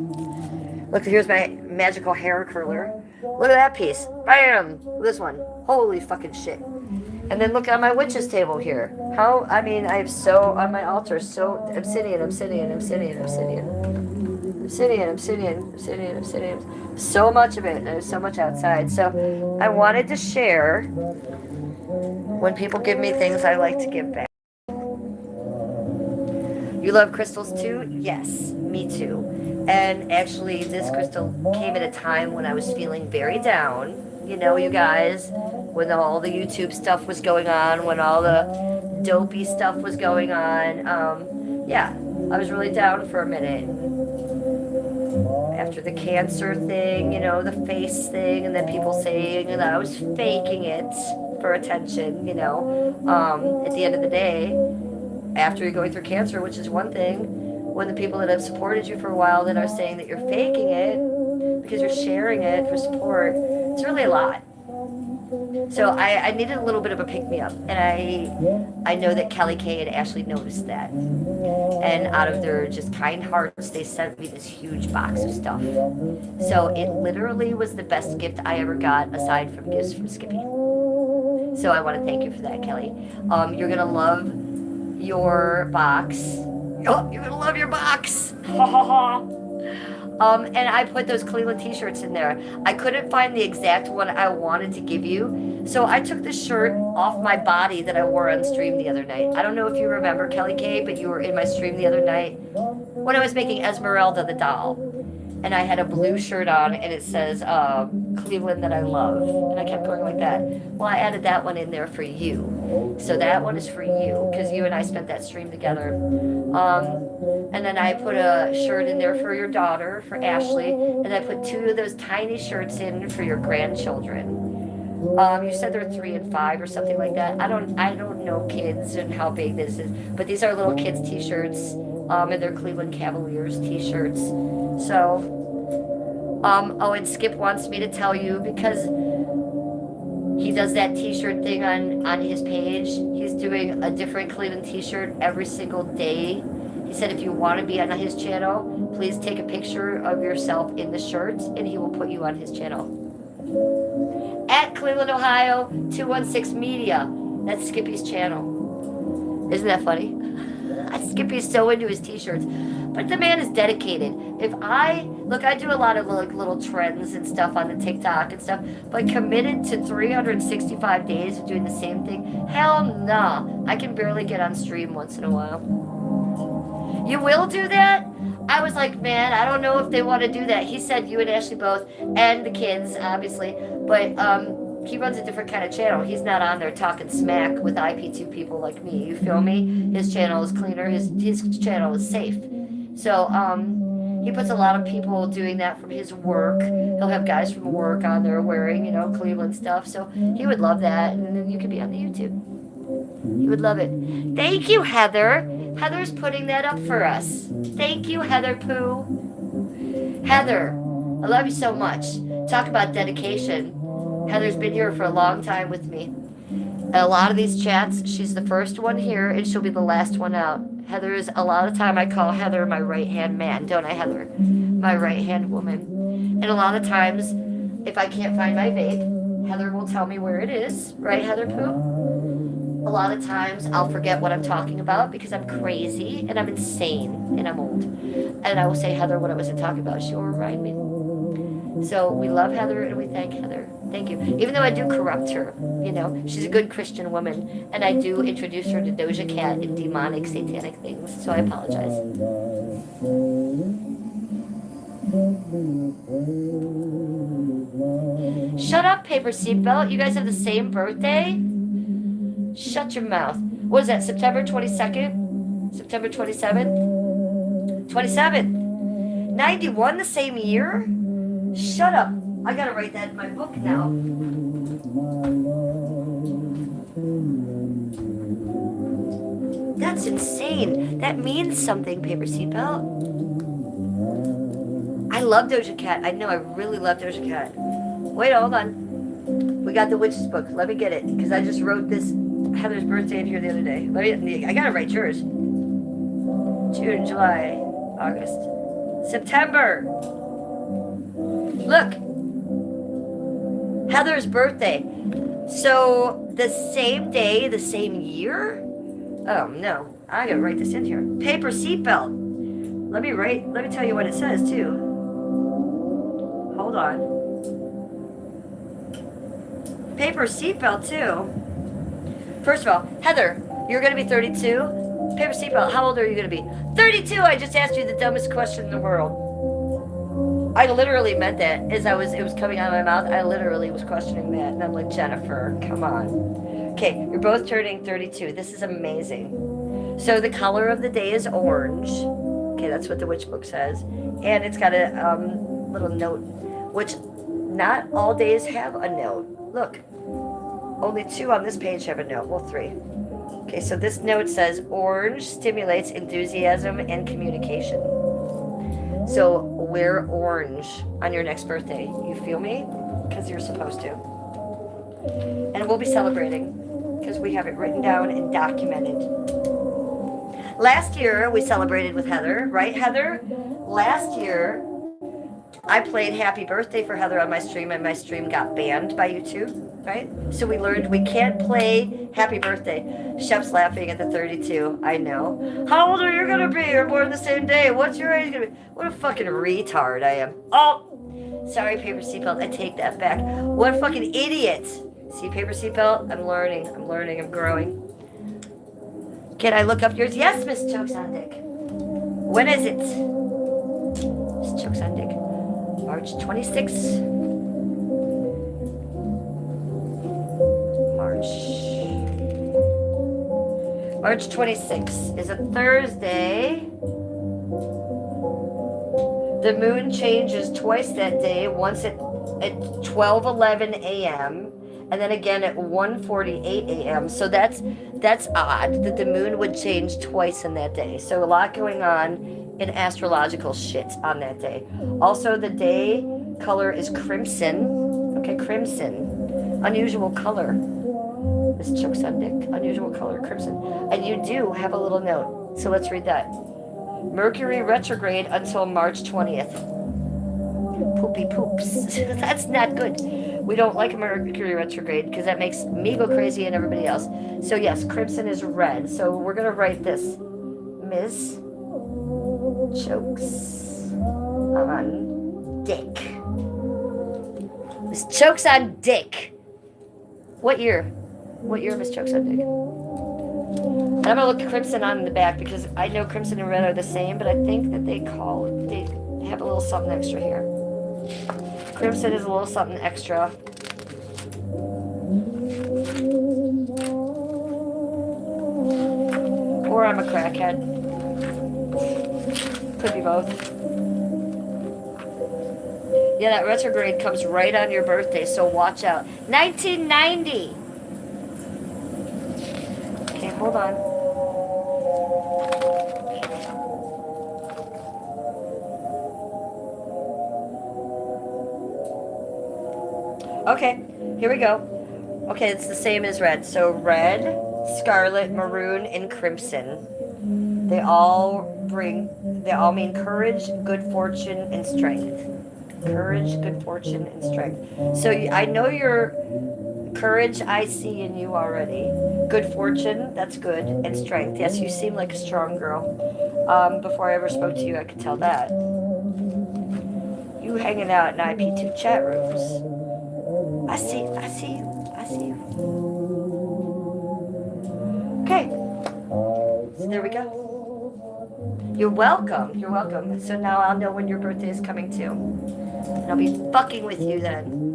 Look, here's my magical hair curler. Look at that piece. Bam! This one. Holy fucking shit. And then look on my witch's table here. How, I mean, I have so, on my altar, so, obsidian, obsidian, obsidian, obsidian. Obsidian, obsidian, obsidian, obsidian. So much of it. There's so much outside. So I wanted to share, when people give me things, I like to give back. You love crystals too? Yes, me too. And actually, this crystal came at a time when I was feeling very down. You know, you guys, when all the YouTube stuff was going on, when all the dopey stuff was going on. Yeah, I was really down for a minute. After the cancer thing, you know, the face thing, and then people saying that I was faking it for attention, you know. At the end of the day, after you're going through cancer, which is one thing, when the people that have supported you for a while that are saying that you're faking it because you're sharing it for support, it's really a lot. So I needed a little bit of a pick-me-up, and I know that Kelly K had actually noticed that. And out of their just kind hearts, they sent me this huge box of stuff. So it literally was the best gift I ever got, aside from gifts from Skippy. So I want to thank you for that, Kelly. You're going to love your box. Oh, you're going to love your box. Ha ha ha. And I put those Cleveland t-shirts in there. I couldn't find the exact one I wanted to give you. So I took the shirt off my body that I wore on stream the other night. I don't know if you remember, Kelly K, but you were in my stream the other night when I was making Esmeralda the doll. And I had a blue shirt on, and it says, Cleveland that I love. And I kept going like that. Well, I added that one in there for you. So that one is for you, because you and I spent that stream together. And then I put a shirt in there for your daughter, for Ashley. And I put 2 of those tiny shirts in for your grandchildren. You said they're 3 and 5 or something like that. I don't know kids and how big this is. But these are little kids t-shirts. And they're Cleveland Cavaliers t-shirts. So, oh, and Skip wants me to tell you, because he does that t-shirt thing on his page. He's doing a different Cleveland t-shirt every single day. He said if you want to be on his channel, please take a picture of yourself in the shirt and he will put you on his channel. At Cleveland, Ohio, 216 Media. That's Skippy's channel. Isn't that funny? Skippy's so into his t-shirts. But the man is dedicated. I do a lot of like little trends and stuff on the TikTok and stuff, but committed to 365 days of doing the same thing? Hell nah. I can barely get on stream once in a while. You will do that? I was like, man, I don't know if they want to do that. He said you and Ashley both, and the kids, obviously, but he runs a different kind of channel. He's not on there talking smack with IP2 people like me. You feel me? His channel is cleaner. His channel is safe. So he puts a lot of people doing that from his work. He'll have guys from work on there wearing, Cleveland stuff. So he would love that, and then you could be on the YouTube. He would love it. Thank you, Heather. Heather's putting that up for us. Thank you, Heather Pooh. Heather, I love you so much. Talk about dedication. Heather's been here for a long time with me. A lot of these chats, she's the first one here, and she'll be the last one out. Heather is, a lot of time I call Heather my right-hand man, don't I, Heather? My right-hand woman. And a lot of times, if I can't find my vape, Heather will tell me where it is. Right, Heather Pooh? A lot of times, I'll forget what I'm talking about because I'm crazy, and I'm insane, and I'm old. And I will say, Heather, what I was talking about, she'll remind me. So we love Heather, and we thank Heather. Thank you. Even though I do corrupt her, she's a good Christian woman, and I do introduce her to Doja Cat and demonic, satanic things, so I apologize. Shut up, Paper Seatbelt. You guys have the same birthday? Shut your mouth. What is that, September 22nd? September 27th? 27. 91, the same year? Shut up. I gotta write that in my book now. That's insane. That means something, Paper Seatbelt. I love Doja Cat. I know, I really love Doja Cat. Wait, hold on. We got the witch's book. Let me get it, because I just wrote this Heather's birthday in here the other day. I gotta write yours. June, July, August, September. Look. Heather's birthday. So the same day, the same year? Oh no, I gotta write this in here. Paper Seatbelt. Let me tell you what it says too. Hold on. Paper Seatbelt too. First of all, Heather, you're gonna be 32. Paper Seatbelt, how old are you gonna be? 32. I just asked you the dumbest question in the world. I literally meant that as it was coming out of my mouth. I literally was questioning that, and I'm like, Jennifer, come on. Okay, you're both turning 32. This is amazing. So the color of the day is orange. Okay, that's what the witch book says, and it's got a little note, which not all days have a note. Look, only 2 on this page have a note. Well, 3. Okay, so this note says orange stimulates enthusiasm and communication. So wear orange on your next birthday. You feel me? Because you're supposed to. And we'll be celebrating because we have it written down and documented. Last year, we celebrated with Heather. Right, Heather? Last year, I played Happy Birthday for Heather on my stream, and my stream got banned by YouTube, right? So we learned we can't play Happy Birthday. Chef's laughing at the 32. I know. How old are you going to be? You're born the same day. What's your age going to be? What a fucking retard I am. Oh, sorry, Paper Seatbelt. I take that back. What a fucking idiot. See, Paper Seatbelt? I'm learning, I'm growing. Can I look up yours? Yes, Miss Chokes on Dick. When is it? Miss Chokes on Dick. March 26th. March 26th is a Thursday. The moon changes twice that day, once at 12:11 a.m. and then again at 1:48 a.m. So that's odd that the moon would change twice in that day. So a lot going on in astrological shit on that day. Also, the day color is crimson. Okay, crimson. Unusual color. This chokes on Dick. Unusual color, crimson. And you do have a little note. So let's read that. Mercury retrograde until March 20th. Poopy poops. That's not good. We don't like Mercury retrograde because that makes me go crazy and everybody else. So yes, crimson is red. So we're going to write this. Ms. Chokes on Dick. Miss Chokes on Dick. What year? What year Miss Chokes on Dick? And I'm going to look crimson on the back because I know crimson and red are the same, but I think that they have a little something extra here. Crimson is a little something extra. Or I'm a crackhead. Could be both. Yeah, that retrograde comes right on your birthday, so watch out. 1990! Okay, hold on. Okay, here we go. Okay, it's the same as red. So red, scarlet, maroon, and crimson. They all mean courage, good fortune, and strength. Courage, good fortune, and strength. So I know your courage I see in you already. Good fortune, that's good, and strength. Yes, you seem like a strong girl. Before I ever spoke to you, I could tell that. You hanging out in IP2 chat rooms. I see you. Okay. So there we go. You're welcome. So now I'll know when your birthday is coming too. And I'll be fucking with you then.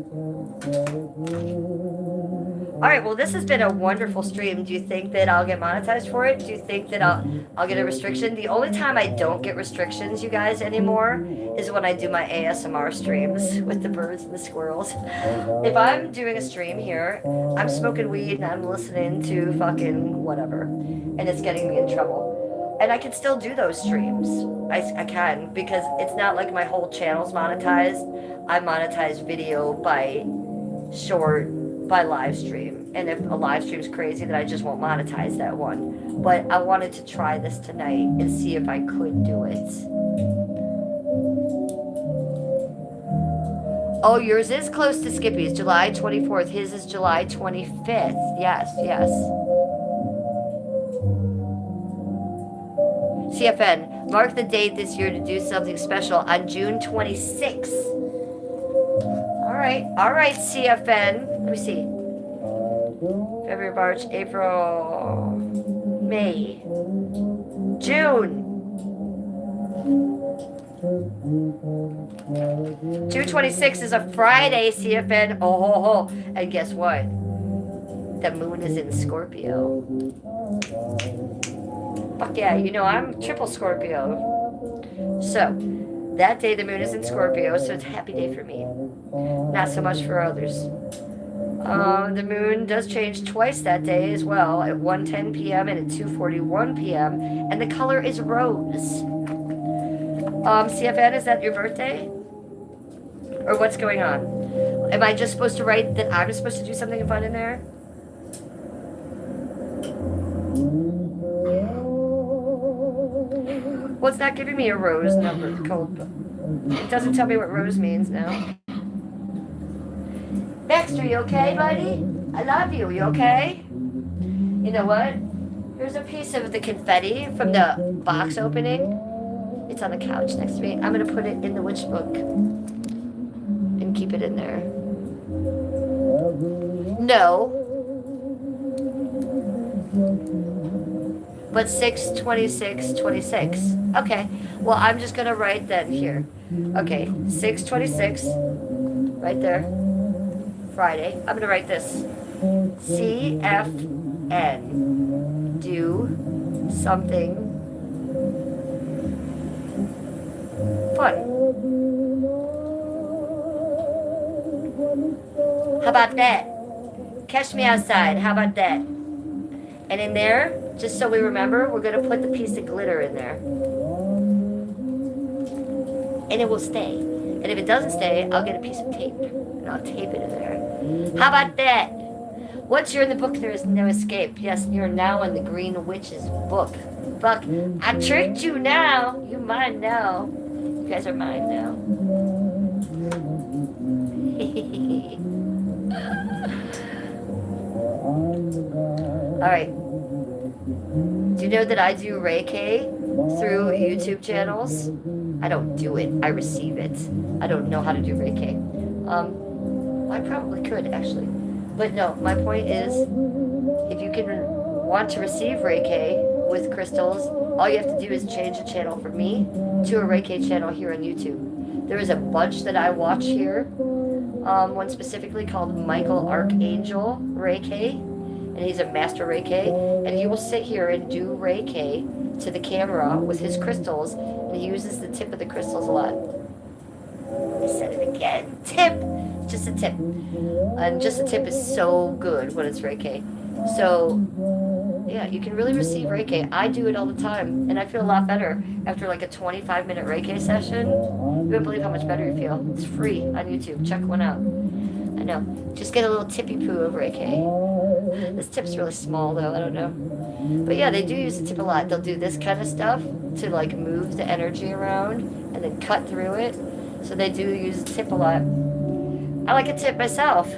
Alright, well this has been a wonderful stream. Do you think that I'll get monetized for it? Do you think that I'll get a restriction? The only time I don't get restrictions, you guys, anymore is when I do my ASMR streams with the birds and the squirrels. If I'm doing a stream here, I'm smoking weed and I'm listening to fucking whatever, and it's getting me in trouble. And I can still do those streams. I can, because it's not like my whole channel's monetized. I monetize video by live stream. And if a live stream's crazy, then I just won't monetize that one. But I wanted to try this tonight and see if I could do it. Oh, yours is close to Skippy's, July 24th. His is July 25th. Yes. CFN, mark the date this year to do something special on June 26th. All right, CFN. Let me see. February, March, April, May, June. June 26th is a Friday, CFN. Oh. And guess what? The moon is in Scorpio. Fuck yeah, you know I'm triple Scorpio. So, that day the moon is in Scorpio, so it's a happy day for me. Not so much for others. The moon does change twice that day as well, at 1:10 p.m. and at 2:41 p.m. And the color is rose. CFN, is that your birthday? Or what's going on? Am I just supposed to write that I'm supposed to do something fun in there? Well, it's not giving me a rose number code. It doesn't tell me what rose means now. Baxter, you okay, buddy? I love you. You okay? You know what? Here's a piece of the confetti from the box opening. It's on the couch next to me. I'm going to put it in the witch book and keep it in there. No. But 6/26/26. Okay. Well, I'm just going to write that here. Okay. 6/26. Right there. Friday. I'm going to write this. CFN. Do something fun. How about that? Catch me outside. How about that? And in there, just so we remember, we're going to put the piece of glitter in there. And it will stay. And if it doesn't stay, I'll get a piece of tape. And I'll tape it in there. How about that? Once you're in the book, there is no escape. Yes, you're now in the Green Witch's book. Fuck, I tricked you now. You mine now. You guys are mine now. Alright. Do you know that I do Reiki through YouTube channels? I don't do it. I receive it. I don't know how to do Reiki. I probably could, actually. But no, my point is, if you can want to receive Reiki with crystals, all you have to do is change the channel from me to a Reiki channel here on YouTube. There is a bunch that I watch here. One specifically called Michael Archangel Reiki, and he's a master Reiki, and he will sit here and do Reiki to the camera with his crystals, and he uses the tip of the crystals a lot. I said it again. Tip! Just a tip. And just a tip is so good when it's Reiki. So, yeah, you can really receive Reiki. I do it all the time, and I feel a lot better after like a 25-minute Reiki session. You wouldn't believe how much better you feel. It's free on YouTube. Check one out. I know. Just get a little tippy poo of Reiki. This tip's really small, though. I don't know. But yeah, they do use the tip a lot. They'll do this kind of stuff to like move the energy around and then cut through it. So they do use the tip a lot. I like a tip myself.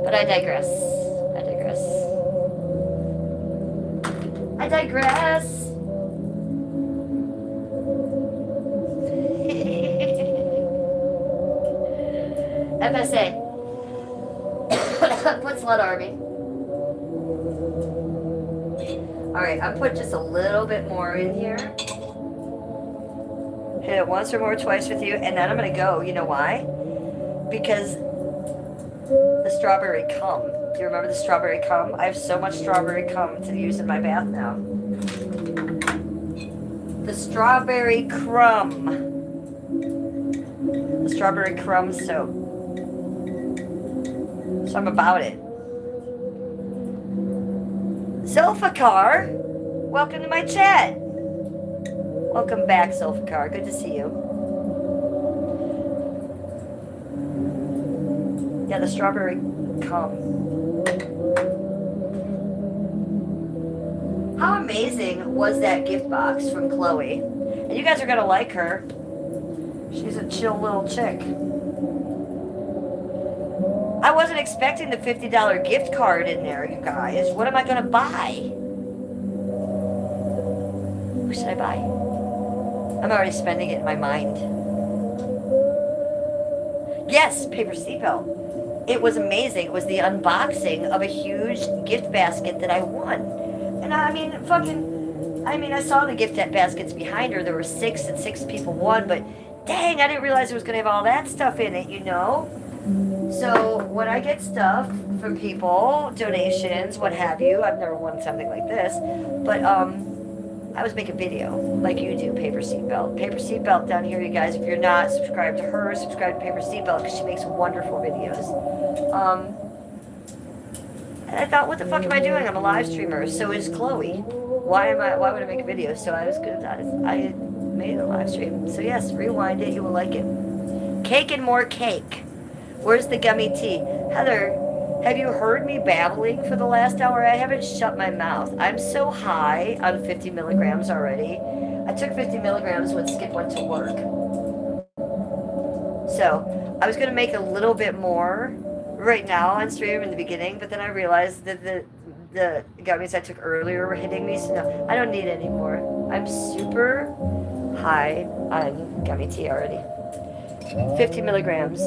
But I digress. I digress. FSA. Put Slut Army. Alright, I'm putting just a little bit more in here. Hit it once or more, twice with you, and then I'm going to go. You know why? Because the strawberry cum. Do you remember the strawberry cum? I have so much strawberry cum to use in my bath now. The strawberry crumb. The strawberry crumb soap. So I'm about it. Zulfikar, welcome to my chat. Welcome back, Zulfikar. Good to see you. Yeah, the strawberry cum. How amazing was that gift box from Chloe? And you guys are going to like her. She's a chill little chick. I wasn't expecting the $50 gift card in there, you guys. What am I going to buy? What should I buy? I'm already spending it in my mind. Yes, paper seatbelt. It was amazing. It was the unboxing of a huge gift basket that I won. And I mean, I saw the gift baskets behind her. There were 6 and 6 people won, but dang, I didn't realize it was going to have all that stuff in it, you know? So when I get stuff from people, donations, what have you, I've never won something like this, but I was making video like you do, Paper Seatbelt. Paper Seatbelt down here, you guys. If you're not subscribed to her, subscribe to Paper Seatbelt because she makes wonderful videos. And I thought, what the fuck am I doing? I'm a live streamer. So is Chloe. Why would I make a video? So I made a live stream. So yes, rewind it. You will like it. Cake and more cake. Where's the gummy tea? Heather, have you heard me babbling for the last hour? I haven't shut my mouth. I'm so high on 50 milligrams already. I took 50 milligrams when Skip went to work. So I was going to make a little bit more right now on stream in the beginning, but then I realized that the gummies I took earlier were hitting me, so no, I don't need any more. I'm super high on gummy tea already. 50 milligrams.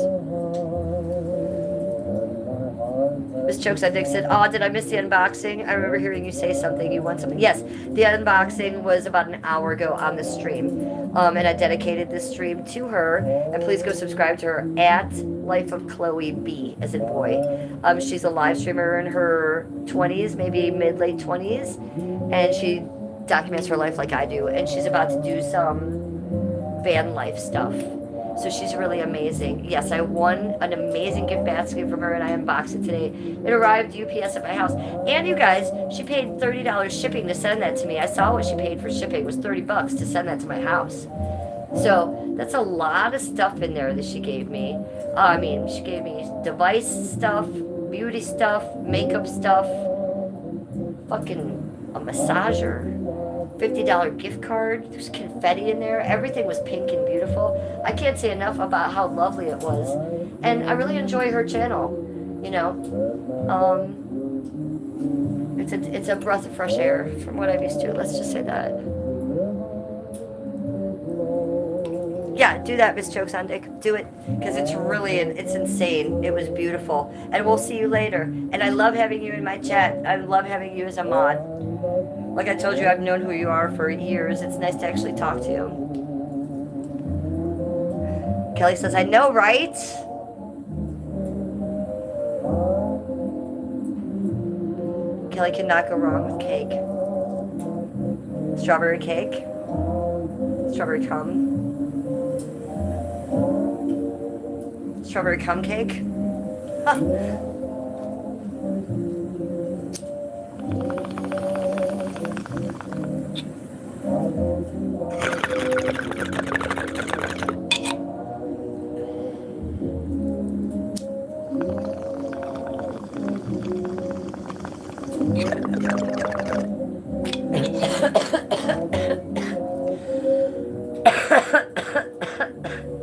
Miss Chokes on Dick said, oh, did I miss the unboxing? I remember hearing you say something. You want something. Yes, the unboxing was about an hour ago on the stream. And I dedicated this stream to her. And please go subscribe to her at Life of Chloe B, as in boy. She's a live streamer in her 20s, maybe mid-late 20s. And she documents her life like I do. And she's about to do some van life stuff. So she's really amazing. Yes, I won an amazing gift basket from her, and I unboxed it today. It arrived UPS at my house. And you guys, she paid $30 shipping to send that to me. I saw what she paid for shipping. It was $30 to send that to my house. So that's a lot of stuff in there that she gave me. She gave me device stuff, beauty stuff, makeup stuff. fucking a massager, $50 gift card. There's confetti in there. Everything was pink and beautiful. I can't say enough about how lovely it was. And I really enjoy her channel, you know. It's a breath of fresh air from what I'm used to. Let's just say that. Yeah, do that, Miss Chokesandic. Do it, because it's insane. It was beautiful. And we'll see you later. And I love having you in my chat. I love having you as a mod. Like I told you, I've known who you are for years. It's nice to actually talk to you. Kelly says, I know, right? Kelly cannot go wrong with cake. Strawberry cake. Strawberry cum. Strawberry cum cake. Huh.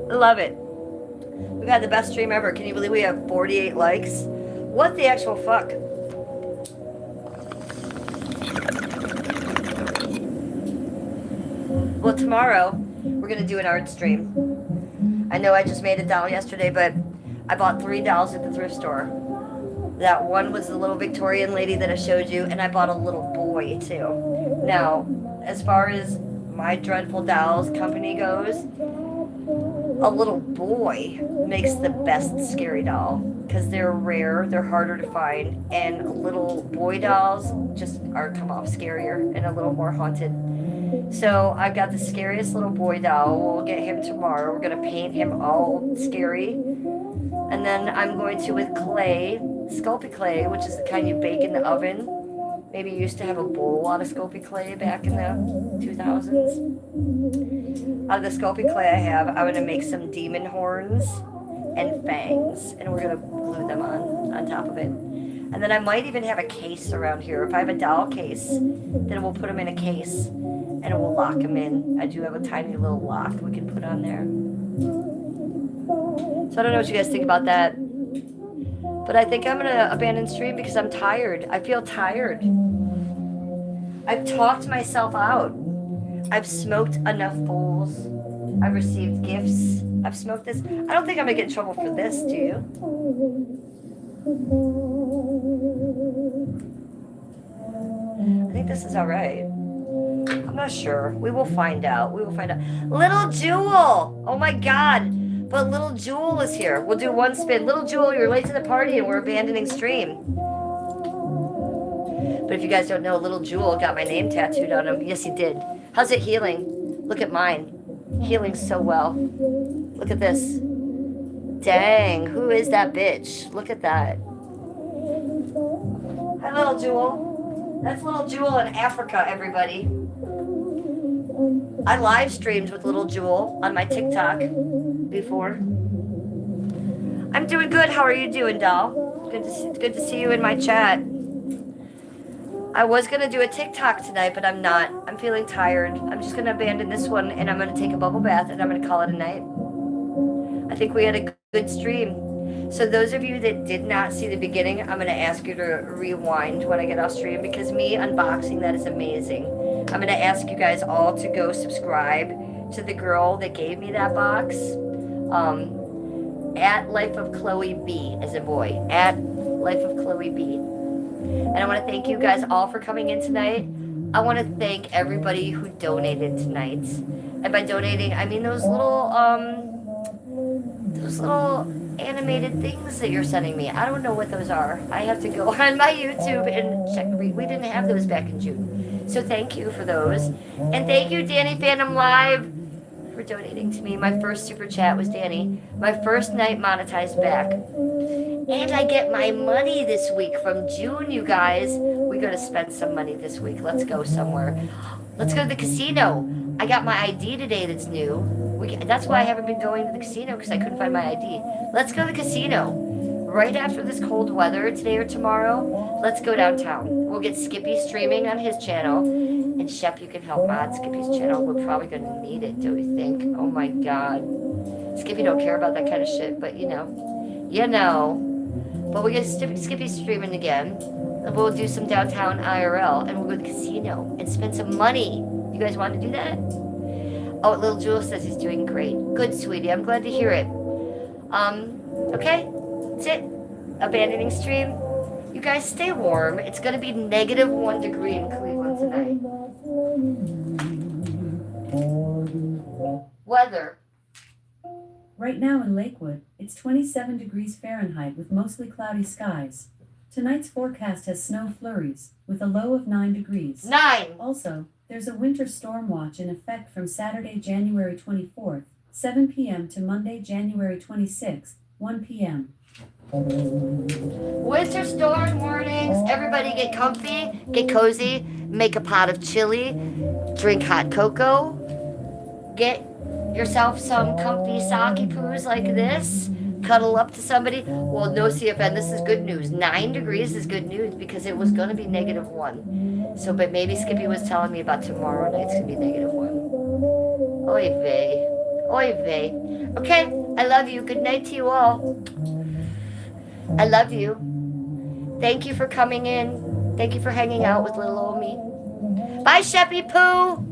Love it. We've had the best stream ever. Can you believe we have 48 likes? What the actual fuck? Well, tomorrow we're gonna do an art stream. I know I just made a doll yesterday, but I bought 3 dolls at the thrift store. That one was the little Victorian lady that I showed you, and I bought a little boy too. Now, as far as my Dreadful Dolls company goes, a little boy makes the best scary doll because they're rare, they're harder to find, and little boy dolls just come off scarier and a little more haunted. So I've got the scariest little boy doll. We'll get him tomorrow. We're gonna paint him all scary, and then I'm going to, with clay, Sculpey clay, which is the kind you bake in the oven. Maybe you used to have a bowl out of Sculpey clay back in the 2000s. Out of the Sculpey clay I have, I'm going to make some demon horns and fangs, and we're going to glue them on top of it. And then I might even have a case around here. If I have a doll case, then we'll put them in a case, and we'll lock them in. I do have a tiny little lock we can put on there. So I don't know what you guys think about that. But I think I'm going to abandon stream because I'm tired. I feel tired. I've talked myself out. I've smoked enough bowls. I've received gifts. I've smoked this. I don't think I'm going to get in trouble for this, do you? I think this is all right. I'm not sure. We will find out. We will find out. Little Jewel! Oh my God. But Little Jewel is here. We'll do one spin. Little Jewel, you're late to the party and we're abandoning stream. But if you guys don't know, Little Jewel got my name tattooed on him. Yes, he did. How's it healing? Look at mine. Healing so well. Look at this. Dang, who is that bitch? Look at that. Hi, Little Jewel. That's Little Jewel in Africa, everybody. I live streamed with Little Jewel on my TikTok before. I'm doing good. How are you doing, doll? Good to see you in my chat. I was going to do a TikTok tonight, but I'm not. I'm feeling tired. I'm just going to abandon this one, and I'm going to take a bubble bath, and I'm going to call it a night. I think we had a good stream. So those of you that did not see the beginning, I'm going to ask you to rewind when I get off stream, because me unboxing that is amazing. I'm going to ask you guys all to go subscribe to the girl that gave me that box. At Life of Chloe B as a boy. At Life of Chloe B. And I want to thank you guys all for coming in tonight. I want to thank everybody who donated tonight. And by donating, I mean those little animated things that you're sending me. I don't know what those are. I have to go on my YouTube and check. We didn't have those back in June. So thank you for those. And thank you, Danny Phantom Live, for donating to me. My first super chat was Danny. My first night monetized back. And I get my money this week from June, you guys. We got to spend some money this week. Let's go somewhere. Let's go to the casino. I got my ID today that's new. That's why I haven't been going to the casino, because I couldn't find my ID. Let's go to the casino. right after this cold weather today or tomorrow, let's go downtown. We'll get Skippy streaming on his channel. And Shep, you can help mod Skippy's channel. We're probably going to need it, do we think? Oh my God. Skippy don't care about that kind of shit, but you know. You know. But we'll get Skippy streaming again. And we'll do some downtown IRL. And we'll go to the casino and spend some money. You guys want to do that? Oh, Little Jewel says he's doing great. Good, sweetie. I'm glad to hear it. Okay. That's it. Abandoning stream. You guys stay warm. It's going to be -1 degree in Cleveland tonight. Weather. Right now in Lakewood, it's 27 degrees Fahrenheit with mostly cloudy skies. Tonight's forecast has snow flurries, with a low of 9 degrees. 9! Also, there's a winter storm watch in effect from Saturday, January 24th, 7 p.m. to Monday, January 26th, 1 p.m. Winter storm warnings. Everybody get comfy, get cozy, make a pot of chili, drink hot cocoa, get yourself some comfy sake poos like this, cuddle up to somebody. Well, no CFN, this is good news. 9 degrees is good news because it was going to be -1. So, but maybe Skippy was telling me about tomorrow night's going to be -1. Oy vey. Oy vey. Okay, I love you. Good night to you all. I love you. Thank you for coming in. Thank you for hanging out with little old me. Bye, Sheppy Poo.